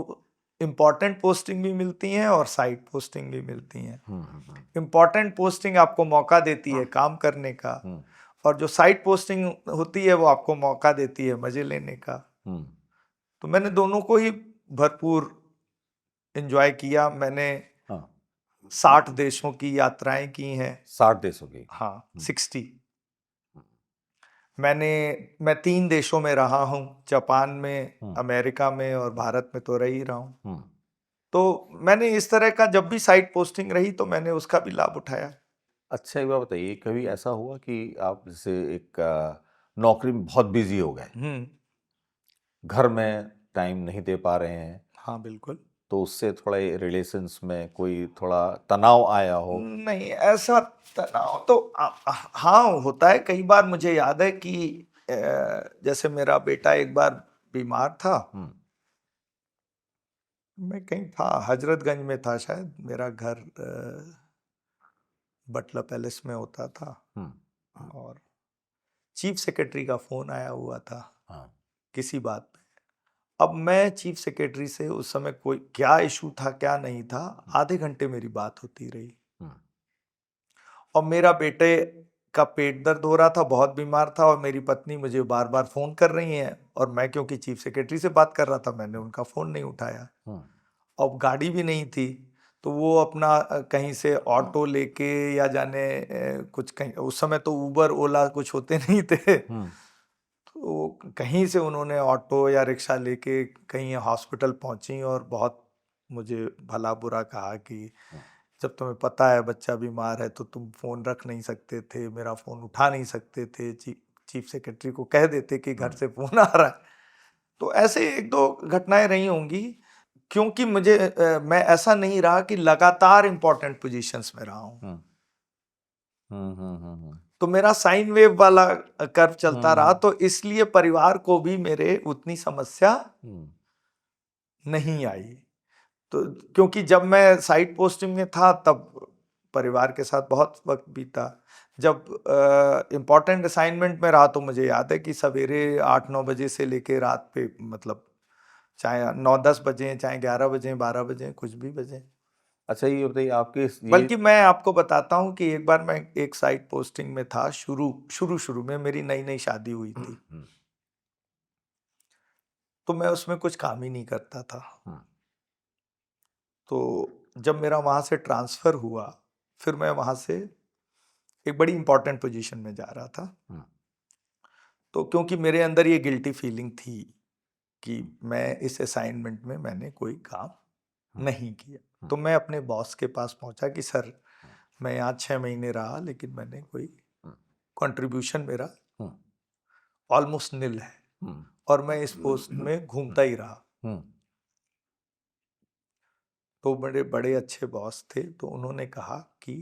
B: इंपॉर्टेंट पोस्टिंग भी मिलती हैं और साइड पोस्टिंग भी मिलती हैं। इंपॉर्टेंट पोस्टिंग आपको मौका देती है काम करने का, और जो साइड पोस्टिंग होती है वो आपको मौका देती है मजे लेने का। तो मैंने दोनों को ही भरपूर एंजॉय किया। मैंने 60 देशों की यात्राएं की हैं।
A: 60 देशों की?
B: हाँ, 60। मैं 3 देशों में रहा हूँ, जापान में, अमेरिका में और भारत में तो रह ही रहा हूँ। तो मैंने इस तरह का जब भी साइड पोस्टिंग रही तो मैंने उसका भी लाभ उठाया।
A: अच्छा, एक बात बताइए, कभी ऐसा हुआ कि आप जैसे एक नौकरी में बहुत बिजी हो गए, घर में टाइम नहीं दे पा रहे हैं?
B: हाँ बिल्कुल।
A: तो उससे थोड़ा रिलेशंस में कोई थोड़ा तनाव आया हो?
B: नहीं, ऐसा तनाव तो हाँ होता है कई बार। मुझे याद है कि जैसे मेरा बेटा एक बार बीमार था, मैं कहीं था, हजरतगंज में था शायद, मेरा घर बटला पैलेस में होता था, और चीफ सेक्रेटरी का फोन आया हुआ था किसी बात पे। अब मैं चीफ सेक्रेटरी से उस समय कोई क्या इशू था क्या नहीं था, आधे घंटे मेरी बात होती रही। और मेरा बेटे का पेट दर्द हो रहा था, बहुत बीमार था, और मेरी पत्नी मुझे बार बार फोन कर रही हैं, और मैं क्योंकि चीफ सेक्रेटरी से बात कर रहा था मैंने उनका फोन नहीं उठाया। अब गाड़ी भी नहीं थी, तो वो अपना कहीं से ऑटो लेके या जाने कुछ कहीं, उस समय तो उबर ओला कुछ होते नहीं थे, तो कहीं से उन्होंने ऑटो या रिक्शा लेके कहीं हॉस्पिटल पहुंची, और बहुत मुझे भला बुरा कहा कि जब तुम्हें पता है बच्चा बीमार है तो तुम फोन रख नहीं सकते थे, मेरा फोन उठा नहीं सकते थे, चीफ सेक्रेटरी को कह देते कि घर से फोन आ रहा है। तो ऐसे 1-2 घटनाएं रही होंगी, क्योंकि मैं ऐसा नहीं रहा कि लगातार इंपॉर्टेंट पोजीशंस में रहा हूं। तो मेरा साइन वेव वाला कर्व चलता रहा, तो इसलिए परिवार को भी मेरे उतनी समस्या नहीं आई। तो क्योंकि जब मैं साइड पोस्टिंग में था तब परिवार के साथ बहुत वक्त बीता। जब इम्पोर्टेंट असाइनमेंट में रहा तो मुझे याद है कि सवेरे 8-9 बजे से लेके रात पे, मतलब चाहे 9-10 बजे, चाहे 11 बजे, 12 बजे, कुछ भी बजे।
A: अच्छा, ये बताइए आपके
B: बल्कि मैं आपको बताता हूँ कि एक बार मैं एक साइड पोस्टिंग में था, शुरू में मेरी नई नई शादी हुई थी, तो मैं उसमें कुछ काम ही नहीं करता था। तो जब मेरा वहां से ट्रांसफर हुआ, फिर मैं वहां से एक बड़ी इंपॉर्टेंट पोजीशन में जा रहा था, तो क्योंकि मेरे अंदर ये गिल्टी फीलिंग थी कि मैं इस असाइनमेंट में मैंने कोई काम नहीं किया, तो मैं अपने बॉस के पास पहुंचा कि सर मैं यहाँ 6 महीने रहा लेकिन मैंने कोई कंट्रीब्यूशन मेरा ऑलमोस्ट निल है, और मैं इस पोस्ट में घूमता ही रहा। तो बड़े बड़े अच्छे बॉस थे, तो उन्होंने कहा कि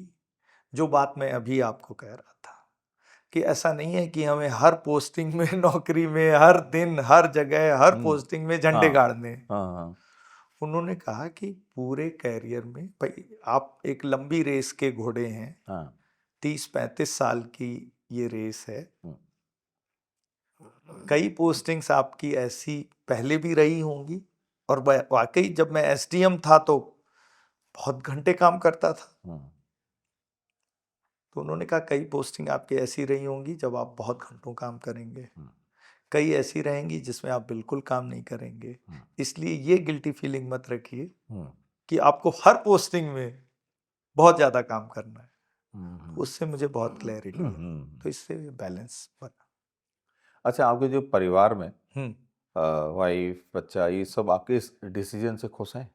B: जो बात मैं अभी आपको कह रहा था कि ऐसा नहीं है कि हमें हर पोस्टिंग में नौकरी में हर दिन हर जगह हर पोस्टिंग में झंडे गाड़ने। उन्होंने कहा कि पूरे कैरियर में भाई आप एक लंबी रेस के घोड़े हैं, 30-35 साल की ये रेस है।
A: हम्म,
B: कई पोस्टिंग्स आपकी ऐसी पहले भी रही होंगी, और वाकई जब मैं एसडीएम था तो बहुत घंटे काम करता था।
A: हम्म,
B: तो उन्होंने कहा कई पोस्टिंग आपकी ऐसी रही होंगी जब आप बहुत घंटों काम करेंगे,
A: हम्म,
B: कई ऐसी रहेंगी जिसमें आप बिल्कुल काम नहीं करेंगे।
A: हम्म,
B: इसलिए ये गिल्टी फीलिंग मत रखिए
A: हम्म,
B: कि आपको हर पोस्टिंग में बहुत ज़्यादा काम करना है।
A: हम्म,
B: उससे मुझे बहुत क्लैरिटी है,
A: हम्म।
B: तो इससे बैलेंस बना।
A: अच्छा, आपके जो परिवार में
B: हम्म।
A: वाइफ बच्चा ये सब आपके इस डिसीजन से खुश हैं,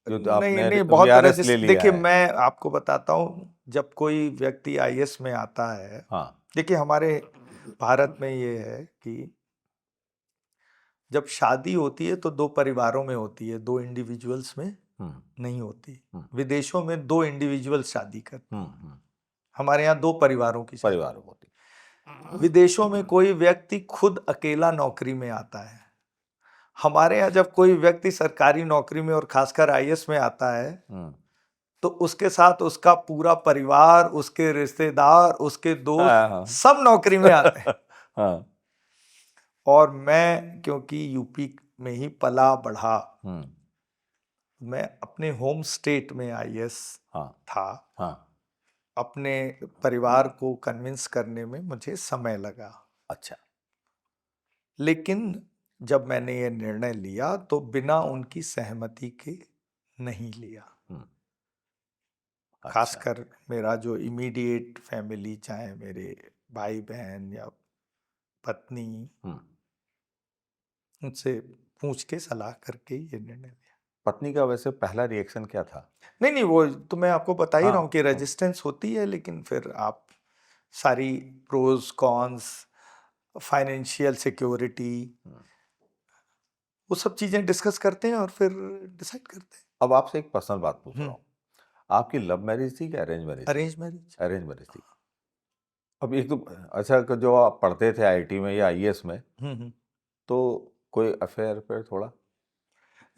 A: जो तो
B: नहीं
A: आपने
B: नहीं, बहुत
A: वीआरएस ले लिया
B: देखिए
A: है?
B: मैं आपको बताता हूँ, जब कोई व्यक्ति आईएएस में आता है,
A: हाँ।
B: देखिए हमारे भारत में ये है कि जब शादी होती है तो दो परिवारों में होती है, दो इंडिविजुअल्स में
A: हम्म,
B: नहीं होती।
A: हम्म,
B: विदेशों में दो इंडिविजुअल शादी करते हैं,
A: हम्म,
B: हमारे यहाँ दो परिवारों की शादी।
A: परिवार होती।
B: विदेशों में कोई व्यक्ति खुद अकेला नौकरी में आता है। हमारे यहाँ जब कोई व्यक्ति सरकारी नौकरी में और खासकर आईएएस में आता है
A: हम्म,
B: तो उसके साथ उसका पूरा परिवार, उसके रिश्तेदार, उसके
A: हाँ,
B: दोस्त
A: हाँ।
B: सब नौकरी में आते हैं।
A: हाँ।
B: और मैं क्योंकि यूपी में ही पला बढ़ा,
A: हम्म,
B: मैं अपने होम स्टेट में आईएएस
A: हाँ,
B: था।
A: हाँ।
B: अपने परिवार को कन्विंस करने में मुझे समय लगा,
A: अच्छा।
B: लेकिन जब मैंने ये निर्णय लिया तो बिना उनकी सहमति के नहीं लिया।
A: हम्म, अच्छा।
B: खासकर मेरा जो इमीडिएट फैमिली, चाहे मेरे भाई बहन या पत्नी,
A: हम्म।
B: उनसे पूछ के सलाह करके ये निर्णय लिया।
A: पत्नी का वैसे पहला रिएक्शन क्या था?
B: नहीं नहीं, वो तो मैं आपको बता ही रहा हूँ कि
A: हाँ।
B: रेजिस्टेंस होती है, लेकिन फिर आप सारी प्रोज कॉन्स, फाइनेंशियल सिक्योरिटी,
A: हम्म।
B: वो सब चीजें डिस्कस करते हैं और फिर डिसाइड करते हैं।
A: अब आपसे एक पर्सनल बात पूछ रहा हूँ,
B: हम्म।
A: आपकी लव मैरिज थी कि अरेंज मैरिज थी?
B: Arrange marriage.
A: अरेंज मैरिज थी। अब एक तो अच्छा, जो आप पढ़ते थे आईआईटी में या आईएएस में,
B: हम्म।
A: तो कोई अफेयर पे थोड़ा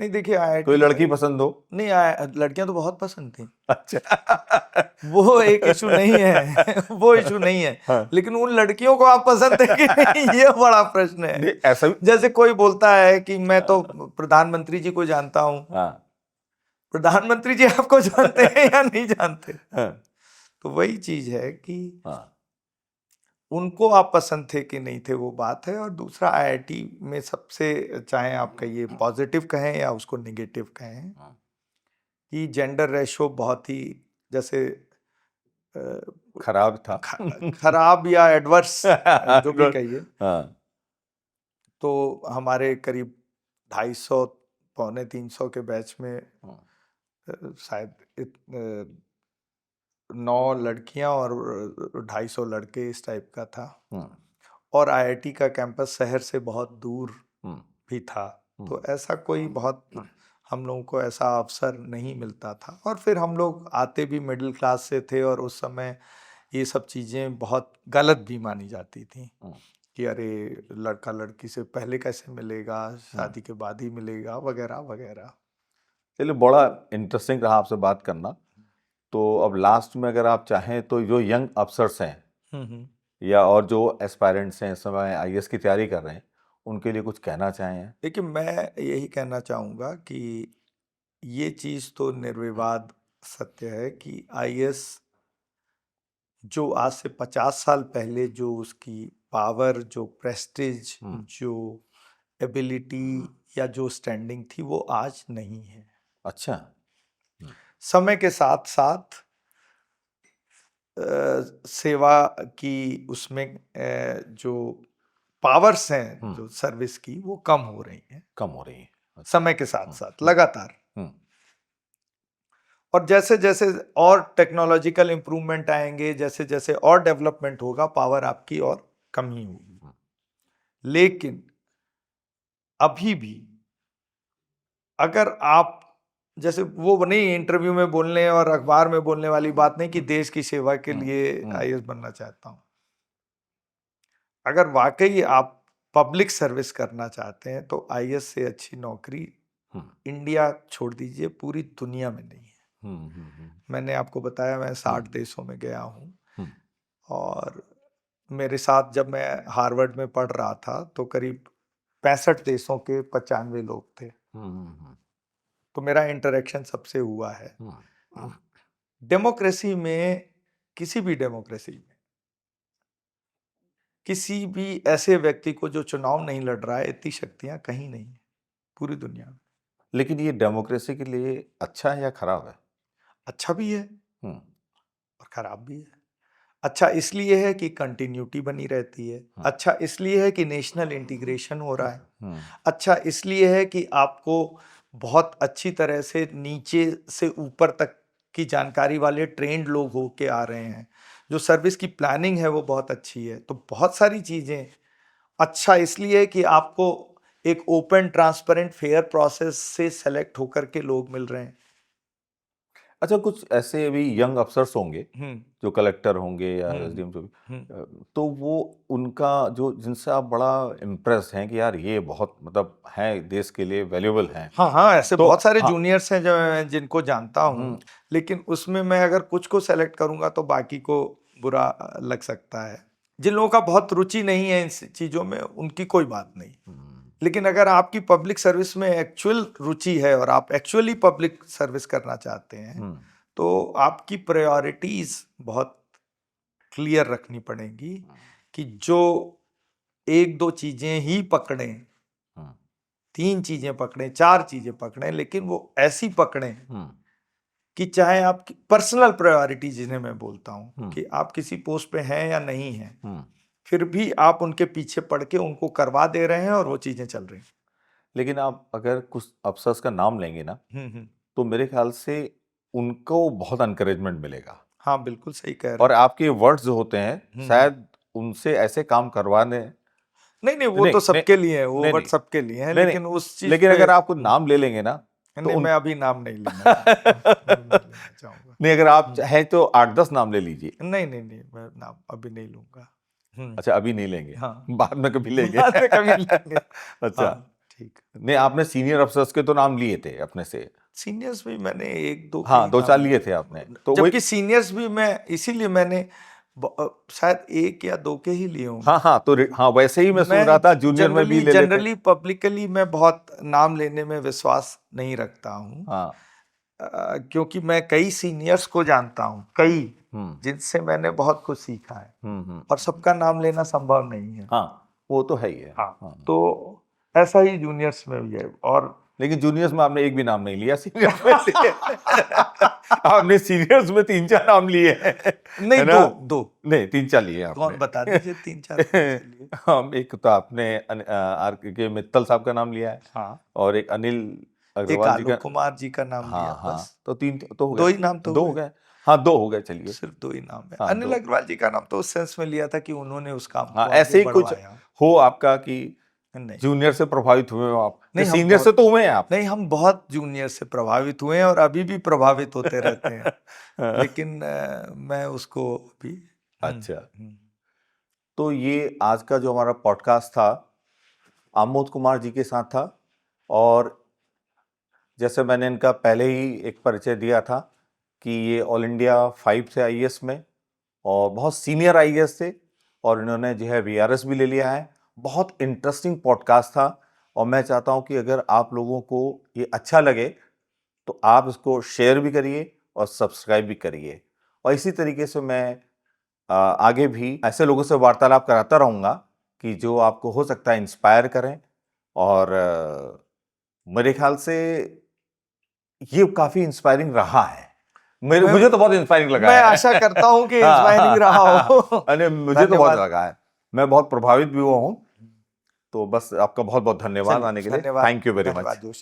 B: नहीं देखिए,
A: कोई
B: आईआईटी
A: लड़की पसंद हो?
B: नहीं, लड़कियां तो बहुत पसंद थी,
A: अच्छा।
B: वो एक इशू नहीं है। वो इशू नहीं है,
A: हाँ।
B: लेकिन उन लड़कियों को आप पसंद है कि नहीं, ये बड़ा प्रश्न है।
A: नहीं, ऐसा भी।
B: जैसे कोई बोलता है कि मैं तो प्रधानमंत्री जी को जानता हूं।
A: हाँ।
B: प्रधानमंत्री जी आपको जानते हैं या नहीं जानते?
A: हाँ।
B: तो वही चीज है कि
A: हाँ।
B: उनको आप पसंद थे कि नहीं थे, वो बात है। और दूसरा, आईआईटी में सबसे, चाहे आप कहिए पॉजिटिव कहें या उसको निगेटिव कहें,
A: हाँ।
B: कि जेंडर रेशो बहुत ही, जैसे
A: खराब था।
B: खराब या एडवर्स, जो भी कहिए,
A: हाँ।
B: तो हमारे करीब 250 पौने 300 के बैच में
A: हाँ।
B: शायद 9 लड़कियां और 250 लड़के, इस टाइप का था।
A: हाँ।
B: और आईआईटी का कैंपस शहर से बहुत दूर
A: हाँ।
B: भी था, तो
A: हाँ।
B: ऐसा कोई बहुत हम लोगों को ऐसा अवसर नहीं मिलता था। और फिर हम लोग आते भी मिडिल क्लास से थे, और उस समय ये सब चीज़ें बहुत गलत भी मानी जाती थी
A: हाँ।
B: कि अरे लड़का लड़की से पहले कैसे मिलेगा, शादी के बाद ही मिलेगा, वगैरह वगैरह।
A: चलिए, बड़ा इंटरेस्टिंग रहा आपसे बात करना। तो अब लास्ट में अगर आप चाहें तो जो यंग अफसर्स हैं
B: हम्म।
A: या और जो एस्पायरेंट्स हैं इस समय आईएएस की तैयारी कर रहे हैं, उनके लिए कुछ कहना चाहें?
B: देखिए, मैं यही कहना चाहूँगा कि ये चीज़ तो निर्विवाद सत्य है कि आईएएस जो आज से 50 साल पहले जो उसकी पावर, जो प्रेस्टीज, जो एबिलिटी या जो स्टैंडिंग थी, वो आज नहीं है।
A: अच्छा।
B: समय के साथ साथ सेवा की उसमें जो पावर्स हैं, जो सर्विस की, वो कम हो रही हैं
A: कम हो रही है।
B: समय के साथ साथ लगातार।
A: हम्म,
B: और जैसे जैसे और टेक्नोलॉजिकल इंप्रूवमेंट आएंगे, जैसे जैसे और डेवलपमेंट होगा, पावर आपकी और कम ही होगी। लेकिन अभी भी अगर आप, जैसे वो नहीं, इंटरव्यू में बोलने और अखबार में बोलने वाली बात नहीं कि देश की सेवा के लिए आईएएस बनना चाहता हूं। अगर वाकई आप पब्लिक सर्विस करना चाहते हैं तो आईएएस से अच्छी नौकरी इंडिया छोड़ दीजिए, पूरी दुनिया में नहीं है। मैंने आपको बताया, मैं 60 देशों में गया हूं, और मेरे साथ जब मैं हार्वर्ड में पढ़ रहा था तो करीब 65 देशों के 95 लोग थे। तो मेरा इंटरेक्शन सबसे हुआ है। डेमोक्रेसी में, किसी भी डेमोक्रेसी में, किसी भी ऐसे व्यक्ति को जो चुनाव नहीं लड़ रहा है, इतनी शक्तियां कहीं नहीं है पूरी दुनिया में।
A: लेकिन ये डेमोक्रेसी के लिए अच्छा है या खराब है?
B: अच्छा भी है
A: हम्म,
B: और खराब भी है। अच्छा इसलिए है कि कंटिन्यूटी बनी रहती है। अच्छा इसलिए है कि नेशनल इंटीग्रेशन हो रहा है। अच्छा इसलिए है कि आपको बहुत अच्छी तरह से नीचे से ऊपर तक की जानकारी वाले ट्रेंड लोग होके आ रहे हैं। जो सर्विस की प्लानिंग है वो बहुत अच्छी है। तो बहुत सारी चीज़ें। अच्छा इसलिए है कि आपको एक ओपन, ट्रांसपेरेंट, फेयर प्रोसेस से सेलेक्ट होकर के लोग मिल रहे हैं।
A: अच्छा, कुछ ऐसे भी यंग अफसर्स होंगे जो कलेक्टर होंगे या एसडीएम जो भी, तो वो उनका जो जिनसे आप बड़ा इम्प्रेस हैं कि यार ये बहुत मतलब है देश के लिए वैल्यूएबल हैं।
B: हाँ हाँ, ऐसे
A: तो
B: बहुत सारे
A: हाँ,
B: जूनियर्स हैं जो जिनको जानता हूँ। लेकिन उसमें मैं अगर कुछ को सेलेक्ट करूंगा तो बाकी को बुरा लग सकता है। जिन लोगों का बहुत रुचि नहीं है इन चीजों में, उनकी कोई बात नहीं। लेकिन अगर आपकी पब्लिक सर्विस में एक्चुअल रुचि है और आप एक्चुअली पब्लिक सर्विस करना चाहते हैं तो आपकी प्रायोरिटीज बहुत क्लियर रखनी पड़ेंगी कि जो एक दो चीजें ही पकड़ें, 3 चीजें पकड़ें, 4 चीजें पकड़ें, लेकिन वो ऐसी पकड़ें कि चाहे आपकी पर्सनल प्रायोरिटी, जिन्हें मैं बोलता हूं कि आप किसी पोस्ट पे हैं या नहीं हैं, फिर भी आप उनके पीछे पड़ के उनको करवा दे रहे हैं और वो चीजें चल रही।
A: लेकिन आप अगर कुछ अफसर्स का नाम लेंगे ना, तो मेरे ख्याल से उनको बहुत एनकरेजमेंट मिलेगा।
B: हाँ बिल्कुल सही कह रहे हैं।
A: और आपके वर्ड्स जो होते हैं शायद उनसे ऐसे काम करवाने,
B: नहीं वो तो सबके लिए है, वो वर्ड सबके लिए है। लेकिन उस चीज
A: लेकिन अगर आपको नाम ले लेंगे ना
B: नहीं, मैं अभी नाम नहीं लेना चाहूंगा।
A: नहीं, अगर आप चाहे तो 8-10 नाम ले लीजिए।
B: नहीं मैं नाम अभी नहीं लूंगा।
A: अच्छा, अभी नहीं लेंगे?
B: हाँ,
A: बाद में कभी लेंगे।
B: बाद में कभी लेंगे।
A: अच्छा,
B: हाँ, ठीक।
A: नहीं, आपने सीनियर अफसर्स के तो नाम लिए थे अपने से?
B: सीनियर्स भी मैंने 1-2
A: हाँ, 2-4 लिए थे आपने तो
B: जबकि सीनियर्स भी मैं इसीलिए मैंने शायद 1 या 2 के ही लिए हूँ।
A: हाँ तो हाँ, वैसे ही मैं सुन रहा था जूनियर में भी ले लेते।
B: जनरली पब्लिकली मैं बहुत नाम लेने में विश्वास नहीं रखता हूँ।
A: हाँ,
B: क्योंकि मैं कई सीनियर्स को जानता हूँ, कई जिनसे मैंने बहुत कुछ सीखा है। और सबका नाम लेना संभव नहीं है।
A: हाँ, वो तो है ही है।
B: हाँ, तो ऐसा ही जूनियर्स में भी है। और
A: लेकिन जूनियर्स में आपने एक भी नाम नहीं लिया, सीनियर्स में आपने सीनियर्स में 3-4 नाम लिए हैं।
B: नहीं, दो
A: नहीं, 3-4 लिए आपने।
B: कौन बता दीजिए 3-4 लिए?
A: हम एक तो आपने आर के मित्तल साहब का नाम लिया है।
B: हाँ,
A: और एक अनिल
B: एक
A: अग्रवाल जी का,
B: आलोक कुमार जी का नाम लिया।
A: हाँ,
B: बस
A: तो 3 तो हो गए।
B: 2 ही नाम तो
A: 2 हो गए। हाँ, 2 हो गए, चलिए
B: सिर्फ 2 ही नाम है।
A: हाँ,
B: अनिल अग्रवाल जी का नाम तो उस सेंस में लिया था कि उन्होंने उस काम
A: हाँ,
B: को
A: ऐसे ही
B: आगे
A: कुछ
B: बढ़वाया।
A: हो आपका कि
B: नहीं,
A: जूनियर से प्रभावित हुए हो आप?
B: नहीं, हम
A: सीनियर से तो हुए हैं आप?
B: नहीं, हम बहुत जूनियर से प्रभावित हुए हैं और अभी भी प्रभावित होते रहते हैं। लेकिन मैं उसको भी
A: अच्छा, तो ये आज का जो हमारा पॉडकास्ट था आमोद कुमार जी के साथ था। और जैसे मैंने इनका पहले ही एक परिचय दिया था कि ये ऑल इंडिया 5 से आईएएस में और बहुत सीनियर आईएएस थे और इन्होंने जो है वीआरएस भी ले लिया है। बहुत इंटरेस्टिंग पॉडकास्ट था और मैं चाहता हूं कि अगर आप लोगों को ये अच्छा लगे तो आप इसको शेयर भी करिए और सब्सक्राइब भी करिए। और इसी तरीके से मैं आगे भी ऐसे लोगों से वार्तालाप कराता रहूँगा कि जो आपको हो सकता है इंस्पायर करें। और मेरे ख्याल से ये काफ़ी इंस्पायरिंग रहा है। मुझे तो बहुत इंस्पायरिंग लगा है।
B: मैं आशा करता हूँ कि इंस्पायरिंग रहा हो।
A: अरे मुझे तो बहुत लगा है, मैं बहुत प्रभावित भी हुआ हूँ। तो बस आपका बहुत बहुत धन्यवाद आने के लिए। Thank you very much.